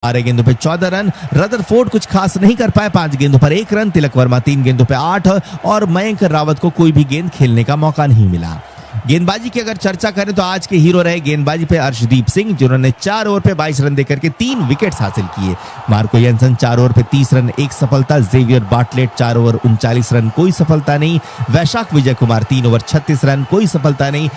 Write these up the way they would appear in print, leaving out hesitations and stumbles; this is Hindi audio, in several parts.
12 गेंदों पे 14 रन। रदरफोर्ड कुछ खास नहीं कर पाए, 5 गेंदों पर 1 रन। तिलक वर्मा 3 गेंदों पे 8 और मयंक रावत को कोई भी गेंद खेलने का मौका नहीं मिला। गेंदबाजी की अगर चर्चा करें तो आज के हीरो रहे गेंदबाजी पे अर्शदीप सिंह, जिन्होंने 4 ओवर पे 22 रन देकर के 3 विकेट्स हासिल किए। मार्को येंसन 4 ओवर पे 30 रन 1 सफलता। जेवियर बाटलेट 4 ओवर 39 रन कोई सफलता नहीं। वैशाख विजय कुमार 3 ओवर 36 रन कोई सफलता नहीं।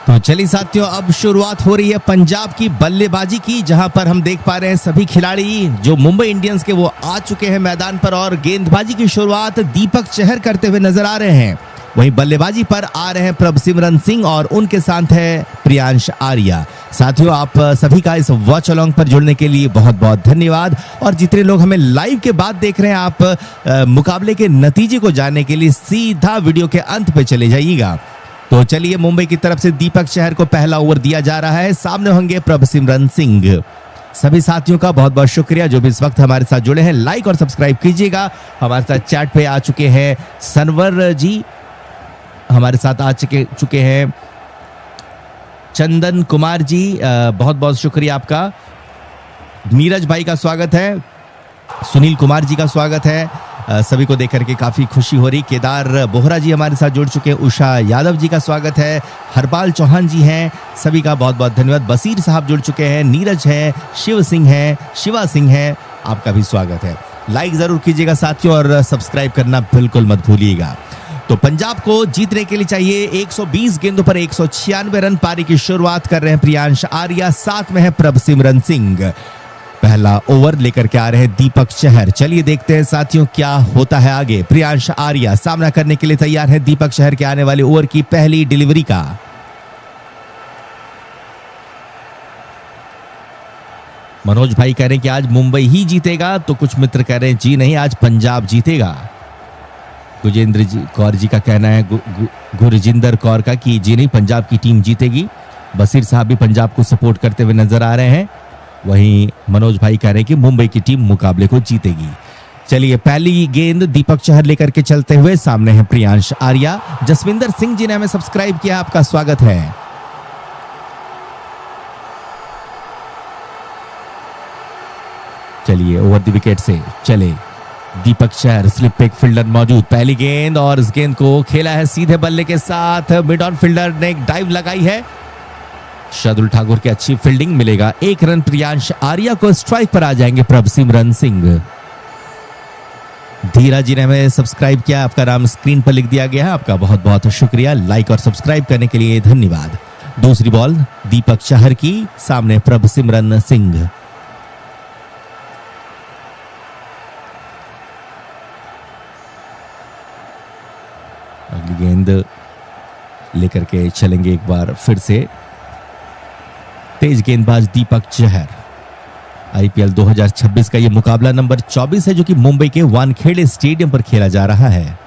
तो चलिए साथियों, अब शुरुआत हो रही है पंजाब की बल्लेबाजी की, जहां पर हम देख पा रहे हैं सभी खिलाड़ी जो मुंबई इंडियंस के वो आ चुके हैं मैदान पर और गेंदबाजी की शुरुआत दीपक चहर करते हुए नजर आ रहे हैं। वहीं बल्लेबाजी पर आ रहे हैं प्रभसिमरन सिंह और उनके साथ है प्रियांश आर्या। साथियों, आप सभी का इस वॉच अलोंग पर जुड़ने के लिए बहुत बहुत धन्यवाद। और जितने लोग हमें लाइव के बाद देख रहे हैं, आप मुकाबले के नतीजे को जानने के लिए सीधा वीडियो के अंत पे चले जाइएगा। तो चलिए, मुंबई की तरफ से दीपक चहर को पहला ओवर दिया जा रहा है। सामने होंगे प्रभसिमरन सिंह। सभी साथियों का बहुत बहुत शुक्रिया जो भी इस वक्त हमारे साथ जुड़े हैं। लाइक और सब्सक्राइब कीजिएगा। हमारे साथ चैट पे आ चुके हैं सनवर जी, हमारे साथ आ चुके हैं चंदन कुमार जी, बहुत बहुत शुक्रिया आपका। नीरज भाई का स्वागत है, सुनील कुमार जी का स्वागत है। सभी को देख करके काफी खुशी हो रही। केदार बोहरा जी हमारे साथ जुड़ चुके हैं। उषा यादव जी का स्वागत है। हरपाल चौहान जी हैं, सभी का बहुत बहुत धन्यवाद। बसीर साहब जुड़ चुके हैं। नीरज है, शिव सिंह है, शिवा सिंह है, आपका भी स्वागत है। लाइक जरूर कीजिएगा साथियों और सब्सक्राइब करना बिल्कुल मत भूलिएगा। तो पंजाब को जीतने के लिए चाहिए 120 गेंदों पर 196 रन। पारी की शुरुआत कर रहे हैं प्रियांश आर्या, साथ में है प्रभसिमरन सिंह। पहला ओवर लेकर के आ रहे हैं दीपक चहर। चलिए देखते हैं साथियों क्या होता है आगे। प्रियांश आर्या सामना करने के लिए तैयार है दीपक चहर के आने वाले ओवर की पहली डिलीवरी का। मनोज भाई कह रहे हैं कि आज मुंबई ही जीतेगा, तो कुछ मित्र कह रहे हैं जी नहीं, आज पंजाब जीतेगा। गुजेंद्र जी कौर जी का कहना है, गुरजिंदर कौर का, कि जी नहीं, पंजाब की टीम जीतेगी। बसीर साहब भी पंजाब को सपोर्ट करते हुए नजर आ रहे हैं। वहीं मनोज भाई कह रहे हैं कि मुंबई की टीम मुकाबले को जीतेगी। चलिए, पहली गेंद दीपक चहर लेकर के चलते हुए सामने है प्रियांश आर्या। जसविंदर सिंह जी ने हमें सब्सक्राइब किया, आपका स्वागत है। चलिए, ओवर द विकेट से चले दीपक चहर। स्लिप पे एक फील्डर मौजूद। पहली गेंद और इस गेंद को खेला है सीधे बल्ले के साथ। मिड ऑन फील्डर ने एक डाइव लगाई है। शार्दुल ठाकुर की अच्छी फील्डिंग, मिलेगा 1 रन। प्रियांश आर्या को स्ट्राइक पर आ जाएंगे प्रभसिमरन सिंह। धीरा जी ने हमें सब्सक्राइब किया, आपका नाम स्क्रीन पर लिख दिया गया है, आपका बहुत बहुत शुक्रिया। लाइक और सब्सक्राइब करने के लिए धन्यवाद। दूसरी बॉल दीपक चहर की, सामने प्रभसिमरन सिंह। अगली गेंद लेकर के चलेंगे एक बार फिर से तेज गेंदबाज दीपक चहर। आईपीएल 2026 का यह मुकाबला नंबर 24 है, जो कि मुंबई के वानखेड़े स्टेडियम पर खेला जा रहा है।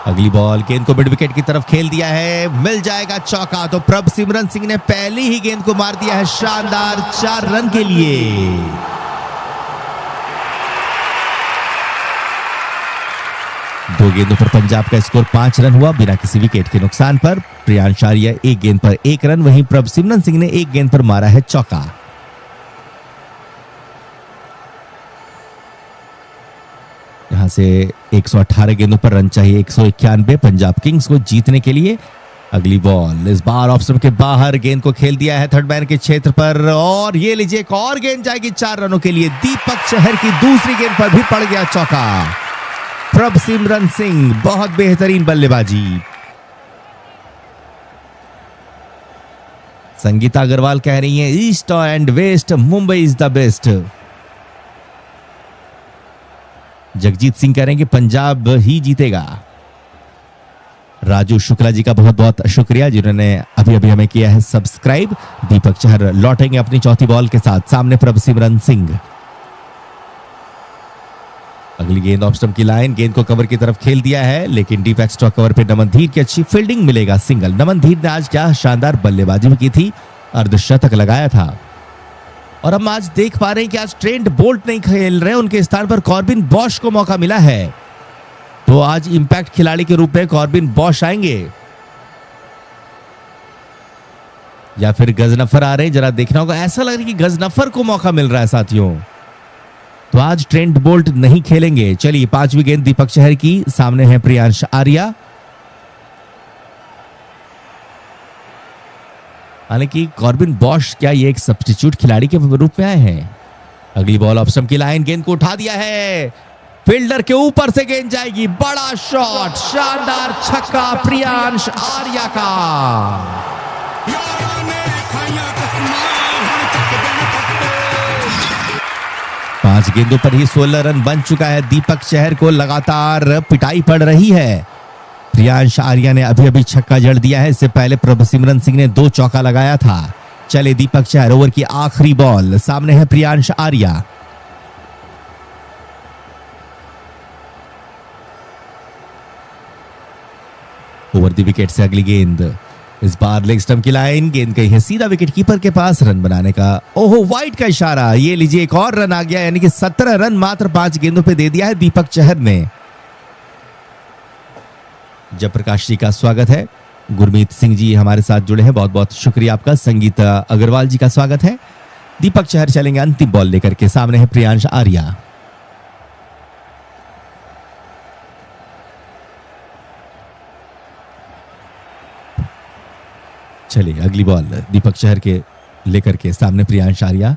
अगली बॉल, गेंद को मिड विकेट की तरफ खेल दिया है, मिल जाएगा चौका। तो प्रभसिमरन सिंह ने पहली ही गेंद को मार दिया है शानदार 4 रन के लिए। दो गेंदों पर पंजाब का स्कोर 5 रन हुआ बिना किसी विकेट के नुकसान पर। प्रियांश आर्या 1 गेंद पर 1 रन, वहीं प्रभसिमरन सिंह ने 1 गेंद पर मारा है चौका। यहां से 118 गेंदों पर रन चाहिए 191 पंजाब किंग्स को जीतने के लिए। अगली बॉल इस बार ऑफ स्टंप के बाहर, गेंद को खेल दिया है थर्ड मैन के क्षेत्र पर और ये लीजिए एक और गेंद जाएगी 4 रनों के लिए। दीपक चहर की दूसरी गेंद पर भी पड़ गया चौका। प्रभसिमरन सिंह, बहुत बेहतरीन बल्लेबाजी। संगीता अग्रवाल कह रही हैं east and west Mumbai is the best. Jagjit Singh कह रहे हैं कि पंजाब ही जीतेगा। राजू शुक्ला जी का बहुत बहुत शुक्रिया जिन्होंने अभी अभी हमें किया है सब्सक्राइब। दीपक चहर लौटेंगे अपनी चौथी बॉल के साथ, सामने प्रभसिमरन सिंह। अगली गेंद ऑफ स्टंप की लाइन, गेंद को कवर की तरफ खेल दिया है, लेकिन डीप एक्स्ट्रा कवर पे नमनधीर की अच्छी फील्डिंग, मिलेगा सिंगल। नमनधीर ने आज क्या शानदार बल्लेबाजी भी की थी, अर्धशतक लगाया था। और हम आज देख पा रहे हैं कि आज ट्रेंट बोल्ट नहीं खेल रहे, उनके स्थान पर कॉर्बिन बॉश को मौका मिला है। तो आज इंपैक्ट खिलाड़ी के रूप में कॉर्बिन बॉश आएंगे। या फिर गजनफर आ रहे हैं, जरा देखना होगा। ऐसा लग रहा है कि गजनफर को मौका मिल रहा है साथियों। तो आज ट्रेंट बोल्ट नहीं खेलेंगे। चलिए 5वीं गेंद दीपक चहर की, सामने है प्रियांश आर्या। हालांकि कॉर्बिन बॉश क्या ये एक सब्स्टिट्यूट खिलाड़ी के रूप में आए हैं। अगली बॉल ऑफ स्टंप की लाइन, गेंद को उठा दिया है, फील्डर के ऊपर से गेंद जाएगी, बड़ा शॉट, शानदार छक्का प्रियांश आर्या का। 5 गेंदों पर ही 16 रन बन चुका है। दीपक चहर को लगातार पिटाई पड़ रही है। प्रियांश आर्या ने अभी अभी छक्का जड़ दिया है, इससे पहले प्रभसिमरन सिंह ने 2 चौका लगाया था। चले दीपक चहर, ओवर की आखिरी बॉल, सामने है Priyansh Arya. Over the wicket से अगली गेंद, इस बार लेग स्टंप की लाइन, गेंद गई है सीधा विकेट कीपर के पास, रन बनाने का ओहो वाइड का इशारा। ये लीजिए एक और रन आ गया, यानी कि 17 रन मात्र 5 गेंदों पे दे दिया है दीपक चहर ने। जयप्रकाश जी का स्वागत है। गुरमीत सिंह जी हमारे साथ जुड़े हैं, बहुत बहुत शुक्रिया आपका। संगीत अग्रवाल जी का स्वागत है। दीपक चहर चलेंगे अंतिम बॉल लेकर के, सामने है प्रियांश आर्या। चलिए अगली बॉल दीपक चहर के लेकर के, सामने प्रियांश आर्या।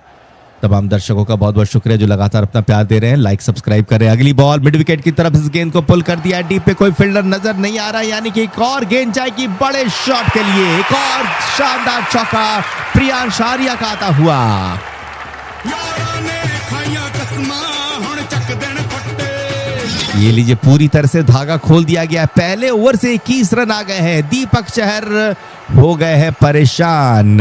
तमाम दर्शकों का बहुत बहुत शुक्रिया जो लगातार अपना प्यार दे रहे हैं, लाइक सब्सक्राइब कर रहे हैं। अगली बॉल मिड विकेट की तरफ, इस गेंद को पुल कर दिया है, डीप पे कोई फील्डर नजर नहीं आ रहा, यानी कि एक और गेंद जाएगी बड़े शॉट के लिए। एक और शानदार चौका प्रियांश आर्या का आता हुआ। ये लीजिए पूरी तरह से धागा खोल दिया गया। पहले ओवर से 21 रन आ गए हैं। दीपक चहर हो गए हैं परेशान।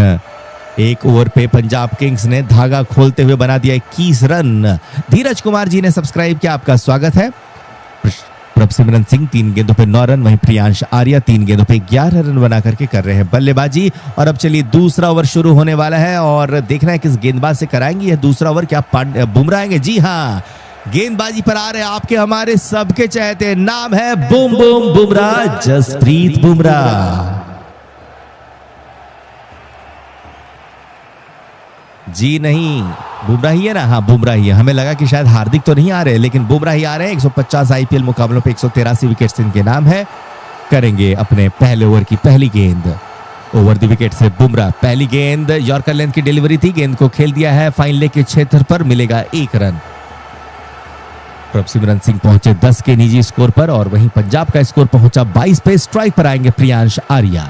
एक ओवर पे पंजाब किंग्स ने धागा खोलते हुए बना दिया 21 रन। धीरज कुमार जी ने सब्सक्राइब किया, आपका स्वागत है। प्रभसिमरन सिंह 3 गेंदों पे 9 रन, वहीं प्रियांश आर्या 3 गेंदों पे 11 रन बना करके कर रहे हैं बल्लेबाजी। और अब चलिए दूसरा ओवर शुरू होने वाला है और देखना है किस गेंदबाज से कराएंगे यह दूसरा ओवर। क्या बुमराह आएंगे? जी हाँ, गेंदबाजी पर आ रहे हैं आपके हमारे सबके चहेते, नाम है बूम बूम बुमराह, जसप्रीत बुमराह। जी नहीं, बुमराह ही है ना? हाँ बुमराह ही है। हमें लगा कि शायद हार्दिक तो नहीं आ रहे, लेकिन बुमराह ही आ रहे हैं। 150 आईपीएल मुकाबलों पे 183 विकेट्स इनके नाम है। करेंगे अपने पहले ओवर की पहली गेंद। ओवर द विकेट से बुमराह, पहली गेंद यॉर्कर लेंथ की डिलीवरी थी, गेंद को खेल दिया है फाइन लेग के क्षेत्र पर, मिलेगा 1 रन। प्रभसिमरन सिंह पहुंचे 10 के निजी स्कोर पर और वहीं पंजाब का स्कोर पहुंचा 22 पे। स्ट्राइक पर आएंगे प्रियांश आर्या।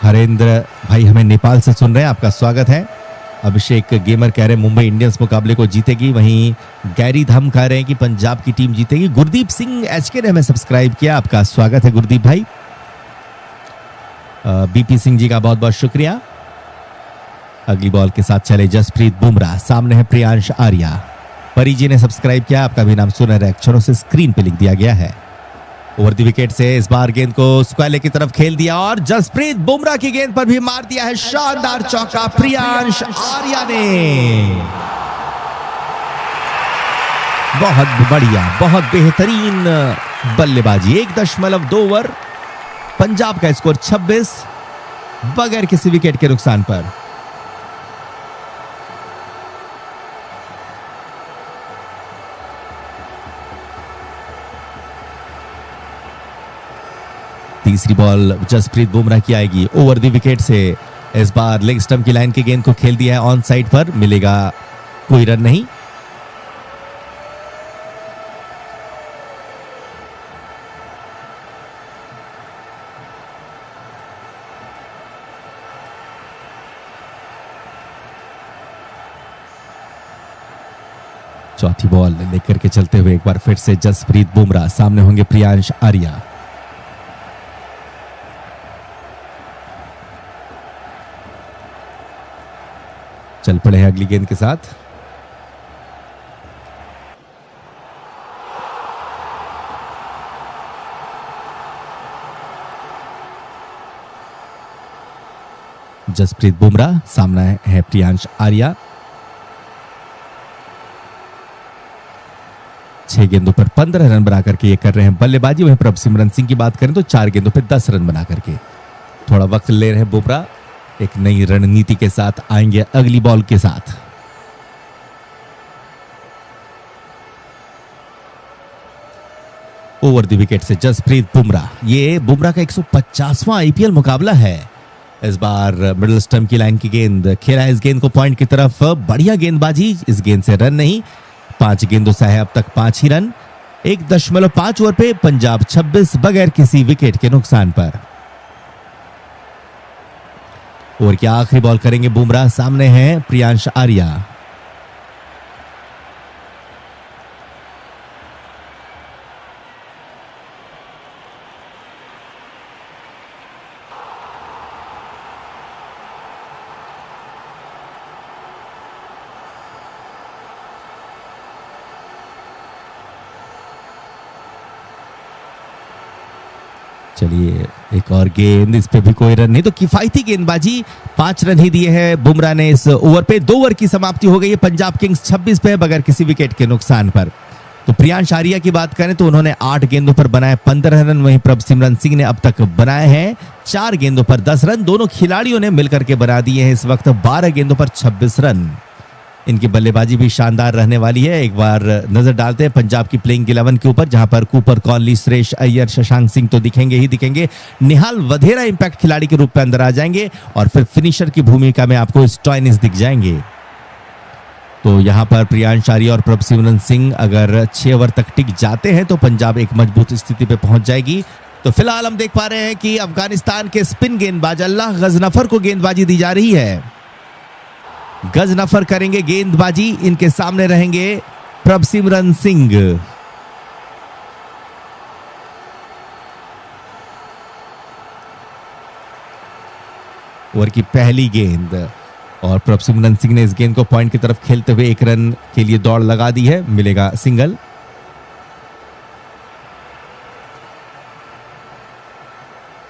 हरेंद्र भाई हमें नेपाल से सुन रहे हैं, आपका स्वागत है। अभिषेक गेमर कह रहे हैं मुंबई इंडियंस मुकाबले को जीतेगी, वहीं गैरी धम कह रहे हैं कि पंजाब की टीम जीतेगी। गुरदीप सिंह एचके ने हमें सब्सक्राइब किया, आपका स्वागत है गुरदीप भाई। बीपी सिंह जी का बहुत बहुत शुक्रिया। अगली बॉल के साथ चले जसप्रीत बुमराह, सामने है प्रियांश आर्या। परी जी ने सब्सक्राइब किया, आपका भी नाम सुनहरे अक्षरों से स्क्रीन पे लिख दिया गया है। ओवर द विकेट से इस बार गेंद को स्क्वायर लेग की तरफ खेल दिया और जसप्रीत बुमराह की गेंद पर भी मार दिया है शानदार चौका प्रियांश आर्या ने। बहुत बढ़िया, बहुत बेहतरीन बल्लेबाजी। 1.2 ओवर, पंजाब का स्कोर 26 बगैर किसी विकेट के नुकसान पर। तीसरी बॉल जसप्रीत बुमराह की आएगी ओवर द विकेट से। इस बार लेग स्टंप की लाइन की गेंद को खेल दिया है ऑन साइड पर, मिलेगा कोई रन नहीं। चौथी बॉल लेकर के चलते हुए एक बार फिर से जसप्रीत बुमराह, सामने होंगे प्रियांश आर्या। चल पड़े हैं अगली गेंद के साथ। जसप्रीत बुमराह, सामना है प्रियांश आर्या। 6 गेंदों पर 15 रन बना करके ये कर रहे हैं बल्लेबाजी। वहीं प्रभसिमरन सिंह की बात करें तो 4 गेंदों पर 10 रन बना करके। थोड़ा वक्त ले रहे बुमराह, एक नई रणनीति के साथ आएंगे अगली बॉल के साथ। ओवर द विकेट से जसप्रीत बुमराह। ये बुमराह का 150वां आईपीएल मुकाबला है। इस बार मिडिल स्टंप की लाइन की गेंद खेला है, इस गेंद को पॉइंट की तरफ। बढ़िया गेंदबाजी, इस गेंद से रन नहीं। 5 गेंदों से है अब तक 5 ही रन। 1.5 ओवर पे पंजाब 26 बगैर किसी विकेट के नुकसान पर। ओवर की आखिरी बॉल करेंगे बुमराह। सामने है प्रियांश आर्या। चलिए एक और गेंद, इस पे भी कोई रन नहीं। तो किफायती गेंदबाजी, 5 रन ही दिए हैं बुमराह ने इस ओवर पे। 2 ओवर की समाप्ति हो गई है। पंजाब किंग्स 26 पे बगैर किसी विकेट के नुकसान पर। तो प्रियांश आर्या की बात करें तो उन्होंने 8 गेंदों पर बनाए 15 रन। वहीं प्रभसिमरन सिंह ने अब तक बनाए हैं 4 गेंदों पर 10 रन। दोनों खिलाड़ियों ने मिलकर के बना दिए हैं इस वक्त 12 गेंदों पर 26 रन। इनकी बल्लेबाजी भी शानदार रहने वाली है। एक बार नजर डालते हैं पंजाब की प्लेइंग 11 के ऊपर, जहां पर कूपर कॉनली, सुरेश अय्यर, शशांक सिंह तो दिखेंगे ही दिखेंगे। निहाल वधेरा इंपैक्ट खिलाड़ी के रूप में अंदर आ जाएंगे और फिर फिनिशर की भूमिका में आपको स्टॉइनिस दिख जाएंगे। तो यहां पर प्रियांश आर्या और प्रभसिमरन सिंह अगर 6 ओवर तक टिक जाते हैं तो पंजाब एक मजबूत स्थिति पे पहुंच जाएगी। तो फिलहाल हम देख पा रहे हैं कि अफगानिस्तान के स्पिन गेंदबाज अल्लाह गजनफर को गेंदबाजी दी जा रही है। गजनफर करेंगे गेंदबाजी, इनके सामने रहेंगे प्रभसिमरन सिंह। ओवर की पहली गेंद और प्रभसिमरन सिंह ने इस गेंद को पॉइंट की तरफ खेलते हुए 1 रन के लिए दौड़ लगा दी है। मिलेगा सिंगल।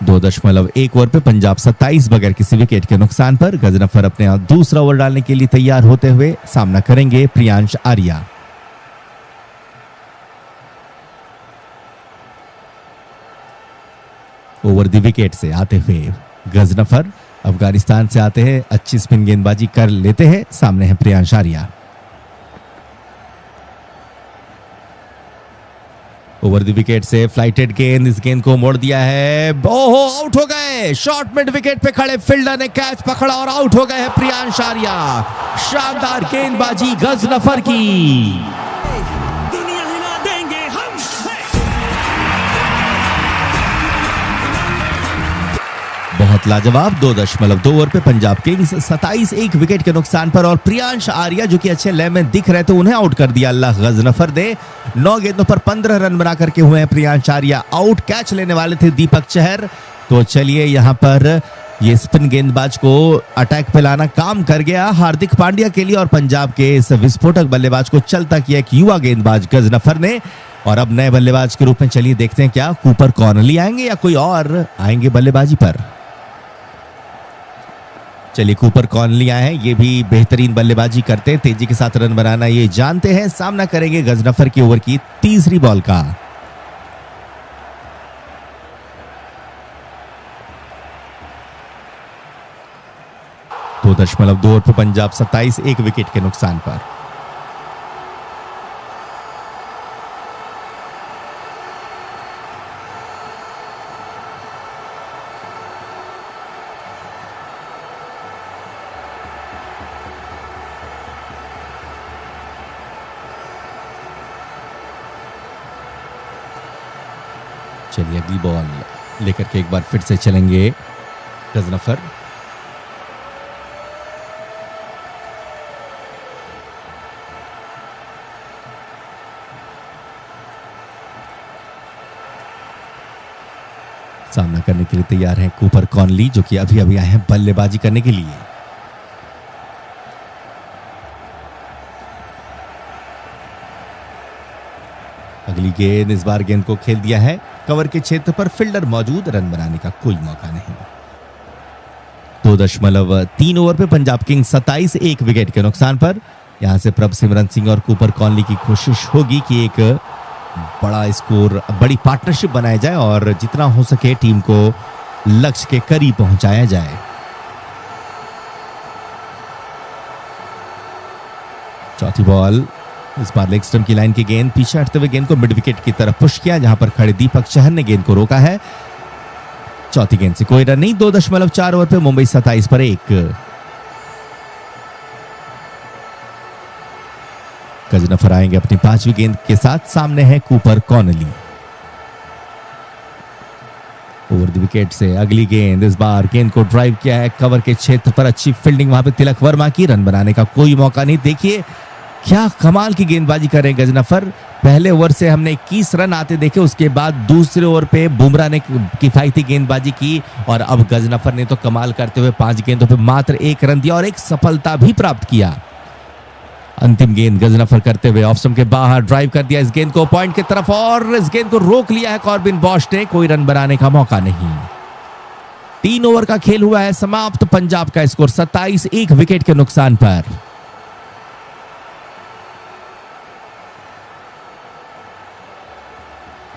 दो 2.1 ओवर पे पंजाब 27 बगैर किसी विकेट के नुकसान पर। गजनफर अपने दूसरा ओवर डालने के लिए तैयार होते हुए सामना करेंगे Priyansh Arya. Over the wicket से आते हुए गजनफर अफगानिस्तान से आते हैं, अच्छी स्पिन गेंदबाजी कर लेते हैं। सामने है Priyansh Arya. Over the wicket से फ्लाइटेड गेंद, इस गेंद को मोड़ दिया है। ओहो, आउट हो गए। शॉर्ट मिड विकेट पे खड़े फील्डर ने कैच पकड़ा और आउट हो गए हैं प्रियांश आर्या। शानदार गेंदबाजी गजनफर की। दुनिया हिला देंगे हम। बहुत लाजवाब। 2.2 ओवर पे पंजाब किंग्स 27 1 विकेट के नुकसान पर। और प्रियांश आर्या जो कि अच्छे लय में दिख रहे थे, उन्हें आउट कर दिया अल्लाह गजनफर ने। 9 गेंदों पर 15 रन बना करके हुए हैं प्रियांश आर्या आउट। कैच लेने वाले थे दीपक चहर। तो चलिए यहां पर ये स्पिन गेंदबाज को अटैक पे लाना काम कर गया हार्दिक पांड्या के लिए और पंजाब के इस विस्फोटक बल्लेबाज को चलता किया एक युवा गेंदबाज गजनफर ने। और अब नए बल्लेबाज के रूप में चलिए देखते हैं क्या कूपर कॉनली आएंगे या कोई और आएंगे बल्लेबाजी पर। चलिए कूपर कॉनली आए हैं, ये भी बेहतरीन बल्लेबाजी करते हैं, तेजी के साथ रन बनाना ये जानते हैं। सामना करेंगे गजनफर की ओवर की तीसरी बॉल का। दो 2.2 ओवर पर पंजाब 27 1 विकेट के नुकसान पर। चलिए अगली बॉल लेकर के एक बार फिर से चलेंगे गजनफर। सामना करने के लिए तैयार हैं कूपर कॉनली जो कि अभी अभी आए हैं बल्लेबाजी करने के लिए। अगली गेंद, इस बार गेंद को खेल दिया है कवर के क्षेत्र पर, फील्डर मौजूद, रन बनाने का कोई मौका नहीं। 2.3 ओवर पे पंजाब किंग्स 27 1 विकेट के नुकसान पर। यहां से प्रभसिमरन सिंह और कूपर कॉनली की कोशिश होगी कि एक बड़ा स्कोर, बड़ी पार्टनरशिप बनाई जाए और जितना हो सके टीम को लक्ष्य के करीब पहुंचाया जाए। चौथी बॉल, इस बार लेग स्टंप की लाइन की गेंद, पीछे हटते हुए गेंद को मिड विकेट की तरफ पुश किया, जहां पर खड़े दीपक चहर ने गेंद को रोका है। चौथी गेंद से कोई रन नहीं। 2.4 ओवर पे मुंबई 27 पर 1। गजनफर आएंगे अपनी 5वीं गेंद के साथ। सामने है Cooper Conley. Over the wicket से अगली गेंद, इस बार गेंद को ड्राइव किया है कवर के क्षेत्र पर। अच्छी फील्डिंग वहां पे तिलक वर्मा की। रन बनाने का कोई मौका नहीं। देखिए क्या कमाल की गेंदबाजी कर रहे हैं गजनफर। पहले ओवर से हमने 21 रन आते देखे, उसके बाद दूसरे ओवर पे बुमराह ने किफायती गेंदबाजी की और अब गजनफर ने तो कमाल करते हुए 5 गेंदों पे मात्र 1 रन दिया और एक सफलता भी प्राप्त किया। अंतिम गेंद गजनफर करते हुए ऑफ स्टंप के बाहर ड्राइव कर दिया इस गेंद को पॉइंट की तरफ और इस गेंद को रोक लिया है कॉर्बिन बॉश ने। कोई रन बनाने का मौका नहीं। 3 ओवर का खेल हुआ है समाप्त। पंजाब का स्कोर 27, 1 विकेट के नुकसान पर।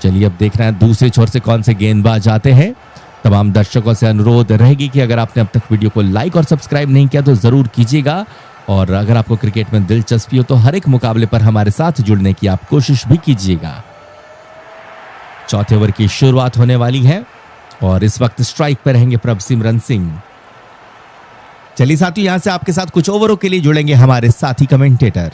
चलिए अब देखना है दूसरे छोर से कौन से गेंदबाज आते हैं। तमाम दर्शकों से अनुरोध रहेगी कि अगर आपने अब तक वीडियो को लाइक और सब्सक्राइब नहीं किया तो जरूर कीजिएगा और अगर आपको क्रिकेट में दिलचस्पी हो तो हर एक मुकाबले पर हमारे साथ जुड़ने की आप कोशिश भी कीजिएगा। चौथे ओवर की शुरुआत होने वाली है और इस वक्त स्ट्राइक पर रहेंगे प्रभसिमरन सिंह। चलिए साथियों, यहां से आपके साथ कुछ ओवरों के लिए जुड़ेंगे हमारे साथी कमेंटेटर।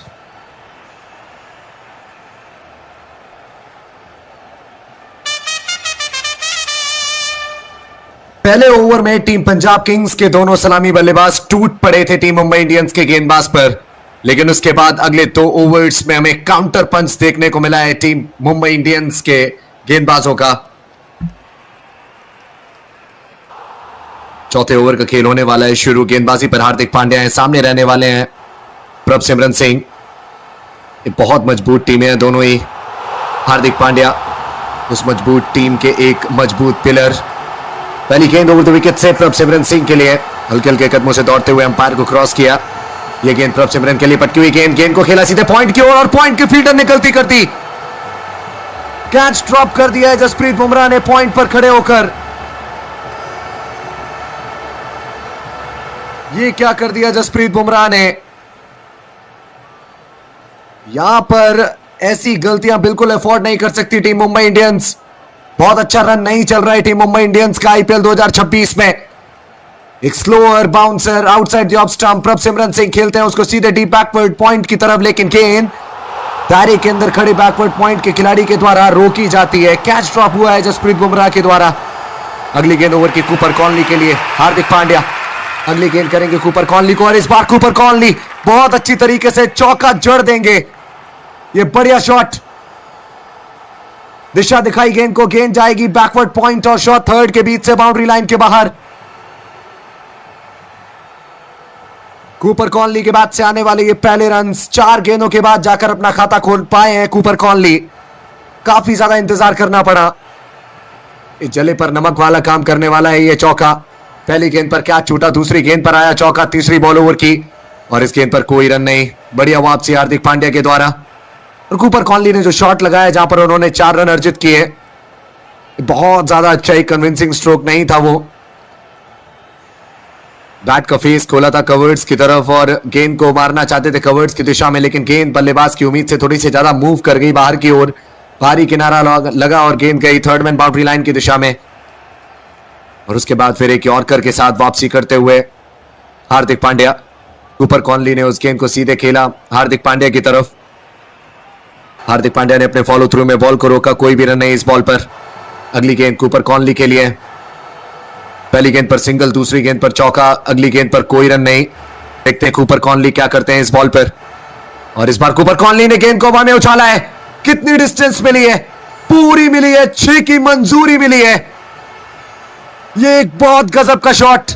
पहले ओवर में टीम पंजाब किंग्स के दोनों सलामी बल्लेबाज टूट पड़े थे टीम मुंबई इंडियंस के गेंदबाज पर, लेकिन उसके बाद अगले 2 ओवर्स में हमें काउंटर पंच देखने को मिला है टीम मुंबई इंडियंस के गेंदबाजों का। चौथे ओवर का खेल होने वाला है शुरू। गेंदबाजी पर हार्दिक पांड्या है, सामने रहने वाले हैं प्रभसिमरन सिंह। बहुत मजबूत टीमें हैं दोनों ही। हार्दिक पांड्या उस मजबूत टीम के एक मजबूत पिलर। पहली गेंद ओवर द विकेट से प्रभसिमरन सिंह के लिए। हल्के हल्के कदमों से दौड़ते हुए अंपायर को क्रॉस किया। यह गेंद प्रभसिमरन के लिए पटकी हुई गेंद को खेला सीधे पॉइंट की ओर और पॉइंट की फील्डर निकलती करती कैच ड्रॉप कर दिया है जसप्रीत बुमराह ने पॉइंट पर खड़े होकर। ये क्या कर दिया जसप्रीत बुमराह ने। यहां पर ऐसी गलतियां बिल्कुल अफोर्ड नहीं कर सकती टीम मुंबई इंडियंस। बहुत अच्छा रन नहीं चल रहा है टीम मुंबई इंडियंस का आईपीएल 2026 में। एक slower bouncer outside the off stump Prabhsimran Singh खेलते हैं उसको सीधे डीप बैकवर्ड पॉइंट की तरफ, लेकिन गेंद दायरे के अंदर खड़े बैकवर्ड पॉइंट के खिलाड़ी के द्वारा रोकी जाती है। कैच ड्रॉप हुआ है जसप्रीत बुमराह के द्वारा। अगली गेंद ओवर की कूपर कॉनली के लिए। हार्दिक पांड्या अगली गेंद करेंगे कूपर कॉनली को और इस बार कूपर कॉनली बहुत अच्छी तरीके से चौका जड़ देंगे। ये बढ़िया शॉट, दिशा दिखाई गेंद को। गेंद जाएगी बैकवर्ड पॉइंट और शॉट थर्ड के बीच से बाउंड्री लाइन के बाहर। कूपर कॉनली के बाद से आने वाले ये पहले रन 4 गेंदों के बाद जाकर अपना खाता खोल पाए हैं कूपर कॉनली। काफी ज्यादा इंतजार करना पड़ा। इस जले पर नमक वाला काम करने वाला है ये चौका। पहली गेंद पर क्या छूटा, दूसरी गेंद पर आया चौका। तीसरी बॉल ओवर की और इस गेंद पर कोई रन नहीं। बढ़िया वापसी हार्दिक पांड्या के द्वारा। और कूपर कॉनली ने जो शॉट लगाया जहां पर उन्होंने 4 रन अर्जित किए, बहुत ज्यादा अच्छा एक कन्विंसिंग स्ट्रोक नहीं था वो। बैट का फेस खोला था कवर्ड्स की तरफ और गेंद को मारना चाहते थे कवर्ड्स की दिशा में, लेकिन गेंद बल्लेबाज की उम्मीद से थोड़ी सी ज्यादा मूव कर गई बाहर की ओर। भारी किनारा लगा और गेंद गई थर्ड मैन बाउंड्री लाइन की दिशा में। और उसके बाद फिर एक यॉर्कर के साथ वापसी करते हुए हार्दिक पांड्या। कूपर कॉनली ने उस गेंद को सीधे खेला हार्दिक पांड्या की तरफ। हार्दिक पांड्या ने अपने फॉलो थ्रू में बॉल को रोका, कोई भी रन नहीं इस बॉल पर। अगली गेंद कूपर कॉनली के लिए। पहली गेंद पर सिंगल, दूसरी गेंद पर चौका, अगली गेंद पर कोई रन नहीं। देखते हैं कूपर कॉनली क्या करते हैं इस बॉल पर। और इस बार कूपर कॉनली ने गेंद को हवा में उछाला है। कितनी डिस्टेंस मिली है, पूरी मिली है, 6 की मंजूरी मिली है। यह एक बहुत गजब का शॉट।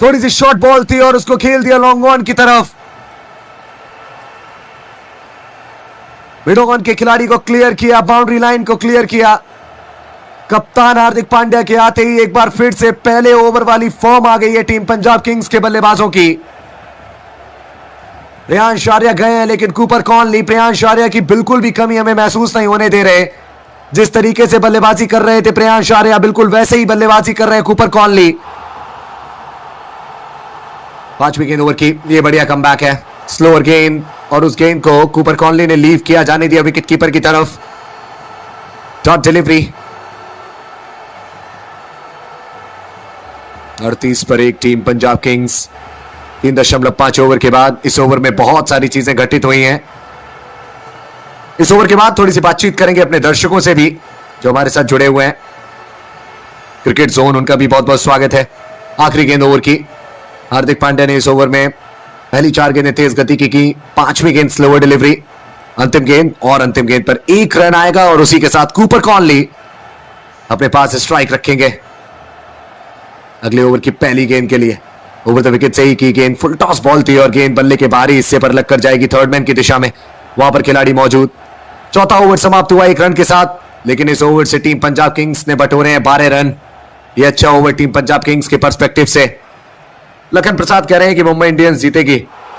थोड़ी सी शॉर्ट बॉल थी और उसको खेल दिया लॉन्ग ऑन की तरफ। मिड ऑन के खिलाड़ी को क्लियर किया, बाउंड्री लाइन को क्लियर किया। कप्तान हार्दिक पांड्या के आते ही एक बार फिर से पहले ओवर वाली फॉर्म आ गई है टीम पंजाब किंग्स के बल्लेबाजों की। प्रियांश आर्या गए हैं, लेकिन कूपर कॉनली प्रियांश आर्या की बिल्कुल भी कमी हमें महसूस नहीं होने दे रहे। जिस तरीके से बल्लेबाजी कर रहे थे प्रियांश आर्या, बिल्कुल वैसे ही बल्लेबाजी कर रहे हैं कूपर कॉनली। 5वीं गेंद ओवर की, ये बढ़िया कमबैक है। स्लोअर गेंद और उस गेंद को कूपर कॉनली ने लीव किया, जाने दिया विकेट कीपर की तरफ। Dot delivery. 38 पर 1 टीम पंजाब किंग्स। 3.5 ओवर के बाद इस ओवर में बहुत सारी चीजें घटित हुई हैं। इस ओवर के बाद थोड़ी सी बातचीत करेंगे अपने दर्शकों से भी जो हमारे साथ जुड़े हुए हैं। क्रिकेट जोन, उनका भी बहुत बहुत स्वागत है। आखिरी गेंद ओवर की, हार्दिक पांड्या ने इस ओवर में पहली 4 गेंदें तेज गति की 5वीं गेंद स्लोअर डिलीवरी। अंतिम गेंद, और अंतिम गेंद पर 1 रन आएगा और उसी के साथ कूपर कॉनली अपने पास स्ट्राइक रखेंगे अगले ओवर की पहली गेंद के लिए। ओवर द विकेट से ही की गेंद फुल टॉस बॉल थी और गेंद बल्ले के बाहरी हिस्से पर लगकर जाएगी थर्ड मैन की दिशा में। वहां पर खिलाड़ी मौजूद। चौथा ओवर समाप्त हुआ 1 रन के साथ, लेकिन इस ओवर से टीम पंजाब किंग्स ने बटोरे हैं 12 रन। यह अच्छा ओवर टीम पंजाब किंग्स के पर्सपेक्टिव से। लखन प्रसाद कह रहे हैं कि मुंबई इंडियंस जीतेगी,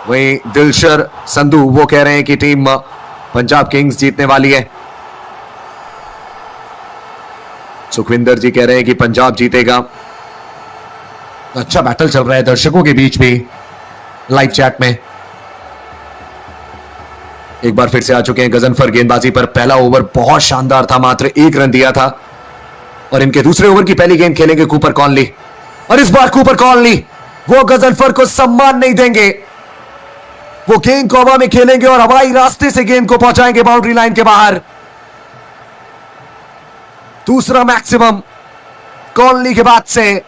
वहीं दिलशर संधू वो कह रहे हैं कि टीम पंजाब किंग्स जीतने वाली है। सुखविंदर जी कह रहे हैं कि पंजाब जीतेगा। अच्छा बैटल चल रहा है दर्शकों के बीच भी लाइव चैट में। एक बार फिर से आ चुके हैं गजनफर गेंदबाजी पर। पहला ओवर बहुत शानदार था, मात्र 1 रन दिया था और इनके दूसरे ओवर की पहली गेंद खेलेंगे कूपर कॉनली। और इस बार कूपर कॉनली वो गजनफर को सम्मान नहीं देंगे, वो गेंद को हवा में खेलेंगे और हवाई रास्ते से गेंद को पहुंचाएंगे बाउंड्री लाइन के बाहर। दूसरा मैक्सिमम कॉनली के बाद से।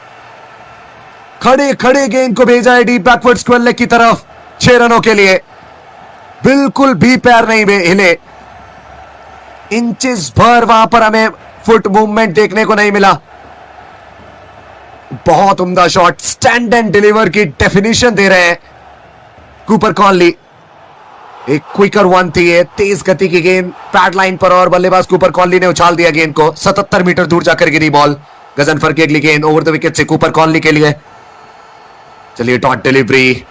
खड़े खड़े गेंद को भेजा है डीप बैकवर्ड स्क्वायर लेग की तरफ 6 रनों के लिए। बिल्कुल भी पैर नहीं हिले, इंचेस भर वहां पर हमें फुट मूवमेंट देखने को नहीं मिला। बहुत उम्दा शॉट, स्टैंड एंड डिलीवर की डेफिनेशन दे रहे हैं कूपर कॉनली। एक क्विकर वन थी, ये तेज गति की गेंद पैड लाइन पर और बल्लेबाज कूपर कॉनली ने उछाल दिया गेंद को। 77 मीटर दूर जाकर गिरी बॉल। गजनफर की अगली गेंद ओवर द विकेट से कूपर कॉनली के लिए। चलिए डॉट डिलीवरी।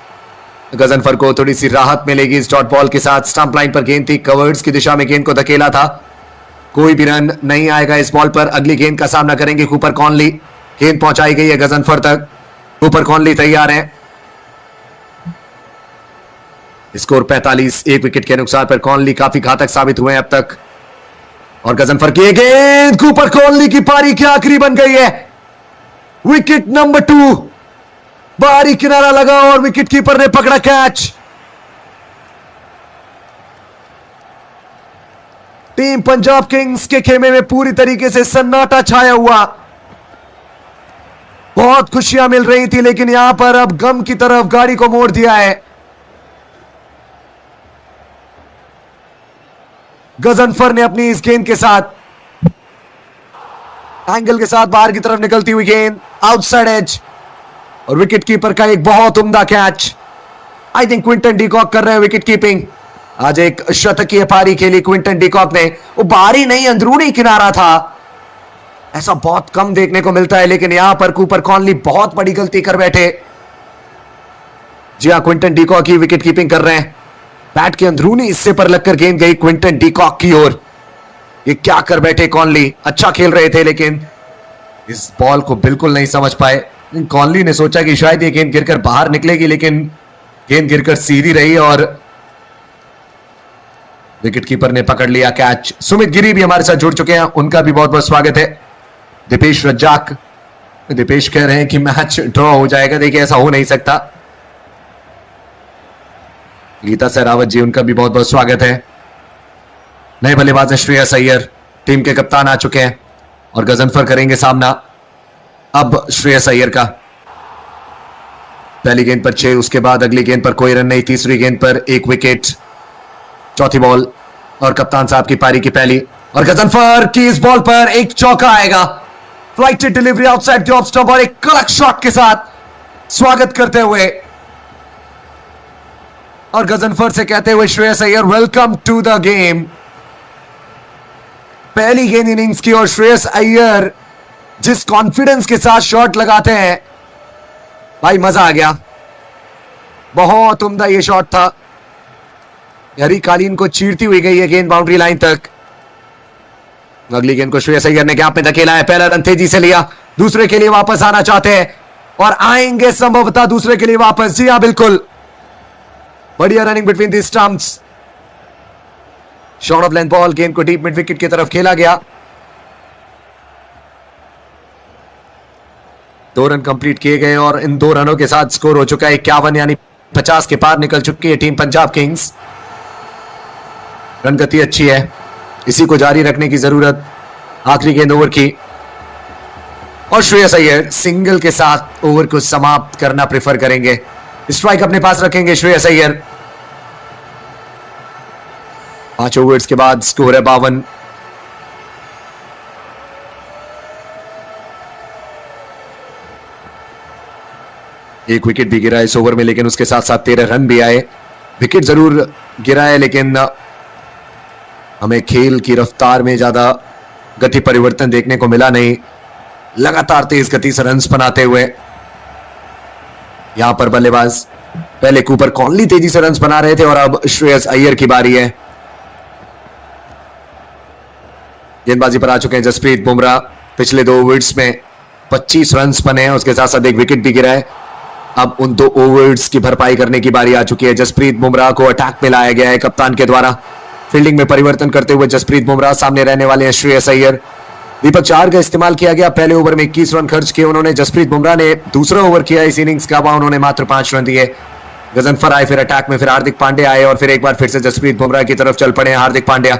गजनफर को थोड़ी सी राहत मिलेगी इस डॉट बॉल के साथ। स्टंप लाइन पर गेंद थी, कवर्ड्स की दिशा में गेंद को धकेला था। कोई भी रन नहीं आएगा इस बॉल पर। अगली गेंद का सामना करेंगे कूपर कॉनली। गेंद पहुंचाई गई है गजनफर तक। कूपर कॉनली तैयार हैं। स्कोर 45। 1 विकेट के नुकसान पर कॉनली काफी घातक साबित हुए हैं अब तक। और गजनफर की गेंद कूपर कॉनली की पारी की आखिरी बन गई है। विकेट नंबर 2, बाहरी किनारा लगा और विकेट कीपर ने पकड़ा कैच। टीम पंजाब किंग्स के खेमे में पूरी तरीके से सन्नाटा छाया हुआ। बहुत खुशियां मिल रही थी, लेकिन यहां पर अब गम की तरफ गाड़ी को मोड़ दिया है। गजनफर ने अपनी इस गेंद के साथ एंगल के साथ बाहर की तरफ निकलती हुई गेंद आउटसाइड एज और विकेट कीपर का एक बहुत उम्दा catch. I think Quinton de Kock कर रहे हैं विकेट कीपिंग। आज एक शतकीय पारी खेली क्विंटन डीकॉक ने। वो बाहरी नहीं, अंदरूनी किनारा था। ऐसा बहुत कम देखने को मिलता है, लेकिन यहां पर कूपर कॉनली बहुत बड़ी गलती कर बैठे। जी हां, क्विंटन डीकॉक ही विकेट कीपिंग कर रहे हैं। बैट के अंदरूनी हिस्से पर लगकर गेंद गई क्विंटन डीकॉक की ओर। ये क्या कर बैठे कॉनली। अच्छा खेल रहे थे, लेकिन इस बॉल को बिल्कुल नहीं समझ पाए। कॉनली ने सोचा कि शायद ये गेंद गिरकर बाहर निकलेगी, लेकिन गेंद गिरकर सीधी रही और विकेट कीपर ने पकड़ लिया कैच। सुमित गिरी भी हमारे साथ जुड़ चुके हैं, उनका भी बहुत बहुत स्वागत है। दीपेश रज्जाक, दीपेश कह रहे हैं कि मैच ड्रॉ हो जाएगा। देखिए, ऐसा हो नहीं सकता। गीता सहरावत जी, उनका भी बहुत बहुत स्वागत है। नए बल्लेबाज श्रेयस अय्यर टीम के कप्तान आ चुके हैं और गजनफर करेंगे सामना अब श्रेयस अय्यर का। पहली गेंद पर 6, उसके बाद अगली गेंद पर कोई रन नहीं। तीसरी गेंद पर 1 विकेट। चौथी बॉल और कप्तान साहब की पारी की पहली। और गजनफर की इस बॉल पर एक चौका आएगा। Flighted delivery outside the off stump और एक कड़क शॉट के साथ स्वागत करते हुए और गजनफर से कहते हुए Shreyas Iyer, welcome to the game. पहली गेंद इनिंग्स की और श्रेयस अय्यर जिस कॉन्फिडेंस के साथ शॉट लगाते हैं, भाई मजा आ गया। बहुत उम्दा ये शॉट था। हरी कालीन को चीरती हुई गई है गेंद बाउंड्री लाइन तक। अगली गेंद को श्रेयस अय्यर ने गैप में धकेला है, पहला रन तेजी से लिया, दूसरे के लिए वापस आना चाहते हैं और आएंगे संभवतः दूसरे के लिए वापस। जी हाँ बिल्कुल, बढ़िया running between the stumps, shot of length ball, गेंद को डीप मिड विकेट की तरफ खेला गया। 2 रन कंप्लीट किए गए और इन 2 रनों के साथ स्कोर हो चुका है 51, यानी 50 के पार निकल चुकी है टीम पंजाब किंग्स। रन गति अच्छी है, इसी को जारी रखने की जरूरत आखिरी गेंद ओवर की, और श्रेयस अय्यर सिंगल के साथ ओवर को समाप्त करना प्रेफर करेंगे। स्ट्राइक अपने पास रखेंगे श्रेयस अय्यर। 5 ओवर्स के बाद स्कोर है 52। एक विकेट भी गिरा इस ओवर में, लेकिन उसके साथ साथ 13 रन भी आए। विकेट जरूर गिरा है, लेकिन हमें खेल की रफ्तार में ज्यादा गति परिवर्तन देखने को मिला नहीं। लगातार तेज गति से रन्स बनाते हुए यहां पर बल्लेबाज पहले कूपर कॉनली तेजी से रन्स बना रहे थे और अब श्रेयस अय्यर की बारी है। गेंदबाजी पर आ चुके हैं जसप्रीत बुमराह। पिछले 2 ओवर्स में 25 रन्स बने हैं, उसके साथ साथ एक विकेट भी गिरा है। अब उन 2 ओवर्स की भरपाई करने की बारी आ चुकी है। जसप्रीत बुमराह को अटैक में लाया गया है कप्तान के द्वारा। फील्डिंग में परिवर्तन करते हुए जसप्रीत बुमराह, सामने रहने वाले हैं श्रेयस अय्यर। दीपक चाहर का इस्तेमाल किया गया, पहले ओवर में 21 रन खर्च किए उन्होंने। जसप्रीत बुमराह ने दूसरा ओवर किया इस इनिंग्स का, वहां उन्होंने मात्र 5 रन दिए। गजनफर आए, फिर अटैक में फिर हार्दिक पांड्या आए और फिर एक बार फिर से जसप्रीत बुमराह की तरफ चल पड़े हार्दिक पांड्या।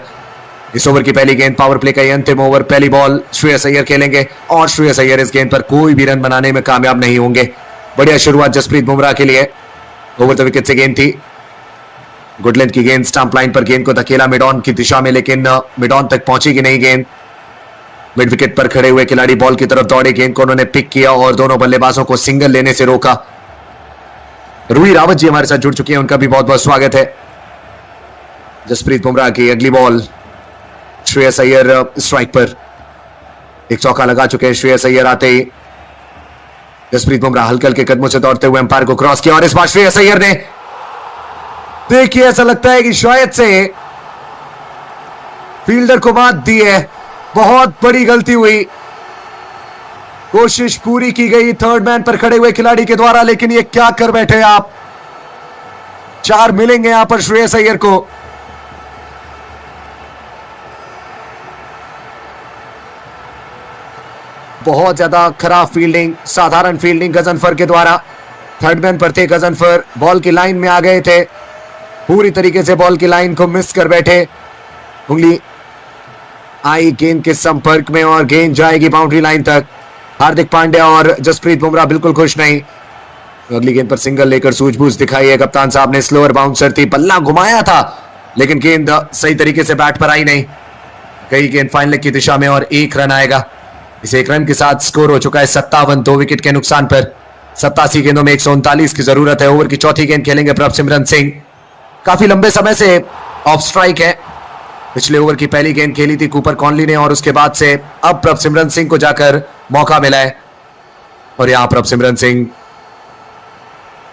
इस ओवर की पहली गेंद, पावर प्ले का ये अंतिम ओवर, पहली बॉल श्रेयस अय्यर खेलेंगे और श्रेयस अय्यर इस गेंद पर कोई भी रन बनाने में कामयाब नहीं होंगे। बढ़िया शुरुआत जसप्रीत बुमराह के लिए। ओवर द विकेट से गेंद थी, गुड लेंथ की गेंद, स्टंप लाइन पर गेंद को धकेला मिड ऑन की दिशा में, लेकिन मिड ऑन तक पहुंचेगी नहीं गेंद। मिड विकेट पर खड़े हुए खिलाड़ी बॉल की तरफ दौड़े, गेंद को उन्होंने पिक किया और दोनों बल्लेबाजों को सिंगल लेने से रोका। रूही रावत जी हमारे साथ जुड़ चुकी हैं, उनका भी बहुत बहुत स्वागत है। जसप्रीत बुमराह की अगली बॉल, श्रेयस अय्यर स्ट्राइक पर, एक चौका लगा चुके हैं श्रेयस अय्यर आते ही। जसप्रीत बुमराह हल्के हल्के कदमों से दौड़ते हुए अंपायर को क्रॉस किया और इस बार श्रेयस अय्यर ने, देखिए ऐसा लगता है कि शायद से फील्डर को मात दी है। बहुत बड़ी गलती हुई, कोशिश पूरी की गई थर्ड मैन पर खड़े हुए खिलाड़ी के द्वारा, लेकिन ये क्या कर बैठे आप। 4 मिलेंगे यहां पर श्रेयस अय्यर को। बहुत ज्यादा खराब फील्डिंग, साधारण फील्डिंग गजनफर के द्वारा। थर्ड मैन पर थे गजनफर, बॉल की लाइन में आ गए थे, पूरी तरीके से बॉल की लाइन को मिस कर बैठे। उंगली आई गेंद के संपर्क में और गेंद जाएगी बाउंड्री लाइन तक। हार्दिक पांड्या और जसप्रीत बुमराह बिल्कुल खुश नहीं। अगली गेंद पर सिंगल लेकर सूझबूझ दिखाई है कप्तान साहब ने। स्लोअर बाउंसर थी, बल्ला घुमाया था, लेकिन गेंद सही तरीके से बैट पर आई नहीं। कई गेंद फाइन लेग की दिशा में और 1 रन आएगा। इस 1 रन के साथ स्कोर हो चुका है 57, 2 विकेट के नुकसान पर। 87 गेंदों में 139 की जरूरत है। ओवर की चौथी गेंद खेलेंगे प्रभसिमरन सिंह। काफी लंबे समय से ऑफ स्ट्राइक है। पिछले ओवर की पहली गेंद खेली थी कूपर कॉनली ने और उसके बाद से अब प्रभसिमरन सिंह को जाकर मौका मिला है और यहां प्रभसिमरन सिंह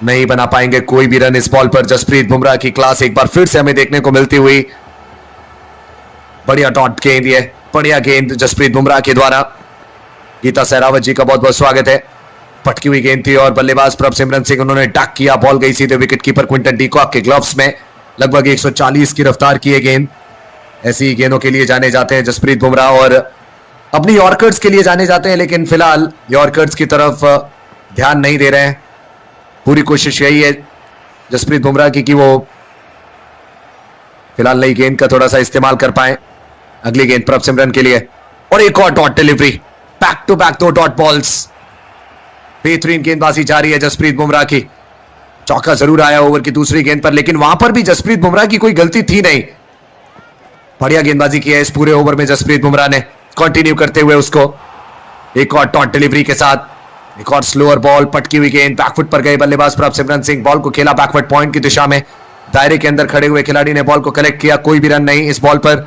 नहीं बना पाएंगे कोई भी रन इस बॉल पर। जसप्रीत बुमराह की क्लास एक बार फिर से हमें देखने को मिलती हुई। बढ़िया डॉट गेंद, ये बढ़िया गेंद जसप्रीत बुमराह के द्वारा। गीता सहरावत जी का बहुत बहुत स्वागत है। पटकी हुई गेंद थी और बल्लेबाज प्रभसिमरन सिंह उन्होंने डक किया, बॉल गई सीधे wicket keeper Quinton de Kock के ग्लव्स में। लगभग 140 की रफ्तार की गेंद। ऐसी गेंदों के लिए जाने जाते हैं जसप्रीत बुमराह और अपनी यॉर्कर्स के लिए जाने जाते हैं, लेकिन फिलहाल यॉर्कर्स की तरफ ध्यान नहीं दे रहे हैं। पूरी कोशिश यही है जसप्रीत बुमराह की कि वो फिलहाल नई गेंद का थोड़ा सा इस्तेमाल कर पाए। अगली गेंद प्रभसिमरन के लिए और एक और dot delivery, back to back 2 dot balls. बेहतरीन गेंदबाजी जारी है जसप्रीत बुमराह की। चौका जरूर आया ओवर की दूसरी गेंद पर, लेकिन वहां पर भी जसप्रीत बुमराह की कोई गलती थी नहीं। बढ़िया गेंदबाजी की है इस पूरे ओवर में जसप्रीत बुमराह ने, कंटिन्यू करते हुए उसको एक और डॉट डिलीवरी के साथ। एक और स्लोअर बॉल, पटकी हुई गेंद, बैकफुट पर गए बल्लेबाज प्रभसिमरन सिंह। बॉल को खेला बैकवर्ड पॉइंट की दिशा में। दायरे के अंदर खड़े हुए खिलाड़ी ने बॉल को कलेक्ट किया, कोई भी रन नहीं इस बॉल पर।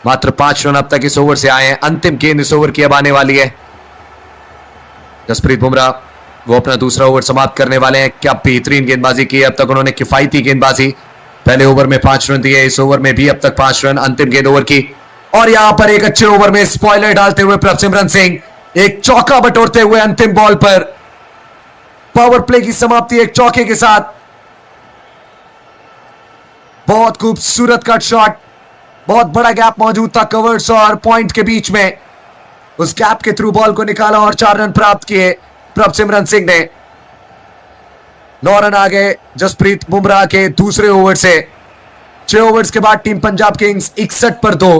मात्र 5 रन अब तक इस ओवर से आए हैं। अंतिम गेंद इस ओवर की अब आने वाली है। जसप्रीत बुमराह वो अपना दूसरा ओवर समाप्त करने वाले हैं। क्या बेहतरीन गेंदबाजी की है अब तक उन्होंने, किफायती गेंदबाजी। पहले ओवर में 5 रन दिए, इस ओवर में भी अब तक 5 रन। अंतिम गेंद ओवर की और यहां पर एक अच्छे ओवर में स्पॉइलर डालते हुए प्रभसिमरन सिंह एक चौका बटोरते हुए अंतिम बॉल पर पावर प्ले की समाप्ति एक चौके के साथ। बहुत खूबसूरत कट शॉट, बहुत बड़ा गैप मौजूद था कवर्स और पॉइंट के बीच में, उस गैप के थ्रू बॉल को निकाला और 4 रन प्राप्त किए प्रभसिमरन सिंह ने। 9 रन आ गए जसप्रीत बुमराह के दूसरे ओवर से। 6 ओवर्स के बाद टीम पंजाब किंग्स 61 पर 2।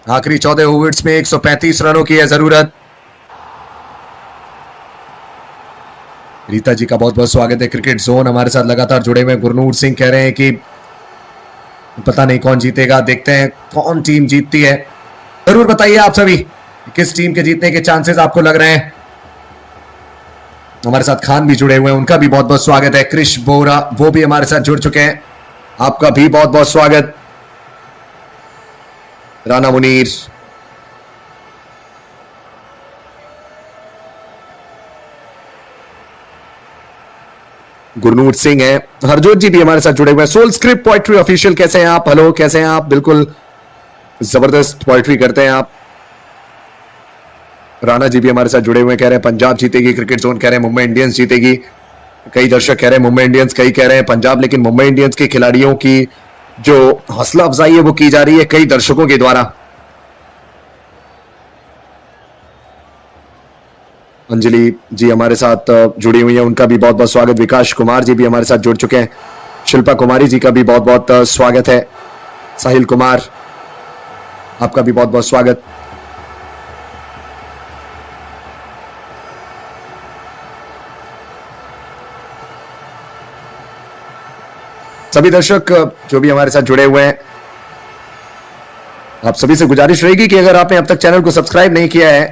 आखिरी 14 ओवर्स में 135 रनों की है जरूरत। रीता जी का बहुत बहुत स्वागत है। क्रिकेट जोन हमारे साथ लगातार जुड़े हुए। गुरनूर सिंह कह रहे हैं कि पता नहीं कौन जीतेगा, देखते हैं कौन टीम जीतती है। जरूर बताइए आप सभी किस टीम के जीतने के चांसेस आपको लग रहे हैं। हमारे साथ खान भी जुड़े हुए हैं, उनका भी बहुत बहुत स्वागत है। क्रिश बोरा वो भी हमारे साथ जुड़ चुके हैं, आपका भी बहुत बहुत स्वागत। राना मुनीर, गुरनूर सिंह है, हरजोत जी भी हमारे साथ जुड़े हुए हैं। सोल स्क्रिप्ट पोएट्री ऑफिशियल कैसे हैं आप? हेलो, कैसे हैं आप? बिल्कुल जबरदस्त पोएट्री करते हैं आप। राणा जी भी हमारे साथ जुड़े हुए हैं, कह रहे हैं पंजाब जीतेगी। क्रिकेट जोन कह रहे हैं मुंबई इंडियंस जीतेगी। कई दर्शक कह रहे हैं मुंबई इंडियंस, कई कह रहे हैं पंजाब, लेकिन मुंबई इंडियंस के खिलाड़ियों की जो हौसला अफजाई है वो की जा रही है कई दर्शकों के द्वारा। अंजलि जी हमारे साथ जुड़ी हुई है, उनका भी बहुत बहुत स्वागत। विकास कुमार जी भी हमारे साथ जुड़ चुके हैं। शिल्पा कुमारी जी का भी बहुत बहुत स्वागत है। साहिल कुमार, आपका भी बहुत बहुत स्वागत। सभी दर्शक जो भी हमारे साथ जुड़े हुए हैं, आप सभी से गुजारिश रहेगी कि अगर आपने अब तक चैनल को सब्सक्राइब नहीं किया है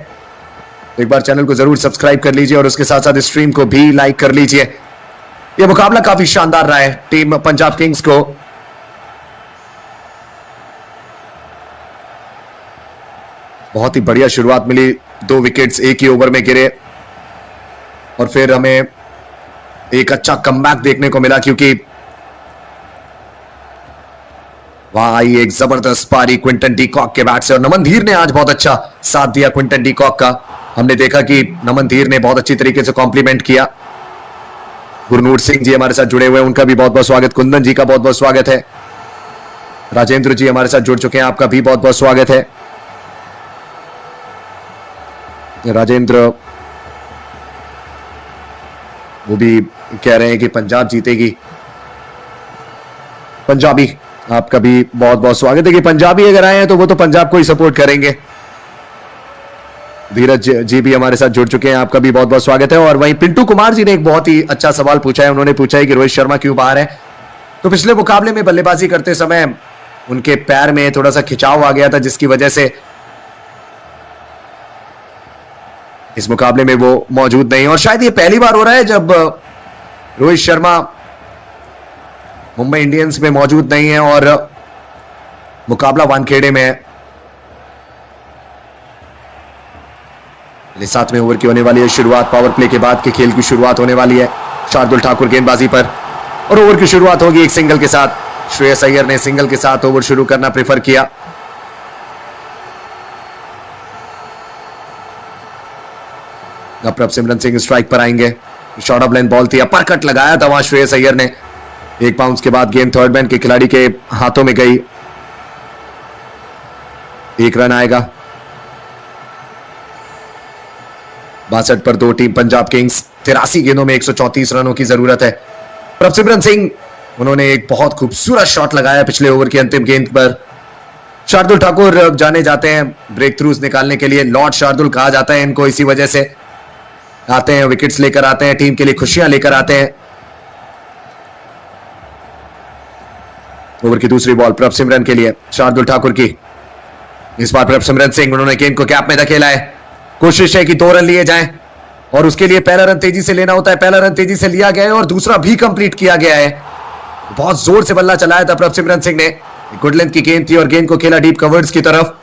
तो एक बार चैनल को जरूर सब्सक्राइब कर लीजिए और उसके साथ साथ स्ट्रीम को भी लाइक कर लीजिए। यह मुकाबला काफी शानदार रहा है टीम पंजाब किंग्स को। बहुत ही बढ़िया शुरुआत मिली, 2 विकेट्स एक ही ओवर में गिरे और फिर हमें एक अच्छा कमबैक देखने को मिला, क्योंकि वहां आई एक जबरदस्त पारी क्विंटन डी कॉक के बैट से और नमन धीर ने आज बहुत अच्छा साथ दिया क्विंटन डी कॉक का। हमने देखा कि नमन धीर ने बहुत अच्छी तरीके से कॉम्प्लीमेंट किया। गुरनूर सिंह जी हमारे साथ जुड़े हुए हैं, उनका भी बहुत बहुत स्वागत। कुंदन जी का बहुत बहुत स्वागत है। राजेंद्र जी हमारे साथ जुड़ चुके हैं, आपका भी बहुत बहुत स्वागत है। राजेंद्र वो भी कह रहे हैं कि पंजाब जीतेगी। पंजाबी, आपका भी बहुत बहुत स्वागत है कि पंजाबी अगर आए हैं तो वो तो पंजाब को ही सपोर्ट करेंगे। धीरज जी भी हमारे साथ जुड़ चुके हैं, आपका भी बहुत बहुत स्वागत है। और वहीं पिंटू कुमार जी ने एक बहुत ही अच्छा सवाल पूछा है। उन्होंने पूछा है कि रोहित शर्मा क्यों बाहर है। तो पिछले मुकाबले में बल्लेबाजी करते समय उनके पैर में थोड़ा सा खिंचाव आ गया था, जिसकी वजह से इस मुकाबले में वो मौजूद नहीं। और शायद ये पहली बार हो रहा है जब रोहित शर्मा मुंबई इंडियंस में मौजूद नहीं है और मुकाबला वानखेड़े में है। 7वें ओवर की होने वाली है शुरुआत। पावर प्ले के बाद के खेल की शुरुआत होने वाली है। शार्दुल ठाकुर गेंदबाजी पर और ओवर की शुरुआत होगी एक सिंगल के साथ। श्रेयस अय्यर ने सिंगल के साथ ओवर शुरू करना प्रेफर किया। अब प्रभसिमरन सिंह स्ट्राइक पर आएंगे। शॉर्ट ऑफ लाइन बॉल थी, अपर कट लगाया था वहां श्रेयस अय्यर ने। एक बाउंस के बाद गेंद थर्ड मैन के खिलाड़ी के हाथों में गई। 1 रन आएगा। 62 पर 2 टीम पंजाब किंग्स। 83 गेंदों में 134 रनों की जरूरत है। प्रभसिमरन सिंह, उन्होंने एक बहुत खूबसूरत शॉट लगाया पिछले ओवर की अंतिम गेंद पर। शार्दुल ठाकुर जाने जाते हैं ब्रेक थ्रूज निकालने के लिए। लॉर्ड शार्दुल कहा जाता है इनको, इसी वजह से आते हैं, विकेट्स लेकर आते हैं, टीम के लिए खुशियां लेकर आते हैं। ओवर की दूसरी बॉल प्रभसिमरन के लिए, शार्दुल ठाकुर की। इस बार प्रभसिमरन सिंह, उन्होंने गेंद को गैप में धकेला है। कोशिश है कि 2 रन लिए जाएं और उसके लिए पहला रन तेजी से लेना होता है। पहला रन तेजी से लिया गया है और दूसरा भी कंप्लीट किया गया है। बहुत जोर से बल्ला चलाया था प्रभसिमरन सिंह ने। गुड लेंथ की गेंद थी और गेंद को खेला डीप कवर्स की तरफ।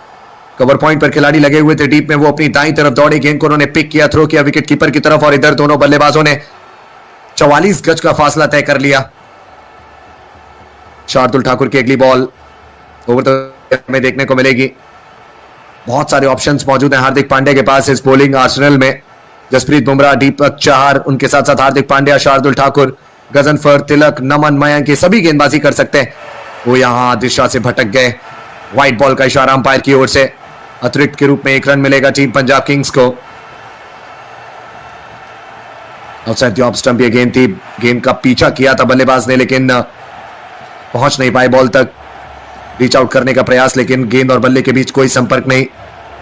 कवर पॉइंट पर खिलाड़ी लगे हुए थे डीप में, वो अपनी दाईं तरफ दौड़े। गेंद को उन्होंने पिक किया, थ्रो किया विकेट कीपर की तरफ और इधर दोनों बल्लेबाजों ने 44 गज का फासला तय कर लिया। शार्दुल ठाकुर की अगली बॉल ओवर तो हमें देखने को मिलेगी। बहुत सारे ऑप्शंस मौजूद हैं हार्दिक पांड्या के पास इस बॉलिंग आर्सेनल में। जसप्रीत बुमराह, दीपक चहर, उनके साथ साथ हार्दिक पांड्या, शार्दुल ठाकुर, गजनफर, तिलक, नमन, मयंक, ये सभी गेंदबाजी कर सकते हैं। वो यहां दिशा से भटक गए। व्हाइट बॉल का इशारा अंपायर की ओर से। अतिरिक्त के रूप में 1 रन मिलेगा टीम पंजाब किंग्स को। आउटसाइड द ऑफ स्टंप ये गेंद थी। गेंद का पीछा किया था बल्लेबाज ने, लेकिन पहुंच नहीं पाए बॉल तक। रीच आउट करने का प्रयास, लेकिन गेंद और बल्ले के बीच कोई संपर्क नहीं।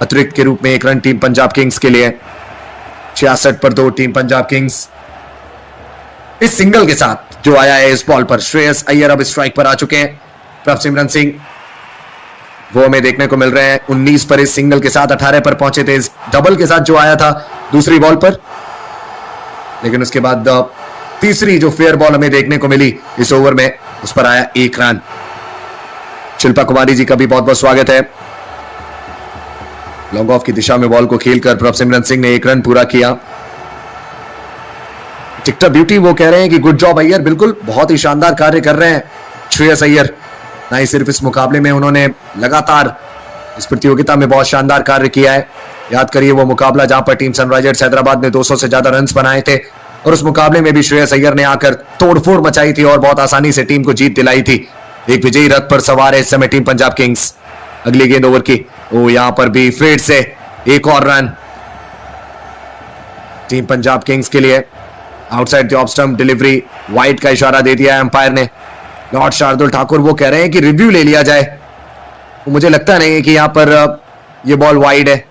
अतिरिक्त के रूप में 1 रन टीम पंजाब किंग्स के लिए। 66 पर 2 टीम पंजाब किंग्स। इस सिंगल के साथ जो आया है इस बॉल पर, श्रेयस अय्यर अब स्ट्राइक पर आ चुके हैं। प्रभसिमरन सिंह वो हमें देखने को मिल रहे हैं 19 पर इस सिंगल के साथ। 18 पर पहुंचे थे इस डबल के साथ जो आया था दूसरी बॉल पर, लेकिन उसके बाद तीसरी जो फेयर बॉल हमें देखने को मिली इस ओवर में, उस पर आया 1 रन। शिल्पा कुमारी जी का भी बहुत बहुत स्वागत है। लॉन्ग ऑफ की दिशा में बॉल को खेलकर प्रभसिमरन सिंह ने 1 रन पूरा किया। टिकटर ब्यूटी वो कह रहे हैं कि गुड जॉब अय्यर, बिल्कुल बहुत ही शानदार कार्य कर रहे हैं श्रेयस अय्यर। ना ही सिर्फ इस मुकाबले में उन्होंने लगातार इस प्रतियोगिता में बहुत शानदार कार्य किया है। याद करिए वो मुकाबला जहां पर टीम सनराइजर्स हैदराबाद ने 200 से ज्यादा रन्स बनाए थे, और उस मुकाबले में भी श्रेयस अय्यर ने आकर तोड़फोड़ मचाई थी और बहुत आसानी से टीम को जीत दिलाई थी। एक विजयी रथ पर सवार है इस समय टीम पंजाब किंग्स। अगली गेंद ओवर की, ओ यहां पर भी फिर से एक और रन टीम पंजाब किंग्स के लिए। Outside the off stump delivery, wide का इशारा दे दिया है अंपायर ने। लॉर्ड शार्दुल ठाकुर वो कह रहे हैं कि रिव्यू ले लिया जाए। मुझे लगता नहीं है कि यहां पर यह बॉल वाइड है।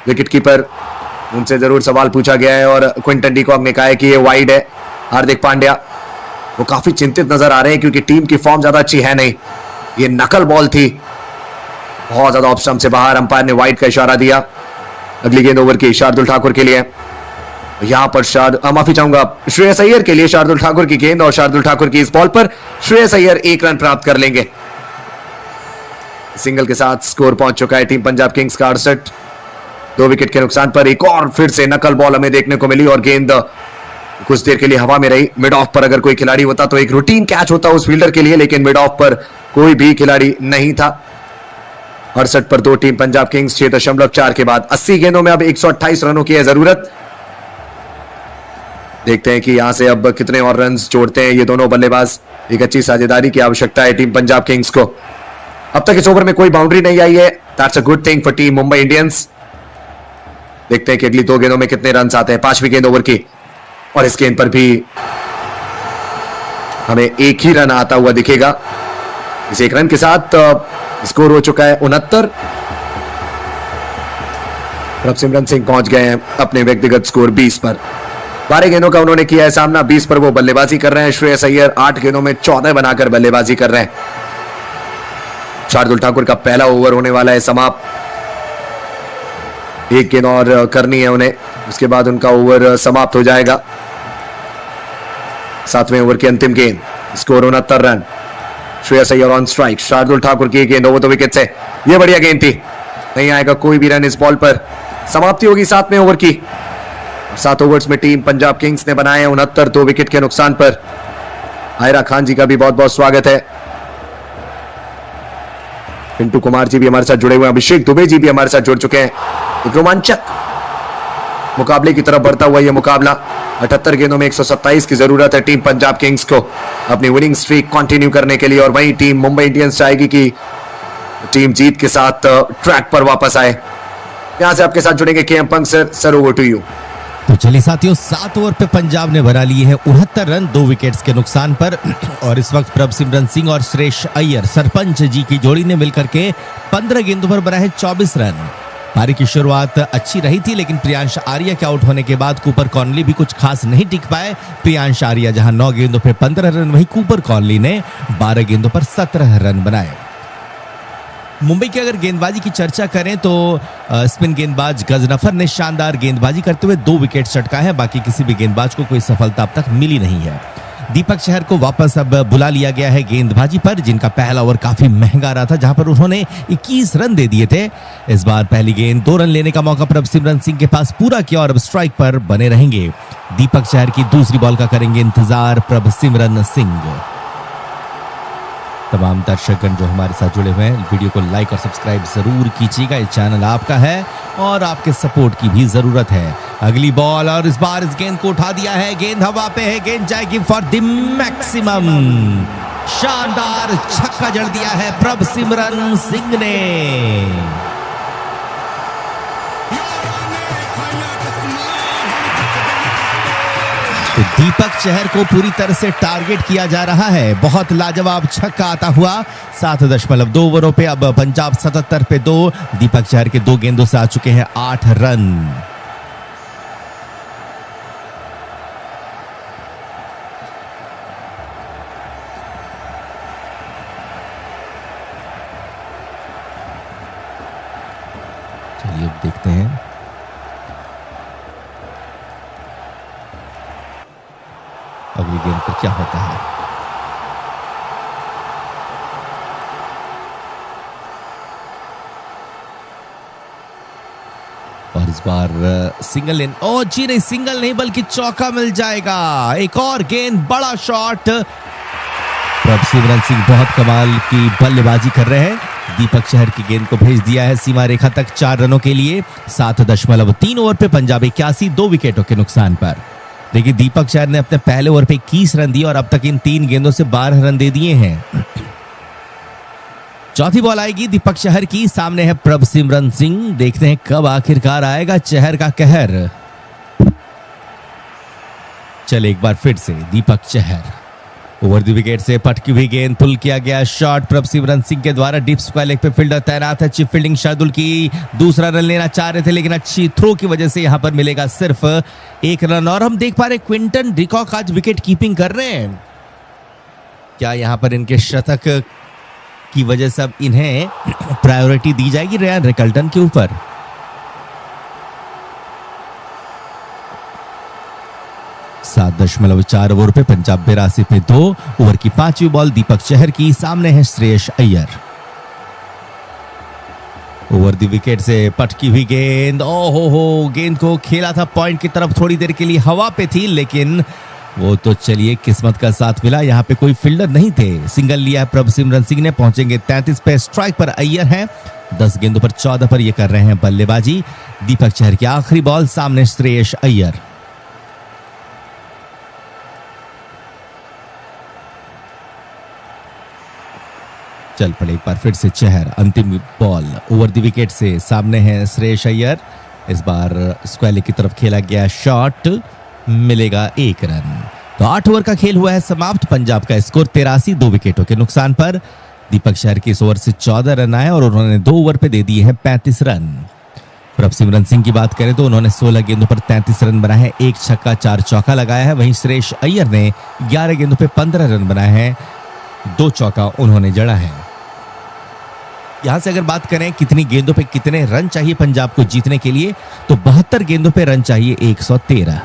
विकेट कीपर उनसे जरूर सवाल पूछा गया है और क्विंटन डीकॉक ने कहा है कि ये वाइड है। हार्दिक पांड्या वो काफी चिंतित नजर आ रहे हैं क्योंकि टीम की फॉर्म ज्यादा अच्छी है नहीं। ये नकल बॉल थी, बहुत ज्यादा ऑफ स्टंप से बाहर। अंपायर ने वाइड का इशारा दिया। अगली गेंद ओवर की शार्दुल ठाकुर के लिए। यहां पर माफी चाहूंगा, श्रेयस अय्यर के लिए शार्दुल ठाकुर की गेंद, और शार्दुल ठाकुर की इस बॉल पर श्रेयस अय्यर 1 रन प्राप्त कर लेंगे। सिंगल के साथ स्कोर पहुंच चुका है टीम पंजाब किंग्स का 68। 2 विकेट के नुकसान पर एक और फिर से नकल बॉल हमें देखने को मिली और गेंद कुछ देर के लिए हवा में रही। मिड ऑफ पर अगर कोई खिलाड़ी होता तो एक रूटीन कैच होता उस फील्डर के लिए, लेकिन मिड ऑफ पर कोई भी खिलाड़ी नहीं था। 68 पर 2 टीम पंजाब किंग्स। 6.4 के बाद 80 गेंदों में अब 128 रनों की है जरूरत। देखते हैं कि यहां से अब कितने और रन्स जोड़ते हैं ये दोनों बल्लेबाज। एक अच्छी साझेदारी की आवश्यकता है टीम पंजाब किंग्स को। अब तक इस ओवर में कोई बाउंड्री नहीं आई है। That's a good thing for team Mumbai Indians. देखते हैं कि अगली 2 गेंदों में कितने रन आते हैं। 5वीं गेंद ओवर की, और इस गेंद पर भी हमें 1 ही रन आता हुआ दिखेगा। इस 1 रन के साथ स्कोर हो चुका है 69। प्रभसिमरन सिंह पहुंच गए हैं अपने व्यक्तिगत स्कोर 20 पर। 12 गेंदों का उन्होंने किया है सामना, 20 पर वो बल्लेबाजी कर रहे हैं। श्रेयस अय्यर 8 गेंदों में 14 बनाकर बल्लेबाजी कर रहे हैं। शार्दुल ठाकुर का पहला ओवर होने वाला है समाप्त। 1 गेंद और करनी है उन्हें, उसके बाद उनका ओवर समाप्त हो जाएगा। 7वें ओवर की अंतिम गेंद, score 69 run. Shreyas Iyer on strike. Shardul Thakur की गेंद ओवर 2 विकेट से। यह बढ़िया गेंद थी, नहीं आएगा कोई भी रन इस बॉल पर। समाप्ति होगी 7वें ओवर की। 7 ओवर्स में टीम पंजाब किंग्स ने बनाए 69, 2 विकेट के नुकसान पर। आयरा खान जी का भी बहुत बहुत स्वागत है। पिंटू कुमार जी भी हमारे साथ जुड़े हुए हैं। अभिषेक दुबे जी भी हमारे साथ जुड़ चुके हैं। एक रोमांचक मुकाबले की तरफ बढ़ता हुआ यह मुकाबला। 78 गेंदों में 127 की जरूरत है टीम पंजाब किंग्स को अपनी विनिंग स्ट्रीक कंटिन्यू करने के लिए, और वही टीम मुंबई इंडियंस चाहेगी कि टीम जीत के साथ ट्रैक पर वापस आए। यहां से आपके साथ जुड़ेंगे के M punk sir over to you. तो चलिए साथियों, 7 ओवर पे पंजाब ने बना लिए हैं 69 रन 2 विकेट्स के नुकसान पर, और इस वक्त प्रभसिमरन सिंह और श्रेयस अय्यर सरपंच जी की जोड़ी ने मिलकर के 15 गेंदों पर बनाए 24 रन। पारी की शुरुआत अच्छी रही थी, लेकिन प्रियांश आर्या के आउट होने के बाद कूपर कॉनली भी कुछ खास नहीं टिक पाए। प्रियांश आर्या जहां 9 गेंदों पर 15 रन, वहीं कूपर कॉनली ने 12 गेंदों पर 17 रन बनाए। मुंबई की अगर गेंदबाजी की चर्चा करें तो स्पिन गेंदबाज गजनफर ने शानदार गेंदबाजी करते हुए 2 विकेट चटका है। बाकी किसी भी गेंदबाज को कोई सफलता अब तक मिली नहीं है। दीपक चहर को वापस अब बुला लिया गया है गेंदबाजी पर, जिनका पहला ओवर काफी महंगा रहा था, जहां पर उन्होंने 21 रन दे दिए थे। इस बार पहली गेंद 2 रन लेने का मौका प्रभसिमरन सिंह के पास पूरा किया और अब स्ट्राइक पर बने रहेंगे। दीपक चहर की दूसरी बॉल का करेंगे इंतजार प्रभसिमरन सिंह। तमाम दर्शकगण जो हमारे साथ जुड़े हुए हैं, वीडियो को लाइक और सब्सक्राइब जरूर कीजिएगा। ये चैनल आपका है और आपके सपोर्ट की भी जरूरत है। अगली बॉल और इस बार इस गेंद को उठा दिया है, गेंद हवा पे है, गेंद जाएगी फॉर द मैक्सिमम। शानदार छक्का जड़ दिया है प्रभसिमरन सिंह ने। तो दीपक चहर को पूरी तरह से टारगेट किया जा रहा है। बहुत लाजवाब छक्का आता हुआ 7.2 ओवरों पे। अब पंजाब 77 पे 2। दीपक चहर के 2 गेंदों से आ चुके हैं 8 रन। चलिए अब देखते हैं अगली गेंद पर क्या होता है। और इस बार सिंगल लेन, ओ जी नहीं, सिंगल नहीं बल्कि चौका मिल जाएगा। एक और गेंद, बड़ा शॉट। प्रभसिमरन सिंह बहुत कमाल की बल्लेबाजी कर रहे हैं। दीपक चहर की गेंद को भेज दिया है सीमा रेखा तक 4 रनों के लिए। 7.3 ओवर पे पंजाब 81, 2 विकेटों के नुकसान पर। देखिए दीपक चहर ने अपने पहले ओवर पे 21 रन दिए और अब तक इन 3 गेंदों से 12 रन दे दिए हैं। चौथी बॉल आएगी दीपक चहर की, सामने है प्रभसिमरन सिंह। देखते हैं कब आखिरकार आएगा चहर का कहर। चले एक बार फिर से Deepak Chahar, over the wicket से पटकी हुई गेंद, पुल किया गया शॉट प्रभसिमरन सिंह के द्वारा। डीप स्क्वायर लेग पे फील्डर तैनात है, चिप फील्डिंग शार्दुल की। दूसरा रन लेना चाह रहे थे लेकिन अच्छी थ्रो की वजह से यहां पर मिलेगा सिर्फ 1 रन। और हम देख पा रहे क्विंटन डिकॉक आज विकेट कीपिंग कर रहे हैं। क्या यहां पर इनके शतक की वजह से अब इन्हें प्रायोरिटी दी जाएगी रेयान रिकल्टन के ऊपर? 7.4 ओवर पे पंजाब 82 पे 2। ओवर की 5वीं बॉल दीपक चहर की, सामने है Shreyas Iyer. Over the wicket से पटकी हुई गेंद, ओ हो, गेंद को खेला था पॉइंट की तरफ, थोड़ी देर के लिए हवा पे थी लेकिन वो तो चलिए किस्मत का साथ मिला, यहाँ पे कोई फील्डर नहीं थे। सिंगल लिया है प्रभसिमरन सिंह ने, पहुंचेंगे 33 पे। स्ट्राइक पर अय्यर हैं, 10 गेंदों पर 14 पर ये कर रहे हैं बल्लेबाजी। दीपक चहर की आखिरी बॉल, सामने श्रेयस अय्यर। चल पड़े एक बार फिर से चहर, अंतिम बॉल ओवर द विकेट से, सामने है श्रेयस अय्यर। इस बार स्क्वायर लेग की तरफ खेला गया शॉट, मिलेगा 1 रन। तो 8 ओवर का खेल हुआ है समाप्त। पंजाब का स्कोर 83, 2 विकेटों के नुकसान पर। दीपक चहर के इस ओवर से 14 रन आए और उन्होंने 2 ओवर पे दे दिए हैं 35 रन। प्रभसिमरन सिंह की बात करें तो उन्होंने 16 गेंदों पर 33 रन बनाए हैं, 1 छक्का 4 चौका लगाया है। वहीं श्रेयस अय्यर ने 11 गेंदों पे 15 रन बनाए हैं, 2 चौका उन्होंने जड़ा है। यहां से अगर बात करें कितनी गेंदों पे कितने रन चाहिए पंजाब को जीतने के लिए, तो 72 गेंदों पे रन चाहिए 113।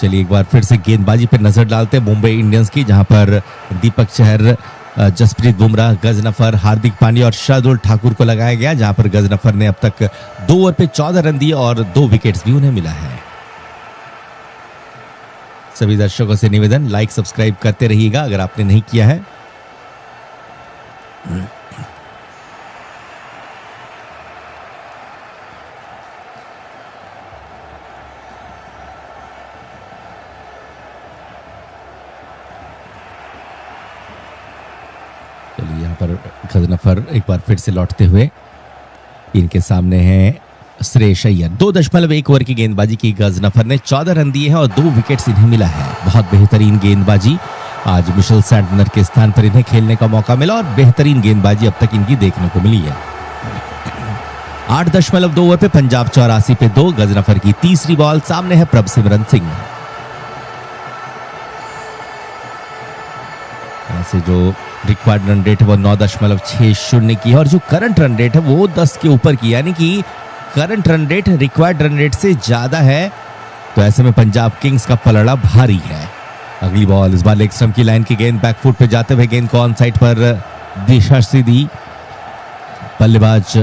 चलिए एक बार फिर से गेंदबाजी पर नजर डालते हैं मुंबई इंडियंस की, जहां पर दीपक चहर, जसप्रीत बुमराह, गजनफर, हार्दिक पांड्या और शार्दुल ठाकुर को लगाया गया, जहां पर गजनफर ने अब तक 2 ओवर पे 14 रन दिए और 2 विकेट्स भी उन्हें मिला है। सभी दर्शकों से निवेदन, लाइक सब्सक्राइब करते रहिएगा अगर आपने नहीं किया है। चलिए यहाँ पर गजनफर एक बार फिर से लौटते हुए, इनके सामने हैं श्रेयस अय्यर। 2.1 ओवर की गेंदबाजी की गजनफर ने, 14 रन दिए हैं और 2 विकेट्स इन्हें मिला है। बहुत बेहतरीन गेंदबाजी, आज मिशेल सैंटनर के स्थान पर इन्हें खेलने का मौका मिला और बेहतरीन गेंदबाजी अब तक इनकी देखने को मिली है। 8.2 ओवर पे पंजाब 84 पे 2। गजनफर की तीसरी बॉल, सामने है प्रभसिमरन सिंह। ऐसे जो रिक्वायर्ड रन रेट है वो 9.60 की है और जो करंट रन रेट है वो 10 के ऊपर की, यानी कि current run rate required run rate से ज्यादा है। तो ऐसे में पंजाब किंग्स का पलड़ा भारी है। अगली बॉल, इस बार लेग स्टंप की लाइन की गेंद, बैकफुट पे जाते हुए गेंद को ऑन साइड पर दिशा सीधी। बल्लेबाज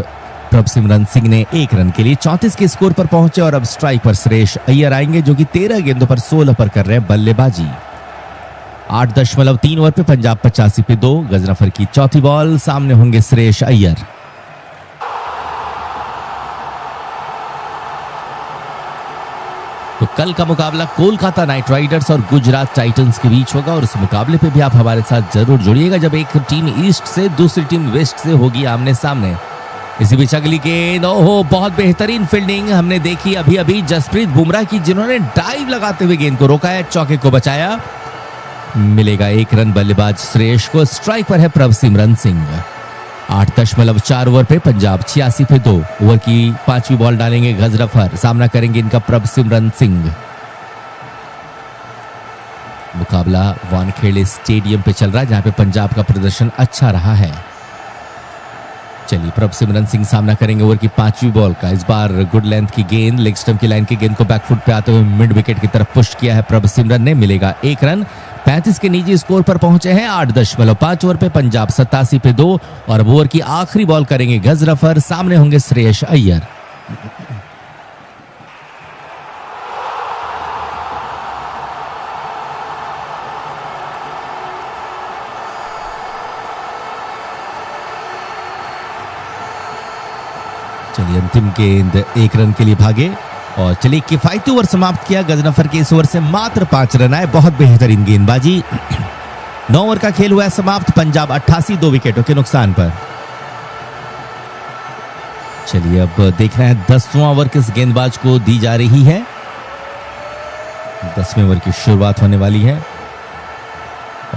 प्रभसिमरन सिंह ने 1 रन के लिए 34 के स्कोर पर पहुंचे और अब स्ट्राइक पर श्रेयस अय्यर आएंगे, जो कि 13 गेंदों पर 16 पर कर रहे हैं बल्लेबाजी। 8.3 ओवर पे पंजाब 85 पे 2। गजनफर की चौथी बॉल, सामने होंगे श्रेयस अय्यर। तो कल का मुकाबला कोलकाता नाइट राइडर्स और गुजरात टाइटंस के बीच होगा और उस मुकाबले पे भी आप हमारे साथ जरूर जुड़िएगा जब एक टीम ईस्ट से दूसरी टीम वेस्ट से होगी आमने सामने। इसी बीच अगली गेंद, ओहो बहुत बेहतरीन फील्डिंग हमने देखी अभी अभी जसप्रीत बुमराह की, जिन्होंने डाइव लगाते हुए गेंद को रोका है, चौके को बचाया। मिलेगा 1 रन बल्लेबाज श्रेयस को। स्ट्राइक पर है प्रभसिमरन सिंह। 8.4 ओवर पे पंजाब 86 पे 2। ओवर की 5वीं बॉल डालेंगे गजनफर, सामना करेंगे इनका प्रभसिमरन सिंह। मुकाबला वानखेड़े स्टेडियम पे चल रहा है जहां पे पंजाब का प्रदर्शन अच्छा रहा है। चलिए प्रभसिमरन सिंह सामना करेंगे ओवर की 5वीं बॉल का। इस बार गुड लेंथ की गेंद, लेग स्टंप की लाइन की गेंद को बैकफुट पे आते हुए मिड विकेट की तरफ पुश किया है प्रभसिमरन ने। मिलेगा 1 रन। 35 के निजी स्कोर पर पहुंचे हैं। 8.5 ओवर पे पंजाब 87 पे 2 और ओवर की आखिरी बॉल करेंगे गजनफर, सामने होंगे श्रेयस अय्यर। चलिए अंतिम गेंद 1 रन के लिए भागे और चलिए किफायती ओवर समाप्त किया गजनफर के। इस ओवर से मात्र 5 रन आए। बहुत बेहतरीन गेंदबाजी। 9 ओवर का खेल हुआ है समाप्त। पंजाब 88 2 विकेटों के नुकसान पर। चलिए अब देखना है 10वां ओवर किस गेंदबाज को दी जा रही है। 10वें ओवर की शुरुआत होने वाली है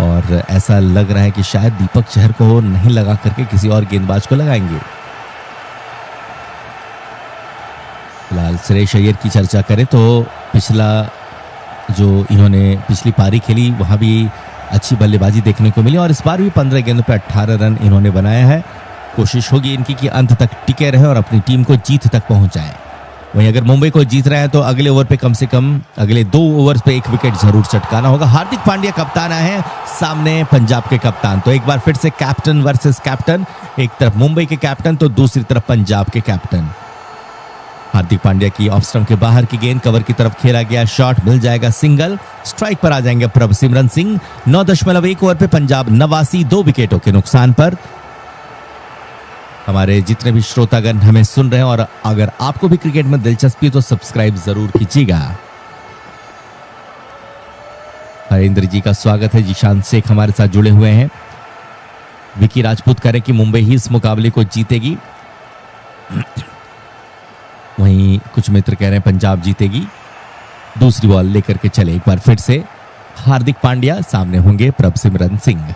और ऐसा लग रहा है कि शायद दीपक चहर को नहीं लगा करके किसी और गेंदबाज को लगाएंगे। फिलहाल श्रेयस अय्यर की चर्चा करें तो पिछला जो इन्होंने पिछली पारी खेली वहां भी अच्छी बल्लेबाजी देखने को मिली और इस बार भी 15 गेंदों पर 18 रन इन्होंने बनाया है। कोशिश होगी इनकी कि अंत तक टिके रहे और अपनी टीम को जीत तक पहुंचाए। वहीं अगर मुंबई को जीत रहे हैं तो अगले ओवर पे कम से कम अगले 2 ओवर पे 1 विकेट जरूर चटकाना होगा। हार्दिक पांड्या कप्तान है, सामने पंजाब के कप्तान। तो एक बार फिर से कैप्टन वर्सेस कैप्टन, एक तरफ मुंबई के कैप्टन तो दूसरी तरफ पंजाब के कैप्टन। हार्दिक पांड्या की ऑफ स्टंप के बाहर की गेंद, कवर की तरफ खेला गया शॉट, मिल जाएगा सिंगल। स्ट्राइक पर आ जाएंगे प्रभसिमरन सिंह। 9.1 ओवर पे पंजाब 89 2 विकेटों के नुकसान पर। हमारे जितने भी श्रोतागण हमें सुन रहे हैं और अगर आपको भी क्रिकेट में दिलचस्पी है तो सब्सक्राइब जरूर कीजिएगा। हरेंद्र जी का स्वागत है। जीशान शेख हमारे साथ जुड़े हुए हैं। विकी राजपूत कह रहे कि मुंबई ही इस मुकाबले को जीतेगी। वहीं कुछ मित्र कह रहे हैं पंजाब जीतेगी। दूसरी बॉल लेकर के चले एक बार फिर से हार्दिक पांड्या, सामने होंगे प्रभसिमरन सिंह।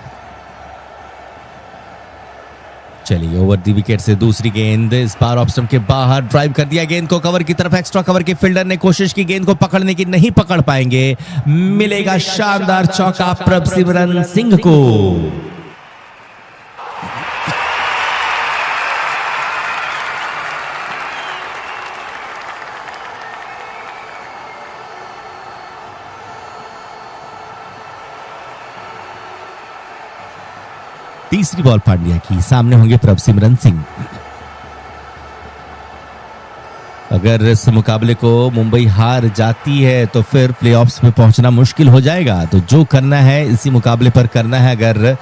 चलिए ओवर दी विकेट से दूसरी गेंद, इस बार ऑफ स्टंप के बाहर ड्राइव कर दिया गेंद को कवर की तरफ। एक्स्ट्रा कवर के फील्डर ने कोशिश की गेंद को पकड़ने की, नहीं पकड़ पाएंगे। मिलेगा शानदार चौका प्रभसिमरन सिंह को। तीसरी बॉल पांड्या की, सामने होंगे प्रभसिमरन सिंह। अगर इस मुकाबले को मुंबई हार जाती है तो फिर प्लेऑफ्स में पहुंचना मुश्किल हो जाएगा। तो जो करना है इसी मुकाबले पर करना है अगर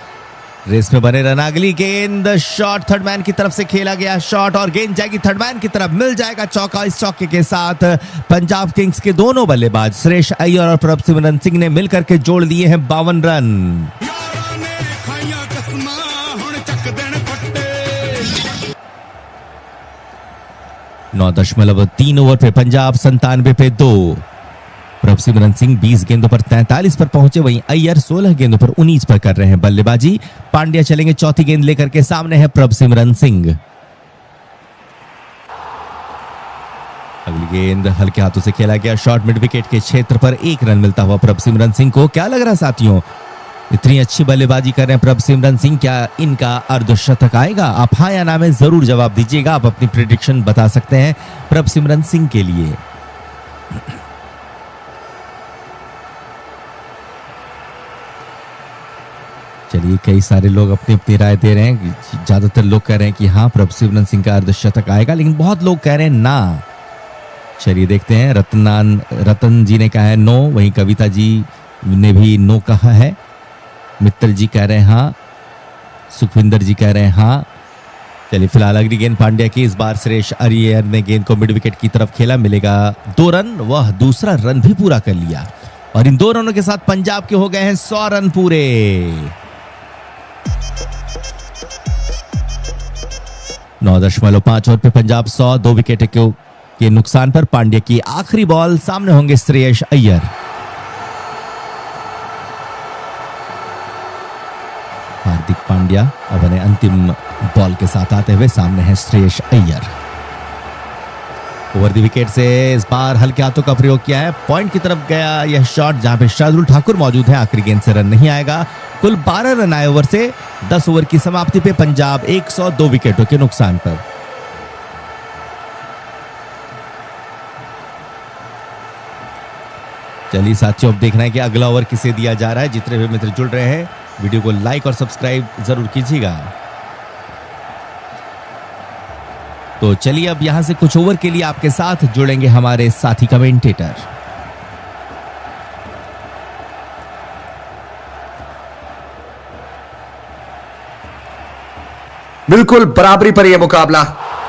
रेस में बने रहना। अगली गेंद शॉट, थर्ड मैन की तरफ से खेला गया शॉट और गेंद जाएगी थर्ड मैन की तरफ, मिल जाएगा चौका। इस चौके के साथ पंजाब किंग्स के दोनों बल्लेबाज श्रेयस अय्यर और प्रभसिमरन सिंह ने मिलकर के जोड़ दिए हैं 52 रन। 9.3 ओवर पे पंजाब 97 पे 2। प्रभसिमरन सिंह 20 गेंदों पर 43 पर पहुंचे। वहीं अय्यर 16 गेंदों पर 19 पर कर रहे हैं बल्लेबाजी। पांड्या चलेंगे चौथी गेंद लेकर के, सामने है प्रभसिमरन सिंह। अगली गेंद हल्के हाथों से खेला गया शॉट, मिड विकेट के क्षेत्र पर 1 रन मिलता हुआ प्रभसिमरन सिंह को। क्या लग रहा साथियों, इतनी अच्छी बल्लेबाजी कर रहे हैं प्रभसिमरन सिंह, क्या इनका अर्धशतक आएगा? आप हाँ या ना में जरूर जवाब दीजिएगा। आप अपनी प्रेडिक्शन बता सकते हैं प्रभसिमरन सिंह के लिए। चलिए कई सारे लोग अपनी अपनी राय दे रहे हैं। ज्यादातर लोग कह रहे हैं कि हाँ प्रभसिमरन सिंह का अर्धशतक आएगा, लेकिन बहुत लोग कह रहे हैं ना। चलिए देखते हैं। रतन जी ने कहा है नो, वहीं कविता जी ने भी नो कहा है। मित्तल जी कह रहे हैं हाँ, सुखविंदर जी कह रहे हैं हाँ। चलिए फिलहाल अगली गेंद पांड्या की। इस बार सुरेश अय्यर ने गेंद को मिड विकेट की तरफ खेला, मिलेगा 2 रन। वह दूसरा रन भी पूरा कर लिया और इन 2 रनों के साथ पंजाब के हो गए हैं 100 रन पूरे। 9.5 ओवर पे पंजाब 100, 2 विकेट के नुकसान पर। पांड्या की आखिरी बॉल, सामने होंगे श्रेयस अय्यर। हार्दिक पांड्या अब अपने अंतिम बॉल के साथ आते हुए, सामने है Shreyas Iyer. Over the wicket से इस बार हल्के हाथों का प्रयोग किया है, पॉइंट की तरफ गया यह शॉट जहां पे शार्दुल ठाकुर मौजूद है। आखिरी गेंद से रन नहीं आएगा। कुल 12 रन आए ओवर से। 10 ओवर की समाप्ति पे पंजाब 102 विकेटों के नुकसान पर। चलिए साथियों, अब देखना है कि अगला ओवर किसे दिया जा रहा है। जितने भी मित्र जुड़ रहे हैं, वीडियो को लाइक और सब्सक्राइब जरूर कीजिएगा। तो चलिए अब यहां से कुछ ओवर के लिए आपके साथ जुड़ेंगे हमारे साथी कमेंटेटर। बिल्कुल बराबरी पर यह मुकाबला।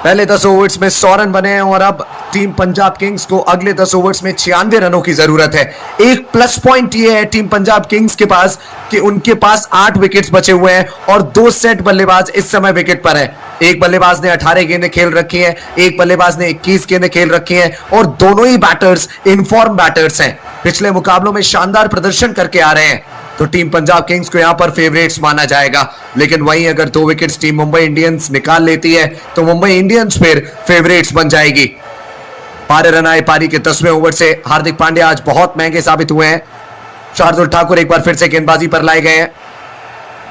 पहले 10 ओवर्स में 100 रन बने हैं और अब टीम पंजाब किंग्स को अगले 10 ओवर्स में 96 रनों की जरूरत है। एक प्लस पॉइंट यह है टीम पंजाब किंग्स के पास कि उनके पास 8 विकेट्स बचे हुए हैं और 2 सेट बल्लेबाज इस समय विकेट पर है। एक बल्लेबाज ने 18 गेंदें खेल रखी हैं, एक बल्लेबाज ने 21 गेंदें खेल रखी हैं और दोनों ही बैटर्स इनफॉर्म बैटर्स हैं। पिछले मुकाबलों में शानदार प्रदर्शन करके आ रहे हैं, तो टीम पंजाब किंग्स को यहां पर फेवरेट्स माना जाएगा। लेकिन वहीं अगर 2 विकेट्स टीम मुंबई इंडियंस निकाल लेती है तो मुंबई इंडियंस फिर फेवरेट्स बन जाएगी। 12 रन आए पारी के 10वें ओवर से। हार्दिक पांड्या आज बहुत महंगे साबित हुए हैं। शार्दुल ठाकुर एक बार फिर से गेंदबाजी पर लाए गए हैं।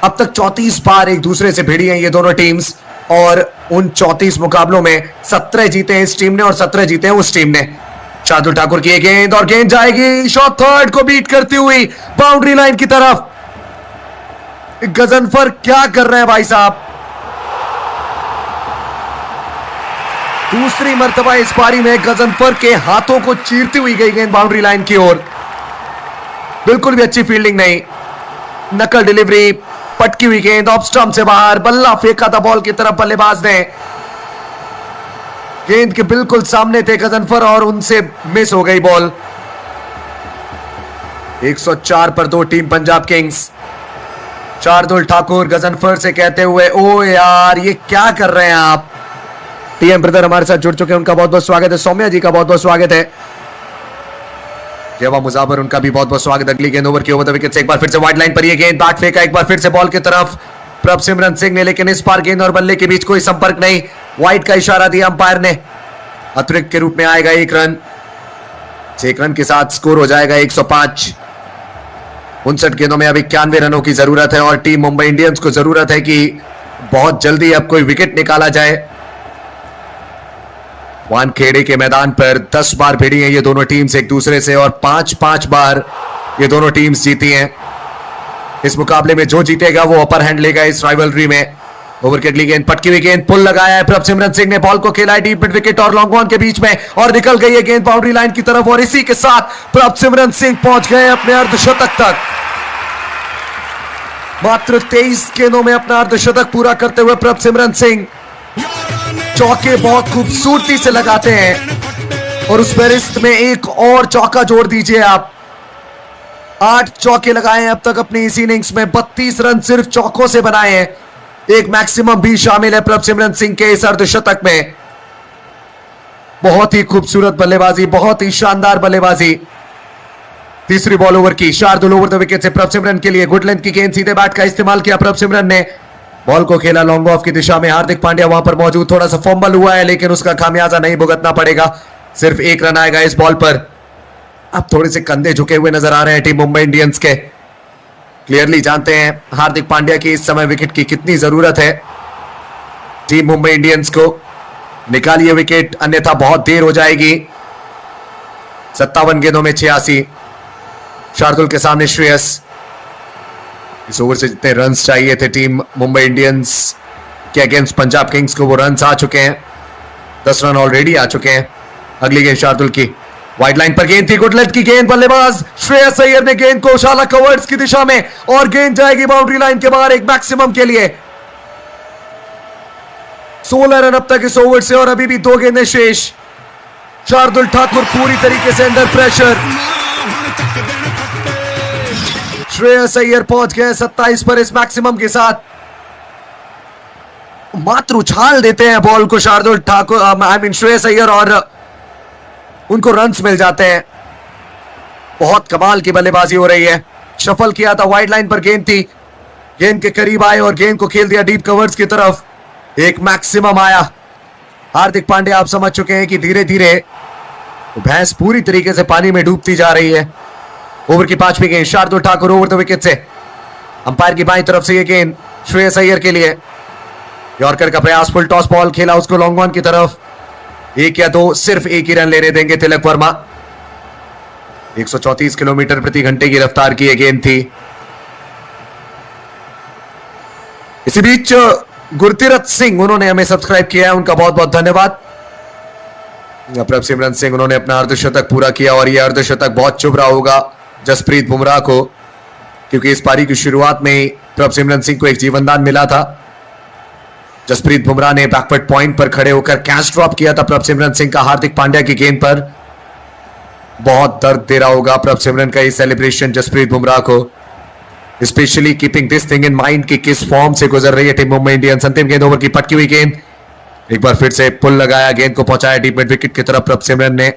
अब तक 34 बार एक दूसरे से भिड़ी हैं ये दोनों टीम्स और उन 34 मुकाबलों में 17 जीते हैं इस टीम ने और 17 जीते हैं उस टीम ने। शार्दुल ठाकुर की गेंद और गेंद जाएगी शॉट थर्ड को बीट करती हुई बाउंड्री लाइन की तरफ। गजनफर क्या कर रहे हैं भाई साहब, दूसरी मर्तबा इस पारी में गजनफर के हाथों को चीरती हुई गई गेंद बाउंड्री लाइन की ओर। बिल्कुल भी अच्छी फील्डिंग नहीं, नकल डिलीवरी, पटकी हुई गेंद ऑफ स्टंप से बाहर। बल्ला फेंका था बॉल की तरफ बल्लेबाज ने, गेंद के बिल्कुल सामने थे गजनफर और उनसे मिस हो गई बॉल। 104 पर 2 टीम पंजाब किंग्स। शार्दुल ठाकुर गजनफर से कहते हुए, ओ यार ये क्या कर रहे हैं आप। टीएम ब्रदर हमारे साथ जुड़ चुके हैं, उनका बहुत बहुत स्वागत है। सौम्या जी का बहुत बहुत स्वागत है। जेवा मुजाबर, उनका भी बहुत बहुत स्वागत। अगली गेंद ओवर की ओवर द विकेट से एक बार फिर से वाइड लाइन पर ये गेंद बैट फेंका एक बार फिर से बॉल की तरफ प्रभसिमरन सिंह ने, लेकिन इस बार गेंद और बल्ले के बीच कोई संपर्क नहीं। वाइड का इशारा दिया अंपायर ने। अतिरिक्त के रूप में आएगा 1 रन। 1 रन के साथ स्कोर हो जाएगा 105। 59 गेंदों में अब 91 रनों की जरूरत है और टीम मुंबई इंडियंस को जरूरत है कि बहुत जल्दी अब कोई विकेट निकाला जाए। वानखेड़े के मैदान पर 10 बार भिड़ी हैं ये दोनों टीम्स एक दूसरे से और 5-5 बार ये दोनों टीम्स जीती हैं। इस मुकाबले में जो जीतेगा वो अपर हैंड लेगा इस राइवलरी में। ओवर की अगली गेंद, पटकी हुई गेंद, पुल लगाया है प्रभसिमरन सिंह ने, बॉल को खेला है डीप मिड विकेट और लॉन्ग ऑन के बीच में और निकल गई है गेंद बाउंड्री लाइन की तरफ और इसी के साथ प्रभसिमरन सिंह पहुंच गए अपने अर्धशतक तक। मात्र 23 गेंदों में अपना अर्धशतक पूरा करते हुए प्रभसिमरन सिंह चौके बहुत खूबसूरती से लगाते हैं और उस फेरिस्त में एक और चौका जोड़ दीजिए आप। 8 चौके लगाए हैं अब तक अपनी इस इनिंग्स में, 32 रन सिर्फ चौकों से बनाए हैं। एक मैक्सिमम भी शामिल है प्रभसिमरन सिंह के इस अर्धशतक में। बहुत ही खूबसूरत बल्लेबाजी, बहुत ही शानदार बल्लेबाजी। तीसरी बॉल ओवर की, शार्दुल ओवर द विकेट से प्रभसिमरन के लिए गुड लेंथ की गेंद, सीधे बैट का इस्तेमाल किया प्रभसिमरन ने, बॉल को खेला लॉन्ग ऑफ की दिशा में। हार्दिक पांड्या वहां पर मौजूद, थोड़ा सा फंबल हुआ है लेकिन उसका खामियाजा नहीं भुगतना पड़ेगा। सिर्फ 1 रन आएगा इस बॉल पर। अब थोड़े से कंधे झुके हुए नजर आ रहे हैं टीम मुंबई इंडियंस के। क्लियरली जानते हैं हार्दिक पांड्या की इस समय विकेट की कितनी जरूरत है। टीम मुंबई इंडियंस को निकालिए विकेट, अन्यथा बहुत देर हो जाएगी। 57 गेंदों में 86। शार्दुल के सामने श्रेयस। इस ओवर से जितने रन्स चाहिए थे टीम मुंबई इंडियंस के अगेंस्ट पंजाब किंग्स को, वो रन्स आ चुके हैं। 10 रन ऑलरेडी आ चुके हैं। अगली गेंद शार्दुल की, वाइड लाइन पर गेंद थी, गुड लेंथ की गेंद, बल्लेबाज श्रेयस अय्यर ने गेंद को उछाला कवर्ड्स की दिशा में और गेंद जाएगी बाउंड्री लाइन के बाहर एक मैक्सिमम के लिए। 16 रन अब तक इस ओवर से और अभी भी 2 गेंदें शेष। शार्दुल ठाकुर पूरी तरीके से अंडर प्रेशर। श्रेयस अय्यर पहुंच गए 27 पर इस मैक्सिमम के साथ। मात्र उछाल देते हैं बॉल को शार्दुल ठाकुर, आई मीन श्रेयस अय्यर, और उनको रन्स मिल जाते हैं। बहुत कमाल की बल्लेबाजी हो रही है। शफल किया था, वाइड लाइन पर गेंद थी, गेंद के करीब आए और गेंद को खेल दिया डीप कवर्स की तरफ। एक मैक्सिमम आया। हार्दिक पांड्या आप समझ चुके हैं कि धीरे धीरे भैंस पूरी तरीके से पानी में डूबती जा रही है। ओवर की 5वीं गेंद, Shardul Thakur over the wicket से। अंपायर की बाईं तरफ से यह गेंद श्रेयस अय्यर के लिए। यॉर्कर का प्रयास, फुल टॉस बॉल खेला उसको लॉन्ग ऑन की तरफ। 1 या 2, सिर्फ 1 ही रन लेने देंगे तिलक वर्मा। 134 किलोमीटर प्रति घंटे की रफ्तार की यह गेंद थी। इसी बीच गुरतीरथ सिंह, उन्होंने हमें सब्सक्राइब किया है, उनका बहुत बहुत धन्यवाद। प्रभसिमरन सिंह, उन्होंने अपना अर्धशतक पूरा किया और यह अर्धशतक बहुत चुभ रहा होगा जसप्रीत बुमराह को, क्योंकि इस पारी की शुरुआत में प्रभसिमरन सिंह को एक जीवनदान मिला था। जसप्रीत बुमराह ने बैकवर्ड पॉइंट पर खड़े होकर कैच ड्रॉप किया था प्रभसिमरन सिंह का हार्दिक पांड्या की गेंद पर। बहुत दर्द दे रहा होगा प्रभसिमरन का ये सेलिब्रेशन जसप्रीत बुमराह को, specially keeping this thing in mind कि किस फॉर्म से गुजर रही है टीम मुंबई इंडियंस। अंतिम गेंद, ओवर की पटकी हुई गेंद, एक बार फिर से पुल लगाया, गेंद को पहुंचाया डीप मिड विकेट की तरफ प्रभसिमरन ने।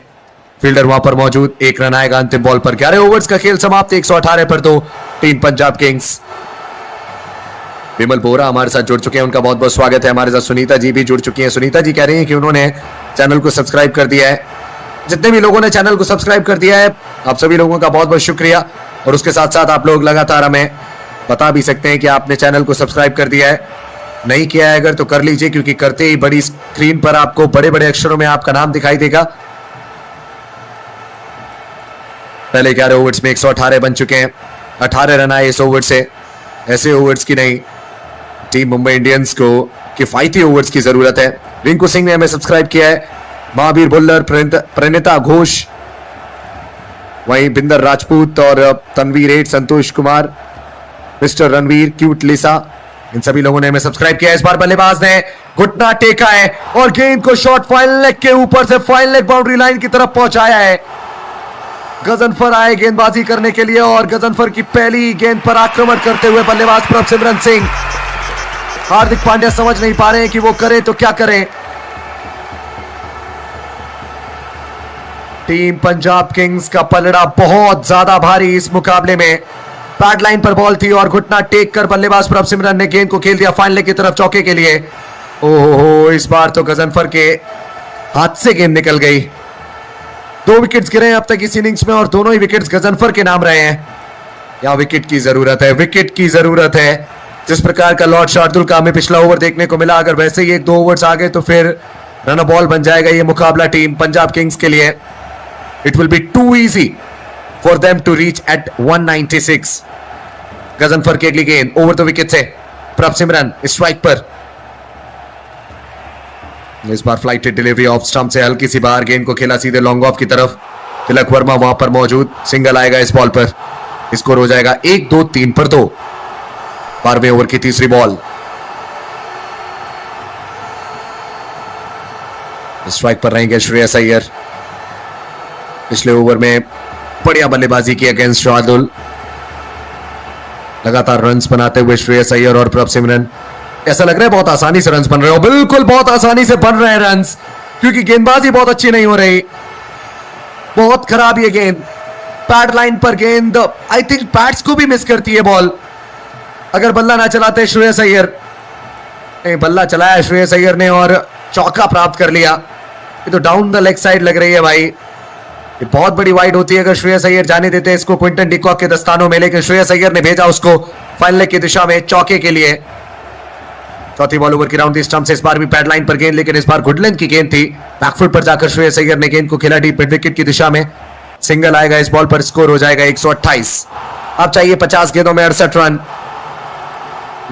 फील्डर वहां पर मौजूद, 1 रन आएगा अंतिम बॉल पर। 11 ओवर्स का खेल समाप्त, 118 पर 2, टीम पंजाब किंग्स। विमल बोरा हमारे साथ जुड़ चुके हैं, उनका बहुत बहुत स्वागत है। हमारे साथ सुनीता जी भी जुड़ चुकी हैं। सुनीता जी कह रही हैं कि उन्होंने चैनल को सब्सक्राइब कर दिया है। जितने भी लोगों ने चैनल को सब्सक्राइब कर दिया है, आप सभी लोगों का बहुत बहुत शुक्रिया। और उसके साथ साथ आप लोग लगातार हमें बता भी सकते हैं कि आपने चैनल को सब्सक्राइब कर दिया है। नहीं किया है अगर तो कर लीजिए, क्योंकि करते ही बड़ी स्क्रीन पर आपको बड़े बड़े अक्षरों में आपका नाम दिखाई देगा। पहले 11 ओवर्स में 118 बन चुके हैं, 18 रन आए इस ओवर से। ऐसे ओवर्स की नहीं, टीम मुंबई इंडियंस को किफायती ओवर्स की जरूरत है। रिंकू सिंह ने हमें सब्सक्राइब किया है, महावीर भुल्लर, प्रणिता घोष, वहीं बिंदर राजपूत और तनवीर 8, संतोष कुमार, मिस्टर रणवीर, क्यूट लिसा, इन सभी लोगों ने हमें सब्सक्राइब किया। इस बार बल्लेबाज ने घुटना टेका है और गेंद को शॉर्ट फाइनल लेग के ऊपर से फाइनल लेग बाउंड्री लाइन की तरफ पहुंचाया है। गजनफर आए गेंदबाजी करने के लिए और गजनफर की पहली गेंद पर आक्रमण करते हुए बल्लेबाज प्रभसिमरन सिंह। हार्दिक पांड्या समझ नहीं पा रहे हैं कि वो करें तो क्या करें। टीम पंजाब किंग्स का पलड़ा बहुत ज्यादा भारी इस मुकाबले में। पैड लाइन पर बॉल थी और घुटना टेक कर बल्लेबाज प्रभसिमरन ने गेंद को खेल दिया फाइनल की तरफ चौके के लिए। ओहो, इस बार तो गजनफर के हाथ से गेंद निकल गई। 2 विकेट्स गिरे हैं अब तक इस इनिंग्स में और दोनों ही विकेट्स गजनफर के नाम रहे हैं। यहां विकेट की जरूरत है, विकेट की जरूरत है। जिस प्रकार का लॉर्ड शार्दुल का हमें पिछला ओवर देखने को मिला, अगर वैसे ही 1-2 ओवर्स आ गए तो फिर रन बॉल बन जाएगा ये मुकाबला टीम पंजाब किंग्स के लिए। It will be too easy for them to reach at 196। Ghazanfar की अगली गेंद ओवर द विकेट से, प्रभसिमरन स्ट्राइक पर। इस बार फ्लाइटेड डिलीवरी ऑफ स्टंप से हल्की सी बाहर, गेंद को खेला सीधे लॉन्ग ऑफ की तरफ। तिलक वर्मा वहां पर मौजूद, सिंगल आएगा इस बॉल पर। स्कोर हो जाएगा 1-2-3 पर 2। 12वें ओवर की तीसरी बॉल। स्ट्राइक पर रहेंगे श्रेयस अय्यर। पिछले ओवर में बढ़िया बल्लेबाजी की अगेंस्ट शार्दुल। लगातार रन्स बनाते हुए श्रेयस अय्यर और प्रभसिमरन, ऐसा लग रहा है बहुत आसानी से रन्स बन रहे हो। बिल्कुल बहुत आसानी से बन रहे हैं रन्स, क्योंकि गेंदबाजी बहुत अच्छी नहीं हो रही। बहुत खराब ये गेंद, पैड लाइन पर गेंद, आई थिंक पैड्स को भी मिस करती है बॉल। अगर बल्ला ना चलाते श्रेयस अय्यर, नहीं बल्ला चलाया श्रेयस अय्यर ने और चौका प्राप्त कर लिया। ये तो डाउन द लेग साइड लग रही है भाई, ये बहुत बड़ी वाइड होती है अगर श्रेयस अय्यर जाने देते इसको क्विंटन डिकॉक के दस्तानों में, लेकिन श्रेयस अय्यर ने भेजा उसको फाइनल लेग की दिशा में चौके के लिए। चौथी बॉल ओवर की राउंड स्टंप से, इस बार भी पैड लाइन पर गेंद, लेकिन इस बार गुड लेंथ की गेंद थी। बैकफुट पर जाकर श्रेयस अय्यर ने गेंद को खेला डीप मिड विकेट की दिशा में। सिंगल आएगा इस बॉल पर, स्कोर हो जाएगा 128। अब चाहिए 50 गेंदों में 68 रन।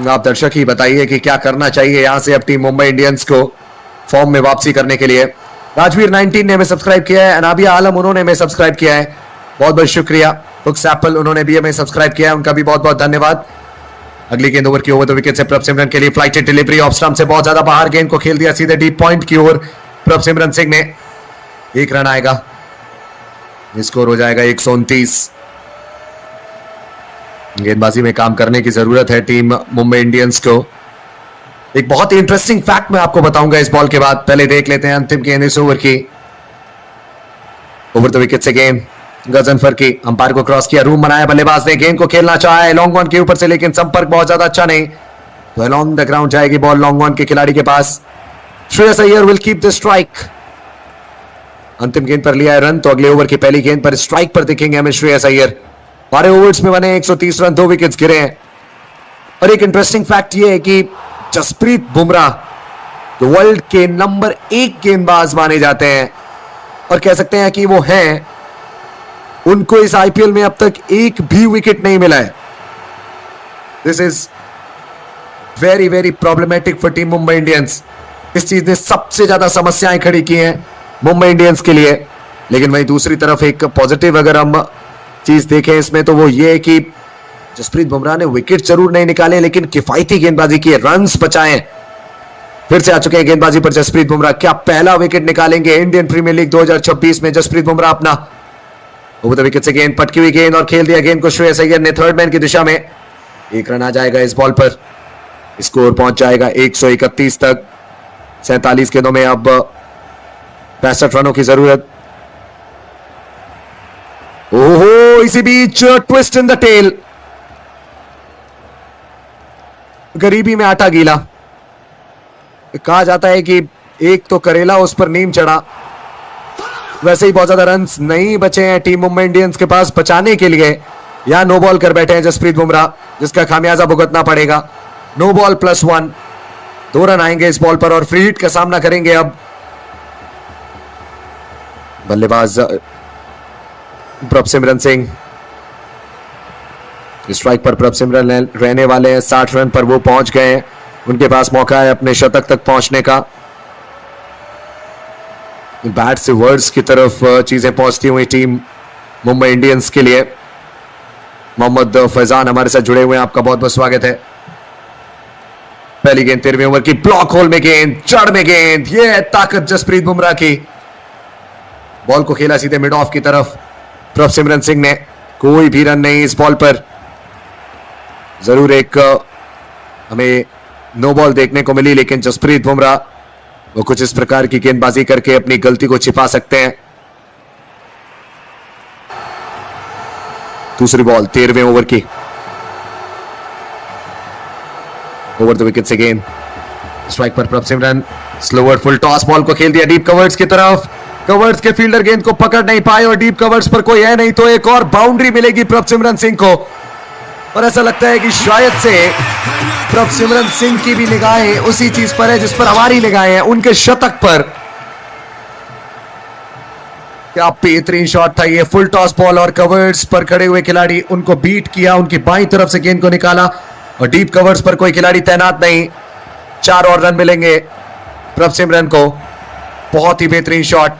आप दर्शक ही बताइए कि क्या करना चाहिए यहां से अब टीम मुंबई इंडियंस को फॉर्म में वापसी करने के लिए। राजवीर 19 ने हमें सब्सक्राइब किया है, अनाबिया आलम उन्होंने हमें सब्सक्राइब किया है, बहुत बहुत शुक्रिया। बुक्स एप्पल उन्होंने भी हमें सब्सक्राइब किया है, उनका भी बहुत बहुत धन्यवाद। अगली गेंद ओवर की ओवर द विकेट से प्रभसिमरन के लिए फ्लाइटेड डिलीवरी ऑफ स्टंप से बहुत ज्यादा बाहर, गेंद को खेल दिया सीधे डीप पॉइंट की ओर प्रभसिमरन सिंह ने। एक रन आएगा, स्कोर हो जाएगा 129। गेंदबाजी में काम करने की जरूरत है टीम मुंबई इंडियंस को। एक बहुत ही इंटरेस्टिंग फैक्ट मैं आपको बताऊंगा इस बॉल के बाद, पहले देख लेते हैं अंतिम गेंद इस ओवर की। ओवर द विकेट से गेंद गजनफर की, अंपायर को क्रॉस किया, रूम बनाया, बल्लेबाज ने गेंद को खेलना चाहा है लॉन्ग ऑन के ऊपर से, लेकिन संपर्क बहुत ज्यादा अच्छा नहीं, तो अलोंग द ग्राउंड जाएगी बॉल लॉन्ग ऑन के खिलाड़ी के पास। Shreyas Iyer will keep the strike. अंतिम गेंद पर लिया है रन, तो अगले ओवर की पहली गेंद पर स्ट्राइक पर दिखेंगे हमें श्रेयस अय्यर। 12 ओवर्स में बने 130 रन, 2 विकेट्स गिरे हैं। और एक इंटरेस्टिंग फैक्ट यह है कि जसप्रीत बुमराह जो वर्ल्ड के नंबर 1 गेंदबाज माने जाते हैं और कह सकते हैं कि वो हैं, उनको इस आईपीएल में अब तक एक भी विकेट नहीं मिला है। This is very very problematic for team Mumbai Indians. इस चीज ने सबसे ज्यादा समस्याएं खड़ी की हैं मुंबई इंडियंस के लिए। लेकिन वहीं दूसरी तरफ एक पॉजिटिव अगर हम चीज देखें इसमें, तो वो ये है कि जसप्रीत बुमराह ने विकेट जरूर नहीं निकाले, लेकिन किफायती गेंदबाजी की, रन्स बचाए। फिर से आ चुके हैं गेंदबाजी पर जसप्रीत बुमराह, क्या पहला विकेट निकालेंगे इंडियन प्रीमियर लीग 2026 में जसप्रीत बुमराह अपना। ओवर द विकेट से गेंद, पटकी हुई गेंद और खेल दिया गेंद को श्रेयस अय्यर ने थर्ड मैन की दिशा में। एक रन आ जाएगा इस बॉल पर, स्कोर पहुंच जाएगा 131 तक। 47 गेंदों में अब 65 रनों की जरूरत। ओहो, इसी बीच ट्विस्ट इन द टेल, गरीबी में आटा गीला। कहा जाता है कि एक तो करेला उस पर नीम चढ़ा, वैसे ही बहुत ज्यादा रन्स नहीं बचे हैं टीम मुंबई इंडियंस के पास बचाने के लिए। यहां नो बॉल कर बैठे हैं जसप्रीत बुमराह, जिसका खामियाजा भुगतना पड़ेगा। नो बॉल +1, 2 रन आएंगे इस बॉल पर और फ्री हिट का सामना करेंगे अब बल्लेबाज प्रभसिमरन सिंह। स्ट्राइक पर प्रभसिमरन रहने वाले हैं, 60 रन पर वो पहुंच गए हैं, उनके पास मौका है अपने शतक तक पहुंचने का। बैट से वर्ड्स की तरफ चीजें पहुंचती हुई टीम मुंबई इंडियंस के लिए। मोहम्मद फैजान हमारे साथ जुड़े हुए हैं, आपका बहुत बहुत स्वागत है। पहली गेंद 13वें ओवर की, ब्लॉक होल में गेंद, जड़ में गेंद, ये है ताकत जसप्रीत बुमराह की। बॉल को खेला सीधे मिड ऑफ की तरफ प्रभसिमरन सिंह ने, कोई भी रन नहीं इस बॉल पर। जरूर एक हमें नो बॉल देखने को मिली, लेकिन जसप्रीत बुमराह वो कुछ इस प्रकार की गेंदबाजी करके अपनी गलती को छिपा सकते हैं। दूसरी बॉल 13वें ओवर की, ओवर द विकेट से गेंद, स्ट्राइक पर Prabhsimran, slower full toss, ball को खेल दिया डीप कवर्स की तरफ। कवर्स के फील्डर गेंद को पकड़ नहीं पाए और डीप कवर्स पर कोई है नहीं, तो एक और बाउंड्री मिलेगी प्रभसिमरन सिंह को। और ऐसा लगता है कि शायद से प्रभसिमरन सिंह की भी निगाहें उसी चीज पर है जिस पर हमारी निगाहें हैं, उनके शतक पर। क्या बेहतरीन शॉट था ये, फुल टॉस बॉल और कवर्स पर खड़े हुए खिलाड़ी, उनको बीट किया, उनकी बाईं तरफ से गेंद को निकाला और डीप कवर्स पर कोई खिलाड़ी तैनात नहीं। 4 और रन मिलेंगे प्रभसिमरन को। बहुत ही बेहतरीन शॉट।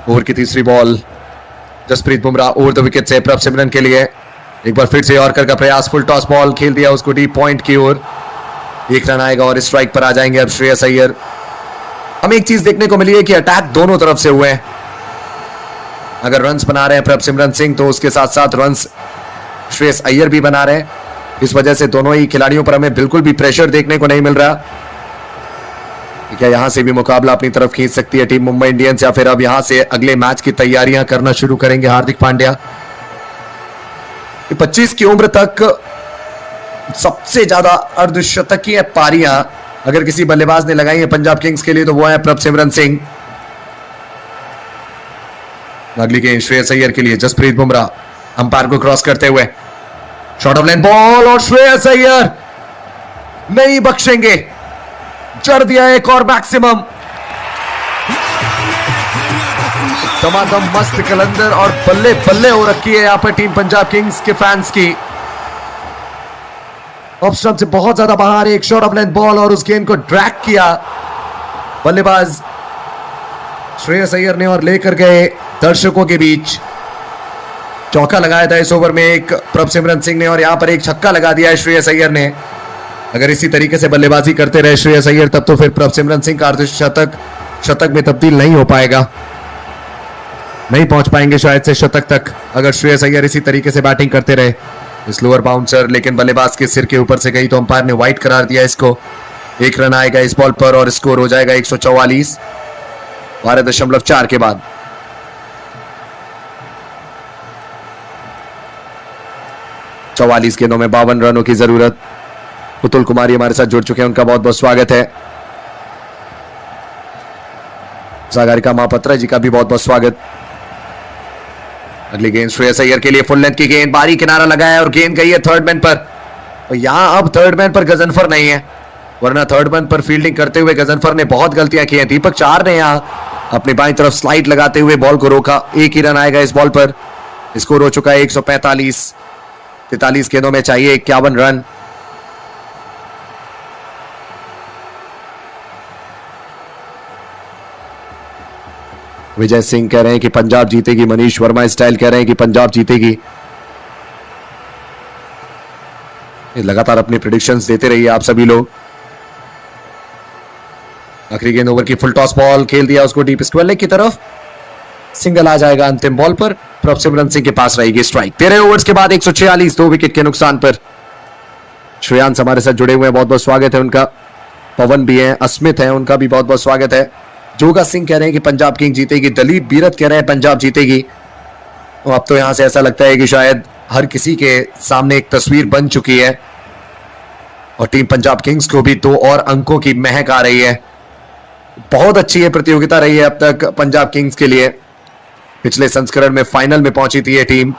ओवर की तीसरी ball, Jasprit Bumrah over the wicket से प्रभसिमरन के लिए। एक बार फिर से यॉर्कर का प्रयास, फुल टॉस बॉल खेल दिया उसको डीप पॉइंट की ओर। 1 रन आएगा और स्ट्राइक पर आ जाएंगे अब श्रेयस अय्यर। हमें एक चीज देखने को मिली है कि अटैक दोनों तरफ से हुए हैं। अगर रन्स बना रहे हैं प्रभसिमरन सिंह, तो उसके साथ साथ रन्स श्रेयस अय्यर भी बना रहे हैं। इस वजह से दोनों ही खिलाड़ियों पर हमें बिल्कुल भी प्रेशर देखने को नहीं मिल रहा। क्या यहां से भी मुकाबला अपनी तरफ खींच सकती है टीम मुंबई इंडियंस, या फिर अब यहां से अगले मैच की तैयारियां करना शुरू करेंगे हार्दिक पांड्या। 25 की उम्र तक सबसे ज्यादा अर्धशतकीय पारियां अगर किसी बल्लेबाज ने लगाई है पंजाब किंग्स के लिए, तो वो है प्रभसिमरन सिंह। अगली गेंद श्रेयस अय्यर के लिए, जसप्रीत बुमराह अंपायर को क्रॉस करते हुए, शॉर्ट ऑफ लाइन बॉल और श्रेयस अय्यर नहीं बख्शेंगे, चढ़ दिया एक और मैक्सिमम। दमादम मस्त कलंदर और बल्ले बल्ले हो रखी है यहां पर टीम पंजाब किंग्स के फैंस की। ऑफ स्टंप से बहुत ज्यादा बाहर, एक शॉट ऑफ लेंथ बॉल और उस गेंद को ड्रैग किया बल्लेबाज श्रेयस अय्यर ने और लेकर गए दर्शकों के बीच। चौका लगाया था इस ओवर में एक प्रभसिमरन सिंह ने और यहां पर एक छक्का लगा दिया है श्रेयस अय्यर ने। अगर इसी तरीके से बल्लेबाजी करते रहे श्रेयस अय्यर तब तो फिर प्रभसिमरन सिंह का अर्धशतक शतक में तब्दील नहीं हो पाएगा, नहीं पहुंच पाएंगे शायद से शतक तक अगर श्रेयस अय्यर इसी तरीके से बैटिंग करते रहे। स्लोअर बाउंसर लेकिन बल्लेबाज के सिर के ऊपर से गई तो अंपायर ने वाइड करार दिया इसको। 1 रन आएगा इस बॉल पर और स्कोर हो जाएगा 144 12.4 के बाद। चौवालीस गेंदों में 52 रनों की जरूरत। पुतुल कुमारी हमारे साथ जुड़ चुके हैं, उनका बहुत बहुत स्वागत है। सागरिका महापात्रा जी का भी बहुत बहुत स्वागत। अगली गेंद श्रेयस अय्यर के लिए फुल लेंथ की गेंद, बारी किनारा लगाया और गेंद गई है थर्ड मैन पर। और यहां अब थर्ड मैन पर गजनफर नहीं है, वरना थर्ड मैन पर फील्डिंग करते हुए गजनफर ने बहुत गलतियां की हैं। दीपक चार ने यहां अपनी बाईं तरफ स्लाइड लगाते हुए बॉल को रोका। 1 ही रन आएगा इस बॉल पर। स्कोर हो चुका है 145। 43 गेंदों में चाहिए 51 रन। विजय सिंह कह रहे हैं कि पंजाब जीतेगी, मनीष वर्मा स्टाइल कह रहे हैं कि पंजाब जीतेगी। लगातार अपनी प्रेडिक्शंस देते रहिए आप सभी लोग। आखिरी गेंद ओवर की फुल टॉस बॉल खेल दिया उसको डीप स्क्वायर लेग की तरफ। सिंगल आ जाएगा अंतिम बॉल पर। प्रभसिमरन सिंह के पास रहेगी स्ट्राइक। 13 ओवर्स के बाद 146, 2 विकेट के नुकसान पर। श्रेयांश हमारे साथ जुड़े हुए हैं, बहुत बहुत स्वागत है उनका। पवन भी है, अस्मित है, उनका भी बहुत बहुत स्वागत है। जोगा सिंह कह रहे हैं कि पंजाब किंग जीतेगी। दलीप बीरत कह रहे हैं पंजाब जीतेगी। और अब तो यहां से ऐसा लगता है कि शायद हर किसी के सामने एक तस्वीर बन चुकी है और टीम पंजाब किंग्स को भी 2 और अंकों की महक आ रही है। बहुत अच्छी ये प्रतियोगिता रही है अब तक पंजाब किंग्स के लिए। पिछले संस्करण में फाइनल में पहुंची थी ये टीम।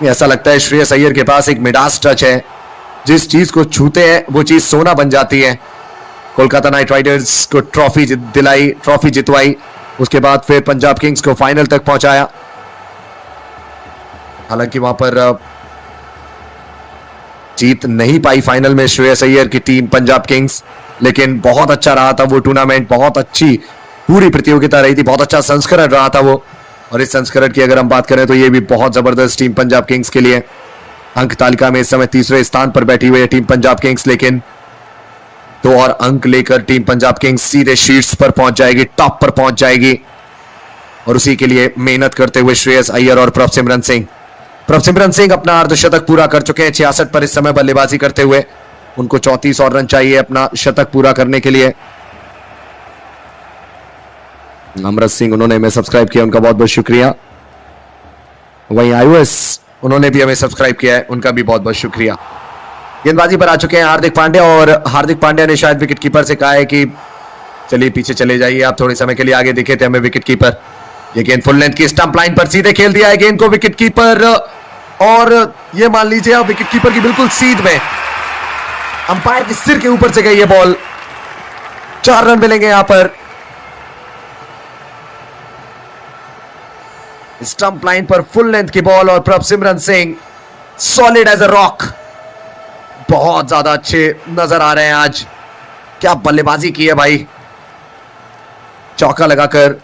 ऐसा लगता है श्रेयस अय्यर के पास एक मिडास टच है, जिस चीज को छूते हैं वो चीज सोना बन जाती है। कोलकाता नाइट राइडर्स को ट्रॉफी दिलाई, ट्रॉफी जितवाई, उसके बाद फिर पंजाब किंग्स को फाइनल तक पहुंचाया। हालांकि वहां पर जीत नहीं पाई फाइनल में श्रेयस अय्यर की टीम पंजाब किंग्स, लेकिन बहुत अच्छा रहा था वो टूर्नामेंट। बहुत अच्छी पूरी प्रतियोगिता रही थी, बहुत अच्छा संस्करण रहा था वो। और इस संस्करण की अगर हम बात करें तो ये भी बहुत जबरदस्त टीम पंजाब किंग्स के लिए। अंक तालिका में इस समय तीसरे स्थान पर बैठी हुई है टीम पंजाब किंग्स, लेकिन 2 और अंक लेकर टीम पंजाब किंग्स सीधे शीर्ष पर पहुंच जाएगी, टॉप पर पहुंच जाएगी। और उसी के लिए मेहनत करते हुए श्रेयस अय्यर और प्रभसिमरन सिंह। प्रभसिमरन सिंह अपना अर्धशतक पूरा कर चुके हैं 66 पर इस समय बल्लेबाजी करते हुए। उनको 34 और रन चाहिए अपना शतक पूरा करने के लिए। अमृत सिंह उन्होंने हमें सब्सक्राइब किया, उनका बहुत बहुत शुक्रिया। वहीं आयुष उन्होंने भी हमें सब्सक्राइब किया है, उनका भी बहुत बहुत शुक्रिया। गेंदबाजी पर आ चुके हैं हार्दिक पांड्या और हार्दिक पांड्या ने शायद विकेट कीपर से कहा है कि चलिए पीछे चले जाइए, आप थोड़े समय के लिए आगे दिखे थे हमें विकेट कीपर। ये गेंद फुल लेंथ की स्टंप लाइन पर सीधे खेल दिया है गेंद को विकेट कीपर, और ये मान लीजिए आप विकेट कीपर की बिल्कुल सीध में अंपायर के सिर के ऊपर से गई ये बॉल। 4 रन मिलेंगे यहां पर। स्टंप लाइन पर फुल लेंथ की बॉल और Prabhsimran Singh solid as a rock. बहुत ज्यादा अच्छे नजर आ रहे हैं आज। क्या बल्लेबाजी की है भाई। चौका लगाकर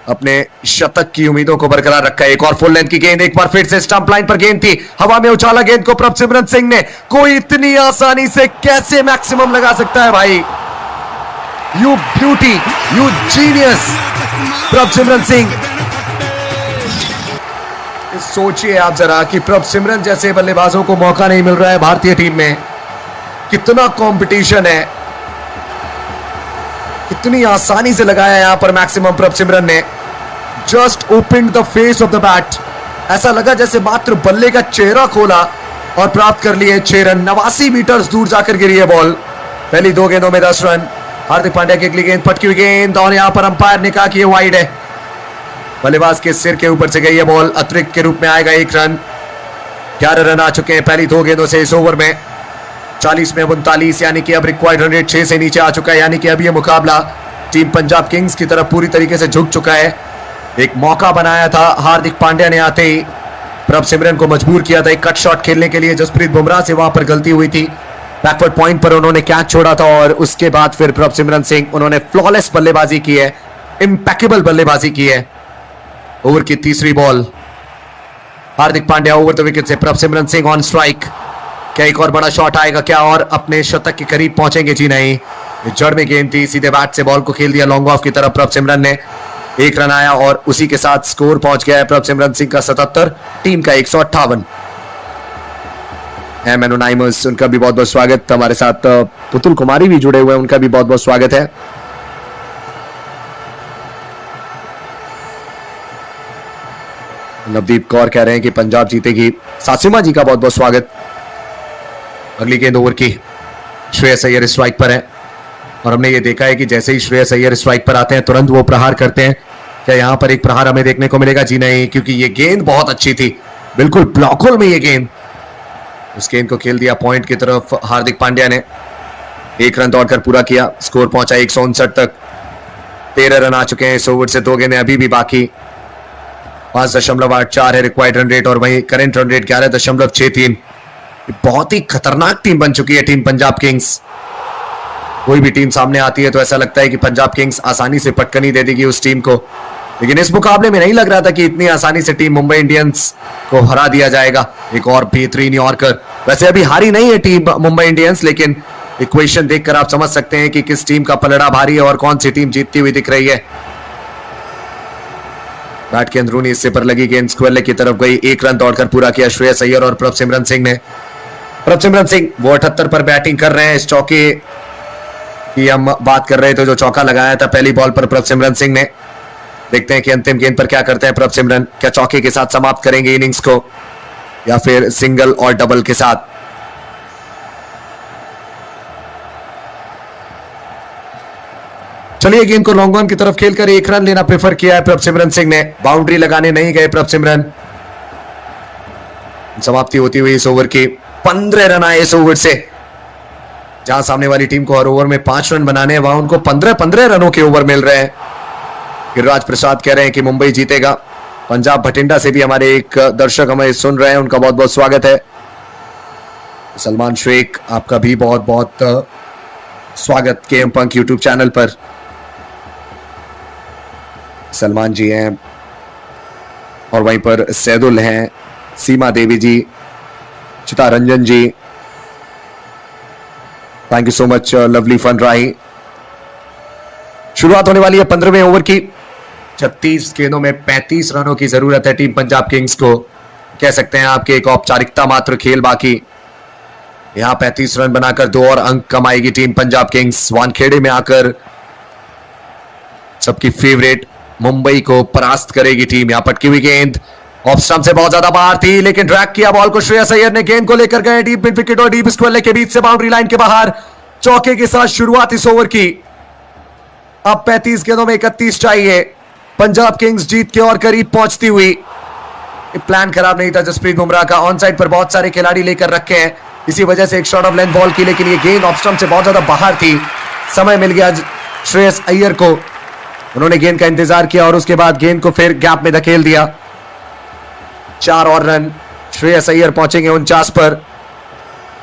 अपने शतक की उम्मीदों को बरकरार रखा है। एक और फुल लेंथ की गेंद, एक बार फिर से स्टंप लाइन पर गेंद थी, हवा में उछाला गेंद को प्रभसिमरन सिंह ने। कोई इतनी आसानी से कैसे मैक्सिमम लगा सकता है भाई। You beauty, you genius Prabhsimran Singh. सोचिए आप जरा कि प्रभसिमरन जैसे बल्लेबाजों को मौका नहीं मिल रहा है भारतीय टीम में। कितना कंपटीशन है, कितनी आसानी से लगाया यहां पर मैक्सिमम प्रभसिमरन ने। Just open the face of the bat. ऐसा लगा जैसे मात्र बल्ले का चेहरा खोला और प्राप्त कर लिए 6 रन। 89 मीटर दूर जाकर गिरी है बॉल। पहली 2 गेंदों में 10 रन। हार्दिक पांड्या की अगली गेंद फटकी हुई गेंद और यहां पर अंपायर ने कहा कि ये वाइड है। बल्लेबाज के सिर के ऊपर से गई है बॉल, अतिरिक्त के रूप में आएगा 1 रन। 11 रन आ चुके हैं पहली 2 गेंदों से इस ओवर में। 40 में 39, यानी कि अब रिक्वायर्ड रन रेट 6 से नीचे आ चुका है। यानी कि अब ये मुकाबला टीम पंजाब किंग्स की तरफ पूरी तरीके से झुक चुका है। एक मौका बनाया था हार्दिक पांड्या ने आते ही। प्रभसिमरन को मजबूर किया था एक कट शॉट खेलने के लिए। जसप्रीत बुमराह से वहां पर गलती हुई थी, बैकवर्ड पॉइंट पर उन्होंने कैच छोड़ा था और उसके बाद फिर प्रभसिमरन सिंह उन्होंने फ्लॉलेस बल्लेबाजी की है, इंपैकेबल बल्लेबाजी की है। ओवर की तीसरी ball, Hardik Pandya over the wicket से, प्रभसिमरन सिंह ऑन स्ट्राइक। क्या एक और बड़ा शॉट आएगा क्या और अपने शतक के करीब पहुंचेंगे? जी नहीं, जड़ में गेंद थी, सीधे बैट से बॉल को खेल दिया लॉन्ग ऑफ की तरफ। प्रभसिमरन ने एक रन आया और उसी के साथ स्कोर पहुंच गया है प्रभसिमरन सिंह का 77, टीम का 158। एनोनाइमस, उनका भी बहुत बहुत स्वागत। हमारे साथ पुतुल कुमारी भी जुड़े हुए हैं, उनका भी बहुत बहुत स्वागत है। नवदीप कौर कह रहे हैं कि पंजाब जीतेगी। सासिमा जी का बहुत बहुत स्वागत। अगली गेंद ओवर की, श्रेयस अय्यर स्ट्राइक पर है और हमने ये देखा है कि जैसे ही श्रेयस अय्यर स्ट्राइक पर आते हैं तुरंत वो प्रहार करते हैं। क्या यहां पर एक प्रहार हमें देखने को मिलेगा? जी नहीं, क्योंकि ये गेंद बहुत अच्छी थी, बिल्कुल ब्लॉक होल में ये गेंद। उस गेंद को खेल दिया पॉइंट की तरफ हार्दिक पांड्या ने, एक रन दौड़कर पूरा किया, स्कोर पहुंचा 159 तक। 13 रन आ चुके हैं इस ओवर से, 2 गेंदें अभी भी बाकी। 5.84 है रिक्वायर्ड रन रेट और वहीं करंट रन रेट 11.63। बहुत ही खतरनाक टीम बन चुकी है टीम पंजाब किंग्स। कोई भी टीम सामने आती है तो ऐसा लगता है कि पंजाब किंग्स आसानी से पटकनी दे देगी उस टीम को, लेकिन इस मुकाबले में नहीं लग रहा था कि इतनी आसानी से टीम मुंबई इंडियंस को हरा दिया जाएगा। एक और बेहतरीन यॉर्कर, वैसे अभी हारी नहीं है टीम मुंबई इंडियंस, लेकिन इक्वेशन देखकर आप समझ सकते हैं कि किस टीम का पलड़ा भारी है और कौन सी टीम जीतती हुई दिख रही है। बैट के अंदरूनी हिस्से पर लगी गेंद स्क्वेयर लेग की तरफ गई, एक रन दौड़कर पूरा किया श्रेयस अय्यर और प्रभसिमरन सिंह ने। प्रभसिमरन सिंह वो 78 पर बैटिंग कर रहे हैं। इस चौके की हम बात कर रहे थे, जो चौका लगाया था पहली बॉल पर प्रभसिमरन सिंह ने। देखते हैं कि अंतिम गेंद पर क्या करते हैं प्रभसिमरन। क्या चौके के साथ समाप्त करेंगे इनिंग्स को या फिर सिंगल और डबल के साथ? चलिए, गेंद को लॉन्ग ऑन की तरफ खेलकर एक रन लेना प्रेफर किया है प्रभसिमरन सिंह ने। बाउंड्री लगाने नहीं गए प्रभसिमरन। समाप्ति होती हुई इस ओवर की, 15 रन आए इस ओवर से। जहां सामने वाली टीम को हर ओवर में 5 रन बनाने हैं, वहां उनको 15-15 रनों के ओवर मिल रहे हैं। गिरिराज प्रसाद कह रहे हैं कि मुंबई जीतेगा। पंजाब भटिंडा से भी हमारे एक दर्शक हमें सुन रहे हैं, उनका बहुत बहुत स्वागत है। सलमान शेख, आपका भी बहुत बहुत स्वागत केएम पंक यूट्यूब चैनल पर। सलमान जी हैं और वहीं पर सैदुल हैं, सीमा Devi ji, Chita Ranjan ji, thank you so much, lovely fun Rahi. शुरुआत होने वाली है 15वें ओवर की। 36 गेंदों में 35 रनों की जरूरत है टीम पंजाब किंग्स को। कह सकते हैं आपके एक औपचारिकता मात्र खेल बाकी। यहां 35 रन बनाकर 2 और अंक कमाएगी टीम पंजाब किंग्स। वानखेड़े में आकर सबकी फेवरेट मुंबई को परास्त करेगी टीम। यहां पटकी हुई गेंद ऑफ स्टंप से बहुत ज्यादा बाहर थी, लेकिन ड्रैग किया बॉल को श्रेयस अय्यर ने। गेंद को लेकर गए डीप मिड विकेट और डीप स्क्वायर लेग के बीच से बाउंड्री लाइन के बाहर। चौके के साथ शुरुआत इस ओवर की। अब 35 गेंदों में 31 चाहिए। पंजाब किंग्स जीत के और करीब पहुंचती हुई। प्लान खराब नहीं था जसप्रीत बुमराह का, ऑन साइड पर बहुत सारे खिलाड़ी लेकर रखे हैं, इसी वजह से एक शॉट ऑफ लेंथ बॉल की, लेकिन ये गेंद ऑफ स्टंप से बहुत ज्यादा बाहर थी। समय मिल गया श्रेयस अय्यर को, उन्होंने गेंद का इंतजार किया और उसके बाद गेंद को फिर गैप में धकेल दिया। 4 और रन, श्रेयस अय्यर पहुंचेंगे 49 पर।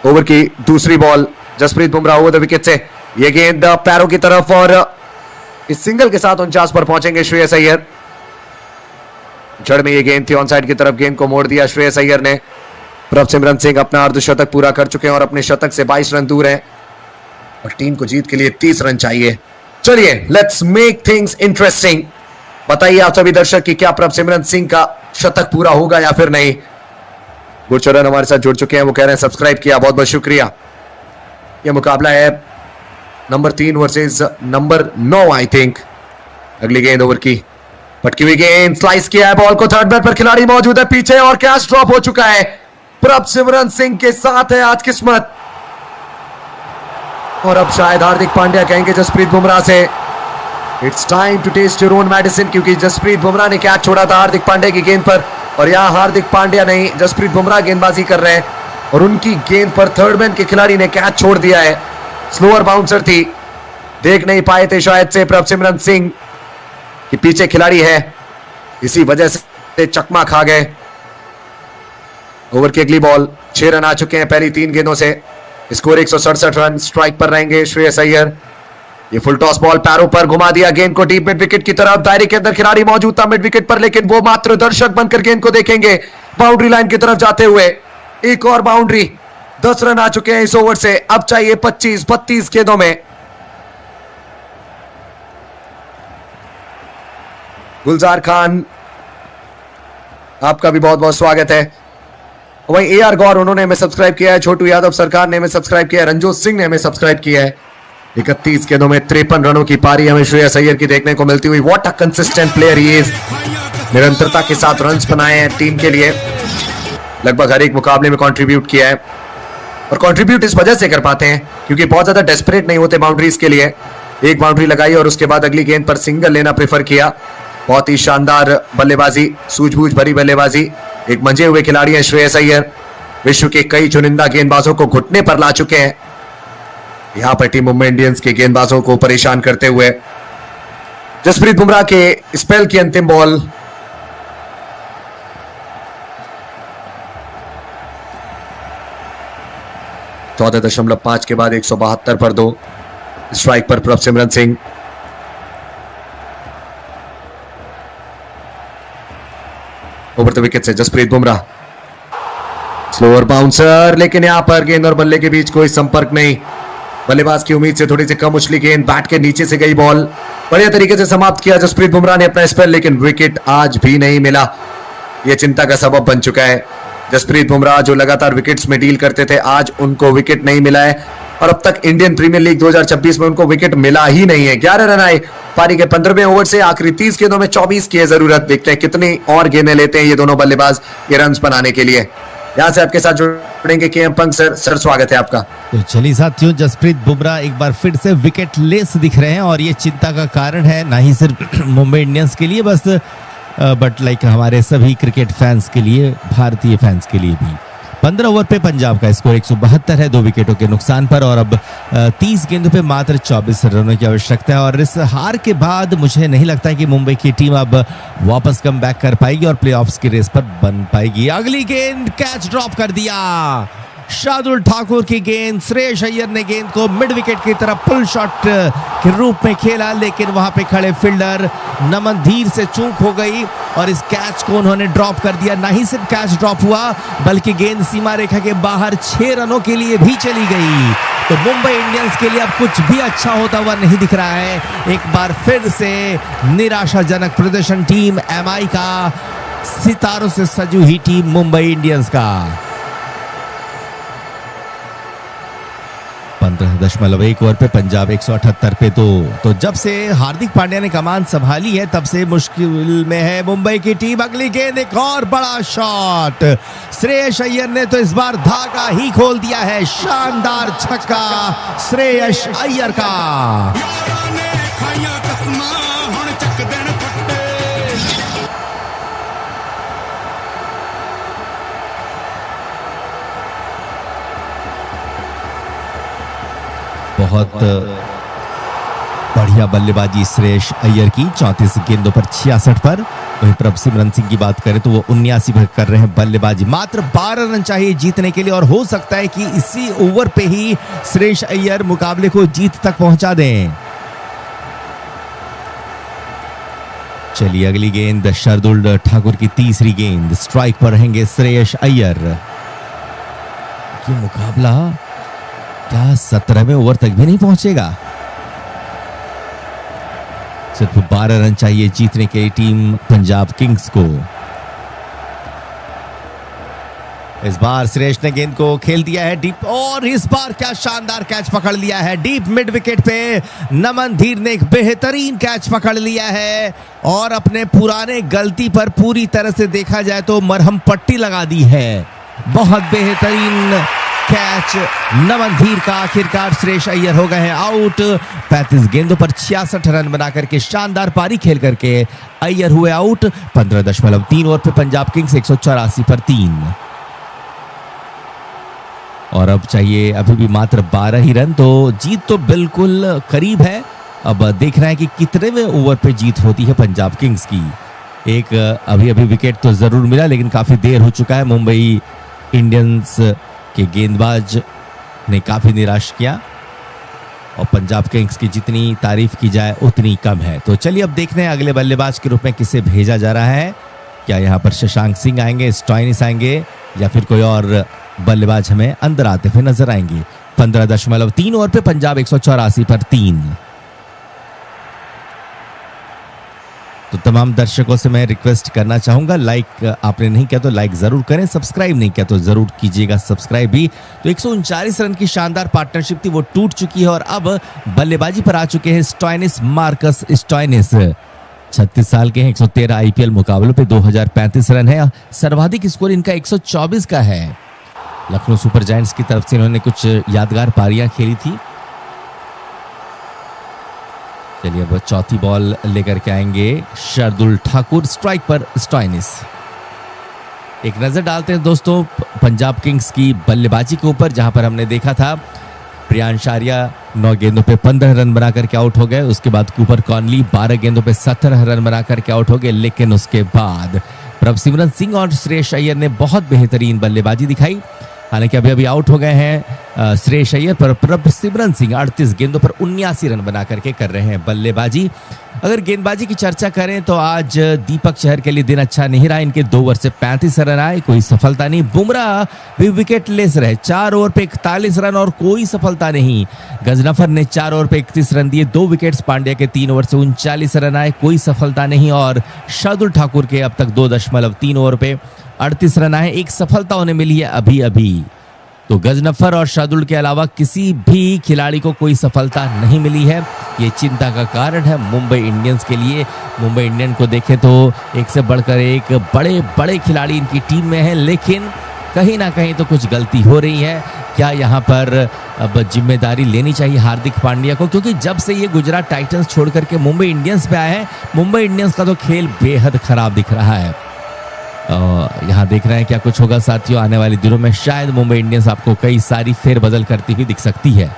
ओवर की दूसरी ball, Jasprit Bumrah over the wicket से, यह गेंद पैरों की तरफ और इस सिंगल के साथ 49 पर पहुंचेंगे श्रेयस अय्यर। जड़ में यह गेंद थी, ऑन साइड की तरफ गेंद को मोड़ दिया श्रेयस अय्यर ने। प्रभसिमरन सिंह अपना अर्धशतक पूरा कर चुके हैं और अपने शतक से 22 रन दूर हैं और टीम को जीत के लिए 30 रन चाहिए। चलिए, लेट्स मेक थिंग्स इंटरेस्टिंग। बताइए आप सभी दर्शक कि क्या प्रभसिमरन सिंह का शतक पूरा होगा या फिर नहीं। गुरचरण हमारे साथ जुड़ चुके हैं, वो कह रहे हैं सब्सक्राइब किया, बहुत बहुत शुक्रिया। यह मुकाबला है number 3 versus number 9 I think. अगली गेंद ओवर की, पटकी हुई गेंद, स्लाइस किया है बॉल को, थर्ड बैट पर खिलाड़ी मौजूद है पीछे और कैच ड्रॉप हो चुका है। प्रभसिमरन सिंह के साथ है आज किस्मत। और अब शायद हार्दिक पांड्या कहेंगे जसप्रीत बुमराह से, it's time to taste your own medicine, क्योंकि जसप्रीत बुमराह ने कैच छोड़ा था हार्दिक पांड्या की गेंद पर और यहां हार्दिक पांड्या नहीं जसप्रीत बुमराह गेंदबाजी कर रहे हैं और उनकी गेंद पर थर्ड मैन के खिलाड़ी ने कैच छोड़ दिया है। स्लोअर बाउंसर थी, देख नहीं पाए थे शायद से प्रभसिमरन सिंह कि पीछे खिलाड़ी है, इसी वजह से चकमा खा गए। ओवर की अगली बॉल, 6 रन आ चुके हैं पहली 3 गेंदों से। Score 167 run. स्ट्राइक पर रहेंगे श्रेयस अय्यर। ये फुल टॉस बॉल पैरों पर घुमा दिया गेंद को डीप मिड विकेट की तरफ। दायरे के अंदर खिलाड़ी मौजूद था मिड विकेट पर, लेकिन वो मात्र दर्शक बनकर गेंद को देखेंगे बाउंड्री लाइन की तरफ जाते हुए। एक और बाउंड्री। 10 रन आ चुके हैं इस ओवर से। अब चाहिए 25-32 गेंदों में। गुलजार खान, आपका भी बहुत बहुत स्वागत है। वहीं AR गौर, उन्होंने हमें सब्सक्राइब किया है। छोटू यादव सरकार ने हमें सब्सक्राइब किया है। रंजोत सिंह ने हमें सब्सक्राइब किया है। 31 गेंदों में 53 रनों की पारी हमें श्रेयस अय्यर की देखने को मिलती हुई। What a consistent player he is. निरंतरता के साथ रन्स बनाए हैं टीम के लिए। लगभग हर एक मुकाबले में कंट्रीब्यूट किया है, और कंट्रीब्यूट इस वजह से कर पाते हैं क्योंकि बहुत ज्यादा डेस्परेट नहीं होते बाउंड्रीज के लिए। एक बाउंड्री लगाई और उसके बाद अगली गेंद पर सिंगल लेना प्रेफर किया। बहुत ही शानदार बल्लेबाजी, सूझबूझ भरी बल्लेबाजी। एक मंजे हुए खिलाड़ी हैं श्रेयस अय्यर। विश्व के कई चुनिंदा गेंदबाजों को घुटने पर ला चुके हैं। यहां पर टीम मुंबई इंडियंस के गेंदबाजों को परेशान करते हुए। जसप्रीत बुमराह के स्पेल की अंतिम बॉल। चौदह 14.5 के बाद 172 पर 2। स्ट्राइक पर Prabhsimran Singh. Over the wicket से जसप्रीत बुमराह। स्लोअर बाउंसर, लेकिन यहां पर गेंद और बल्ले के बीच कोई संपर्क नहीं। बल्लेबाज की उम्मीद से थोड़ी सी कम उछली गेंद, बैट के नीचे से गई बॉल। बढ़िया तरीके से समाप्त किया जसप्रीत बुमराह ने अपना स्पेल, लेकिन विकेट आज भी नहीं मिला। यह चिंता का सबब बन चुका है। जसप्रीत बुमराह जो लगातार विकेट्स में डील करते थे, आज उनको विकेट नहीं मिला है, और अब तक इंडियन प्रीमियर लीग 2026 में उनको विकेट मिला ही नहीं है। 11 रन आए पारी के 15वें ओवर से। आखिरी 30 गेंदों में 24 की है जरूरत। देखते हैं कितनी और गेंदें लेते हैं ये दोनों बल्लेबाज ये रन्स बनाने के लिए। यहां से आपके साथ जुड़ेंगे KM पंग सर। सर स्वागत है आपका। तो चलिए साथियों, जसप्रीत बुमराह एक बार फिर से विकेट लेस दिख रहे हैं, और ये चिंता का कारण है, ना ही सिर्फ मुंबई इंडियंस के लिए बस, बट लाइक हमारे सभी क्रिकेट फैंस के लिए, भारतीय फैंस के लिए भी। 15 ओवर पे पंजाब का स्कोर 172 है 2 विकेटों के नुकसान पर, और अब 30 गेंदों पे मात्र 24 रनों की आवश्यकता है। और इस हार के बाद मुझे नहीं लगता है कि मुंबई की टीम अब वापस कम बैक कर पाएगी और प्लेऑफ्स की रेस पर बन पाएगी। अगली गेंद कैच ड्रॉप कर दिया। शार्दुल ठाकुर की गेंद, श्रेयस अय्यर ने गेंद को मिड विकेट की तरफ पुल शॉट के रूप में खेला, लेकिन वहां पे खड़े फील्डर नमन धीर से चूक हो गई और इस कैच को उन्होंने ड्रॉप कर दिया। ना ही सिर्फ कैच ड्रॉप हुआ, बल्कि गेंद सीमा रेखा के बाहर 6 रनों के लिए भी चली गई। तो मुंबई इंडियंस के लिए अब कुछ भी अच्छा होता हुआ नहीं दिख रहा है। एक बार फिर से निराशाजनक प्रदर्शन टीम MI का, सितारों से सजी हुई टीम मुंबई इंडियंस का। 15.1 ओवर पे पंजाब 178 पे 2। तो जब से हार्दिक पांड्या ने कमान संभाली है, तब से मुश्किल में है मुंबई की टीम। अगली गेंद, एक और बड़ा शॉट। श्रेयस अय्यर ने तो इस बार धागा ही खोल दिया है। शानदार छक्का श्रेयस अय्यर का। बहुत बढ़िया बल्लेबाजी श्रेयस अय्यर की। 34 गेंदों पर 66 पर। वहीं प्रभसिमरन सिंह की बात करें तो वो 79 पर कर रहे हैं बल्लेबाजी। मात्र 12 रन चाहिए जीतने के लिए, और हो सकता है कि इसी ओवर पे ही श्रेयस अय्यर मुकाबले को जीत तक पहुंचा दें। चलिए अगली गेंद, शार्दुल ठाकुर की तीसरी गेंद। स्ट्राइक पर रहेंगे श्रेयस अय्यर। ये मुकाबला क्या 17वें ओवर तक भी नहीं पहुंचेगा? सिर्फ 12 रन चाहिए जीतने के लिए टीम पंजाब किंग्स को। इस बार श्रेयस ने गेंद को खेल दिया है डीप, और इस बार क्या शानदार कैच पकड़ लिया है डीप मिड विकेट पे। नमन धीर ने एक बेहतरीन कैच पकड़ लिया है, और अपने पुराने गलती पर पूरी तरह से देखा जाए तो मरहम पट्टी लगा दी है। बहुत बेहतरीन कैच नमन धीर का। आखिरकार श्रेयस अय्यर हो गए हैं आउट। 35 गेंदों पर 66 रन बनाकर के शानदार पारी खेल करके अय्यर हुए आउट। 15.3 ओवर पे पंजाब किंग्स 184 पर 3। और अब चाहिए अभी भी मात्र 12 ही रन, तो जीत तो बिल्कुल करीब है। अब देखना है कि कितने ओवर पे जीत होती है पंजाब किंग्स की। एक अभी विकेट तो जरूर मिला, लेकिन काफी देर हो चुका है। मुंबई इंडियंस के गेंदबाज ने काफी निराश किया और पंजाब किंग्स की जितनी तारीफ की जाए उतनी कम है। तो चलिए अब देखते हैं अगले बल्लेबाज के रूप में किसे भेजा जा रहा है। क्या यहाँ पर शशांक सिंह आएंगे, स्टॉइनिस आएंगे या फिर कोई और बल्लेबाज हमें अंदर आते हुए नजर आएंगे। 15.3 ओवर पे पंजाब 184 पर 3। तो तमाम दर्शकों से मैं रिक्वेस्ट करना चाहूंगा, लाइक आपने नहीं किया तो लाइक जरूर करें, सब्सक्राइब नहीं किया तो जरूर कीजिएगा सब्सक्राइब भी। तो 139 रन की शानदार पार्टनरशिप थी वो टूट चुकी है और अब बल्लेबाजी पर आ चुके हैं स्टॉइनिस, मार्कस स्टॉइनिस। 36 साल के हैं, 113 आईपीएल मुकाबलों पे 2035 रन है, सर्वाधिक स्कोर इनका 124 का है। लखनऊ सुपर जायंट्स की तरफ से इन्होंने कुछ यादगार पारियां खेली थी। चलिए अब चौथी बॉल लेकर के आएंगे शार्दुल ठाकुर, स्ट्राइक पर स्टॉइनिस। एक नजर डालते हैं दोस्तों पंजाब किंग्स की बल्लेबाजी के ऊपर, जहां पर हमने देखा था प्रियांश आर्या 9 गेंदों पे 15 रन बना करके आउट हो गए। उसके बाद कूपर कॉनली 12 गेंदों पे 17 रन बना करके आउट हो गए। लेकिन उसके बाद प्रभसिमरन सिंह और श्रेयस अय्यर ने बहुत बेहतरीन बल्लेबाजी दिखाई। हालांकि अभी अभी आउट हो गए हैं श्रेयस अय्यर, पर प्रभसिमरन सिंह 38 गेंदों पर 79 रन बना करके कर रहे हैं बल्लेबाजी। अगर गेंदबाजी की चर्चा करें तो आज दीपक चहर के लिए दिन अच्छा नहीं रहा। इनके 2 ओवर से 35 रन आए, कोई सफलता नहीं। बुमराह भी विकेट लेस रहे, 4 ओवर पे 41 रन और कोई सफलता नहीं। गजनफर ने 4 ओवर पे 31 रन दिए, 2 विकेट्स। पांड्या के 3 ओवर से 39 रन आए, कोई सफलता नहीं। और शार्दुल ठाकुर के अब तक 2.3 ओवर पे 38 रन आए, एक सफलता उन्हें मिली है अभी अभी। तो गजनफर और शार्दुल के अलावा किसी भी खिलाड़ी को कोई सफलता नहीं मिली है। ये चिंता का कारण है मुंबई इंडियंस के लिए। मुंबई इंडियन को देखें तो एक से बढ़कर एक बड़े बड़े खिलाड़ी इनकी टीम में हैं, लेकिन कहीं ना कहीं तो कुछ गलती हो रही है। क्या यहाँ पर अब जिम्मेदारी लेनी चाहिए हार्दिक पांड्या को, क्योंकि जब से ये गुजरात टाइटंस छोड़ करके मुंबई इंडियंस पे आए हैं, मुंबई इंडियंस का तो खेल बेहद खराब दिख रहा है। यहाँ देख रहे हैं क्या कुछ होगा साथियों। आने वाले दिनों में शायद मुंबई इंडियंस आपको कई सारी फेरबदल करती हुई दिख सकती है।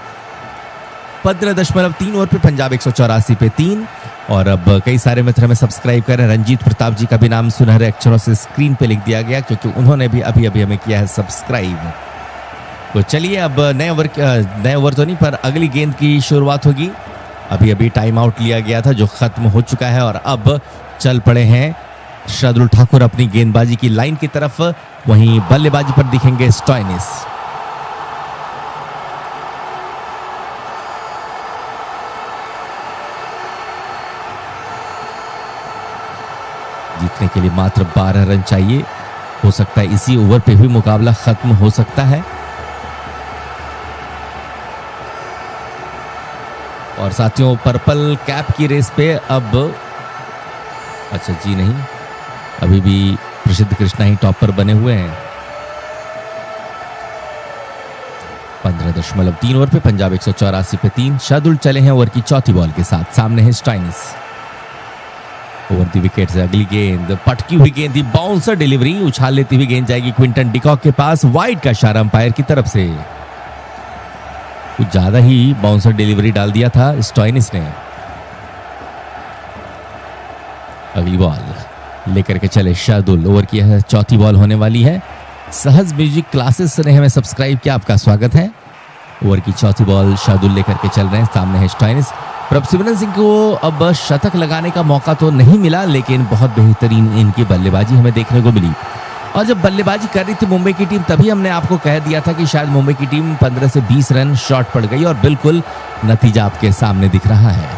15.3 ओवर पे पंजाब 184 पे 3। और अब कई सारे मित्र हमें सब्सक्राइब करें। रंजीत प्रताप जी का भी नाम सुनहरे अक्षरों से स्क्रीन पे लिख दिया गया, क्योंकि उन्होंने भी अभी अभी हमें किया है सब्सक्राइब। तो चलिए अब नए ओवर तो नहीं, पर अगली गेंद की शुरुआत होगी। अभी अभी टाइम आउट लिया गया था जो खत्म हो चुका है और अब चल पड़े हैं शार्दुल ठाकुर अपनी गेंदबाजी की लाइन की तरफ। वहीं बल्लेबाजी पर दिखेंगे स्टॉइनिस। जीतने के लिए मात्र 12 रन चाहिए। हो सकता है इसी ओवर पे भी मुकाबला खत्म हो सकता है। और साथियों पर्पल कैप की रेस पे अब अच्छा जी नहीं, अभी भी प्रसिद्ध कृष्णा ही टॉप पर बने हुए हैं। 15.3 ओवर पे पंजाब 184 पे 3। शार्दुल चले हैं ओवर की चौथी बॉल के साथ। सामने है स्टॉइनिस। ओवर दी विकेट से अगली गेंद, पटकी हुई गेंद, दी बाउंसर डिलीवरी, उछाल लेती हुई गेंद जाएगी क्विंटन डिकॉक के पास। वाइड का इशारा अंपायर की तरफ से। कुछ ज्यादा ही बाउंसर डिलीवरी डाल दिया था स्टॉइनिस ने। अगली बॉल लेकर के चले शार्दुल। ओवर की यह चौथी बॉल होने वाली है। सहज म्यूजिक क्लासेस ने हमें सब्सक्राइब किया, आपका स्वागत है। ओवर की चौथी बॉल शार्दुल लेकर के चल रहे हैं। सामने है स्टॉइनिस। प्रभसिमरन सिंह को अब शतक लगाने का मौका तो नहीं मिला, लेकिन बहुत बेहतरीन इनकी बल्लेबाजी हमें देखने को मिली। और जब बल्लेबाजी कर रही थी मुंबई की टीम, तभी हमने आपको कह दिया था कि शायद मुंबई की टीम 15 से 20 रन शॉर्ट पड़ गई, और बिल्कुल नतीजा आपके सामने दिख रहा है।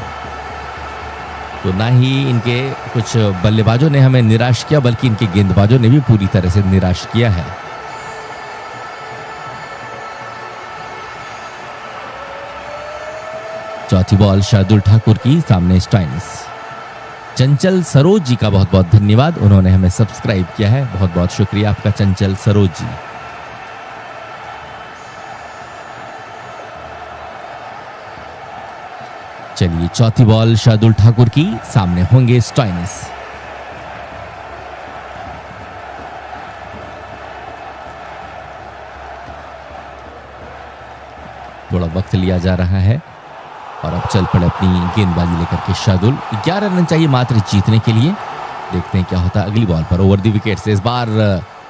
तो ना ही इनके कुछ बल्लेबाजों ने हमें निराश किया, बल्कि इनके गेंदबाजों ने भी पूरी तरह से निराश किया है। चौथी बॉल शार्दुल ठाकुर की, सामने स्टॉइनिस। चंचल सरोज जी का बहुत बहुत धन्यवाद, उन्होंने हमें सब्सक्राइब किया है। बहुत बहुत शुक्रिया आपका चंचल सरोज जी। चलिए चौथी बॉल शार्दुल ठाकुर की, सामने होंगे स्टॉइनिस। थोड़ा वक्त लिया जा रहा है और अब चल पड़े अपनी गेंदबाजी लेकर के शार्दुल। 11 रन चाहिए मात्र जीतने के लिए। देखते हैं क्या होता है अगली बॉल पर। ओवर द विकेट से इस बार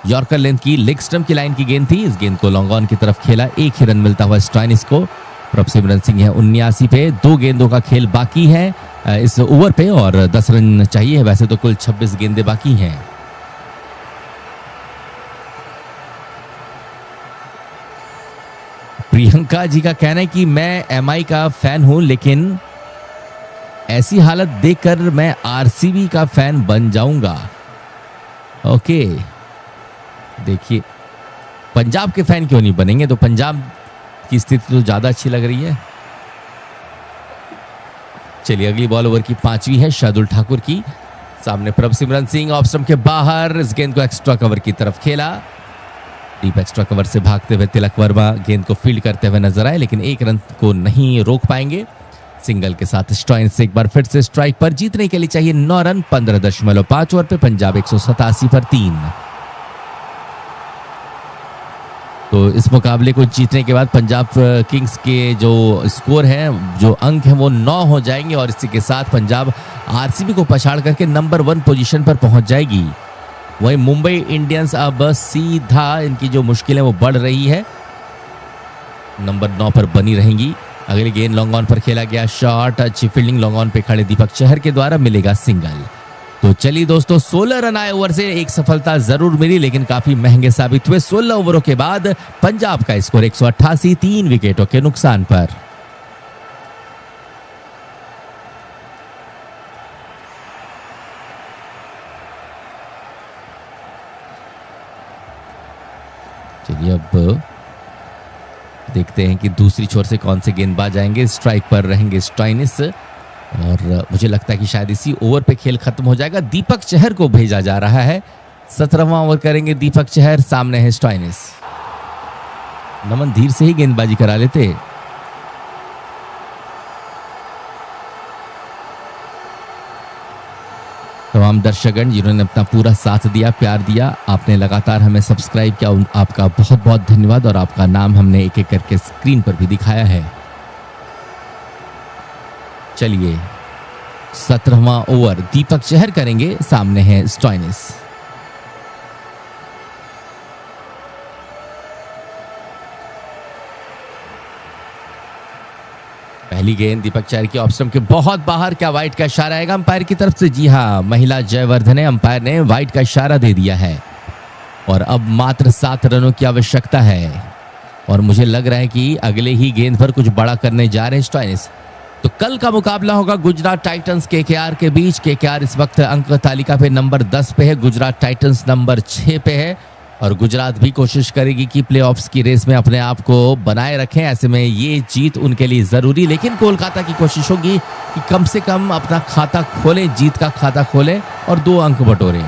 यॉर्कर लेंथ की लेग स्टंप की लाइन की गेंद थी। इस गेंद को लॉन्ग ऑन की तरफ खेला, एक ही रन मिलता हुआ स्टॉइनिस को। प्रभसिमरन सिंह है 79 पे, 2 गेंदों का खेल बाकी है इस ओवर पे और 10 रन चाहिए। वैसे तो कुल 26 गेंदें बाकी हैं। प्रियंका जी का कहना है कि मैं एमआई का फैन हूं, लेकिन ऐसी हालत देखकर मैं आरसीबी का फैन बन जाऊंगा। ओके, देखिए पंजाब के फैन क्यों नहीं बनेंगे, तो पंजाब की स्थिति तो ज्यादा अच्छी लग रही है। चलिए अगली बॉल ओवर की 5वीं है शार्दुल ठाकुर की। सामने प्रभसिमरन सिंह ऑफ स्टंप के बाहर, इस गेंद को एक्स्ट्रा कवर की तरफ खेला। डीप एक्स्ट्रा कवर से भागते हुए तिलक वर्मा गेंद को फील्ड करते हुए नजर आए, लेकिन एक रन को नहीं रोक पाएंगे। सिंगल के साथ स्टॉइनिस एक बार फिर से स्ट्राइक पर। जीतने के लिए चाहिए 9 रन 15.5 ओवर पे। पंजाब 187 पर 3। तो इस मुकाबले को जीतने के बाद पंजाब किंग्स के जो स्कोर हैं, जो अंक हैं, वो 9 हो जाएंगे और इसी के साथ पंजाब आरसीबी को पछाड़ करके नंबर 1 पोजीशन पर पहुंच जाएगी। वहीं मुंबई इंडियंस अब सीधा इनकी जो मुश्किलें वो बढ़ रही है, नंबर 9 पर बनी रहेंगी। अगली गेंद लॉन्ग ऑन पर खेला गया शॉट, अच्छी फील्डिंग, लॉन्ग ऑन पे खड़े दीपक चहर के द्वारा मिलेगा सिंगल। तो चलिए दोस्तों, 16 रन आए ओवर से एक सफलता जरूर मिली, लेकिन काफी महंगे साबित हुए। 16 ओवरों के बाद पंजाब का स्कोर 188, 3 विकेटों के नुकसान पर। चलिए अब देखते हैं कि दूसरी छोर से कौन से गेंदबाज आएंगे। स्ट्राइक पर रहेंगे स्टॉइनिस और मुझे लगता है कि शायद इसी ओवर पे खेल खत्म हो जाएगा। दीपक चहर को भेजा जा रहा है। 17वां ओवर करेंगे दीपक चहर, सामने है स्टॉइनिस। नमन धीर से ही गेंदबाजी करा लेते। तमाम दर्शकगण जिन्होंने अपना पूरा साथ दिया, प्यार दिया, आपने लगातार हमें सब्सक्राइब किया, आपका बहुत बहुत धन्यवाद। और आपका नाम हमने एक एक करके स्क्रीन पर भी दिखाया है। चलिए 17वां ओवर दीपक चहर करेंगे, सामने है स्टॉइनिस। पहली गेंद दीपक चहर की ऑफ स्टंप के बहुत बाहर। क्या वाइड का इशारा आएगा अंपायर की तरफ से? जी हां, महिला जयवर्धन है, अंपायर ने वाइड का इशारा दे दिया है। और अब मात्र 7 रनों की आवश्यकता है और मुझे लग रहा है कि अगले ही गेंद पर कुछ बड़ा करने जा रहे हैं स्टॉइनिस। तो कल का मुकाबला होगा गुजरात टाइटंस केकेआर के बीच। केकेआर इस वक्त अंक तालिका पे नंबर 10 पे है, गुजरात टाइटंस नंबर 6 पे है और गुजरात भी कोशिश करेगी कि प्लेऑफ्स की रेस में अपने आप को बनाए रखें। ऐसे में ये जीत उनके लिए जरूरी, लेकिन कोलकाता की कोशिश होगी कि कम से कम अपना खाता खोलें, जीत का खाता खोलें और 2 अंक बटोरें।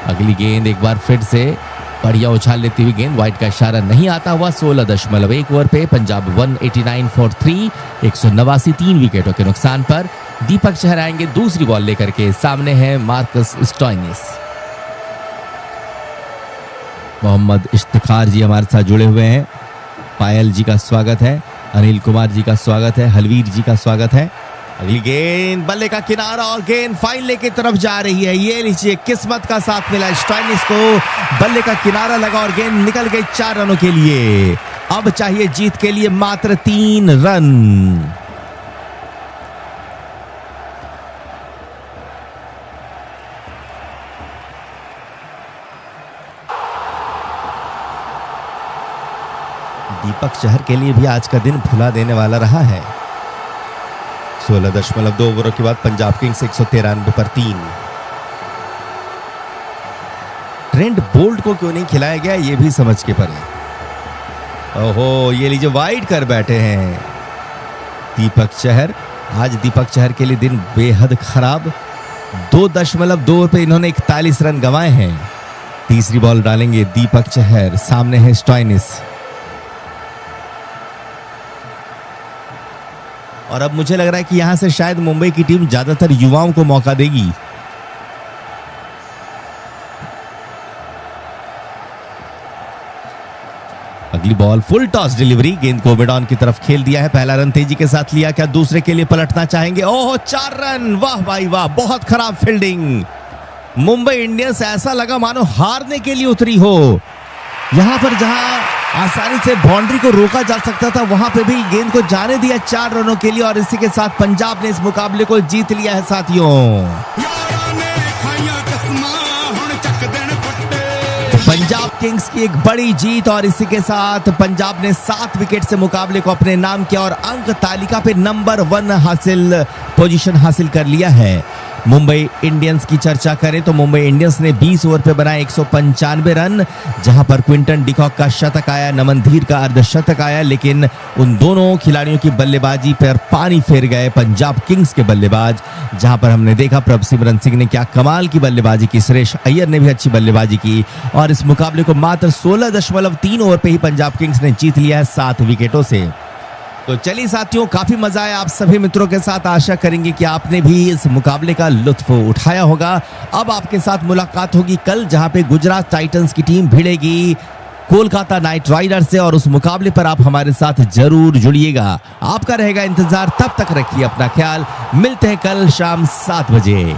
अगली गेंद एक बार फिर से बढ़िया उछाल लेती हुई गेंद, वाइड का इशारा नहीं आता हुआ। 16.1 ओवर पे पंजाब 189 फॉर 3, 189, 3 विकेटों के नुकसान पर। दीपक चहर आएंगे दूसरी बॉल लेकर के, सामने है मार्कस स्टॉइनिस। मोहम्मद इफ्तिखार जी हमारे साथ जुड़े हुए हैं। पायल जी का स्वागत है, अनिल कुमार जी का स्वागत है, हलवीर जी का स्वागत है। अगली गेंद बल्ले का किनारा और गेंद फाइनल की तरफ जा रही है। ये लीजिए, किस्मत का साथ मिला स्टॉइनिस को, बल्ले का किनारा लगा और गेंद निकल गई 4 रनों के लिए। अब चाहिए जीत के लिए मात्र 3 रन। दीपक चहर के लिए भी आज का दिन भुला देने वाला रहा है। 16.2 ओवरों के बाद पंजाब किंग्स 193 पर 3। ट्रेंट बोल्ट को क्यों नहीं खिलाया गया, ये भी समझ के परे। ओहो, ये लीजिए वाइड कर बैठे हैं दीपक चहर। आज दीपक चहर के लिए दिन बेहद खराब। 2.2 ओवर पे इन्होंने 41 रन गंवाए हैं। तीसरी बॉल डालेंगे दीपक चहर, सामने है स्टॉइनिस। और अब मुझे लग रहा है कि यहां से शायद मुंबई की टीम ज्यादातर युवाओं को मौका देगी। अगली बॉल फुल टॉस डिलीवरी, गेंद को मिड ऑन की तरफ खेल दिया है। पहला रन तेजी के साथ लिया, क्या दूसरे के लिए पलटना चाहेंगे? ओह, 4 रन, वाह भाई वाह, बहुत खराब फील्डिंग। मुंबई इंडियंस ऐसा लगा मानो हारने के लिए उतरी हो। यहां पर जहां आसानी से बाउंड्री को रोका जा सकता था, वहां पे भी गेंद को जाने दिया 4 रनों के लिए और इसी के साथ पंजाब ने इस मुकाबले को जीत लिया है साथियों। पंजाब किंग्स की एक बड़ी जीत और इसी के साथ पंजाब ने 7 विकेट से मुकाबले को अपने नाम किया और अंक तालिका पे नंबर 1 पोजीशन हासिल कर लिया है। मुंबई इंडियंस की चर्चा करें तो मुंबई इंडियंस ने 20 ओवर पे बनाए 195 रन, जहां पर क्विंटन डिकॉक का शतक आया, नमन धीर का अर्धशतक आया, लेकिन उन दोनों खिलाड़ियों की बल्लेबाजी पर पानी फेर गए पंजाब किंग्स के बल्लेबाज। जहां पर हमने देखा प्रभसिमरन सिंह ने क्या कमाल की बल्लेबाजी की, सुरेश अय्यर ने भी अच्छी बल्लेबाजी की और इस मुकाबले को मात्र 16.3 ओवर पे ही पंजाब किंग्स ने जीत लिया है 7 विकेटों से। तो चलिए साथियों, काफी मजा आया आप सभी मित्रों के साथ। आशा करेंगे कि आपने भी इस मुकाबले का लुत्फ उठाया होगा। अब आपके साथ मुलाकात होगी कल, जहां पे गुजरात टाइटंस की टीम भिड़ेगी कोलकाता नाइट राइडर्स से और उस मुकाबले पर आप हमारे साथ जरूर जुड़िएगा। आपका रहेगा इंतजार। तब तक रखिए अपना ख्याल। मिलते हैं कल शाम 7 बजे।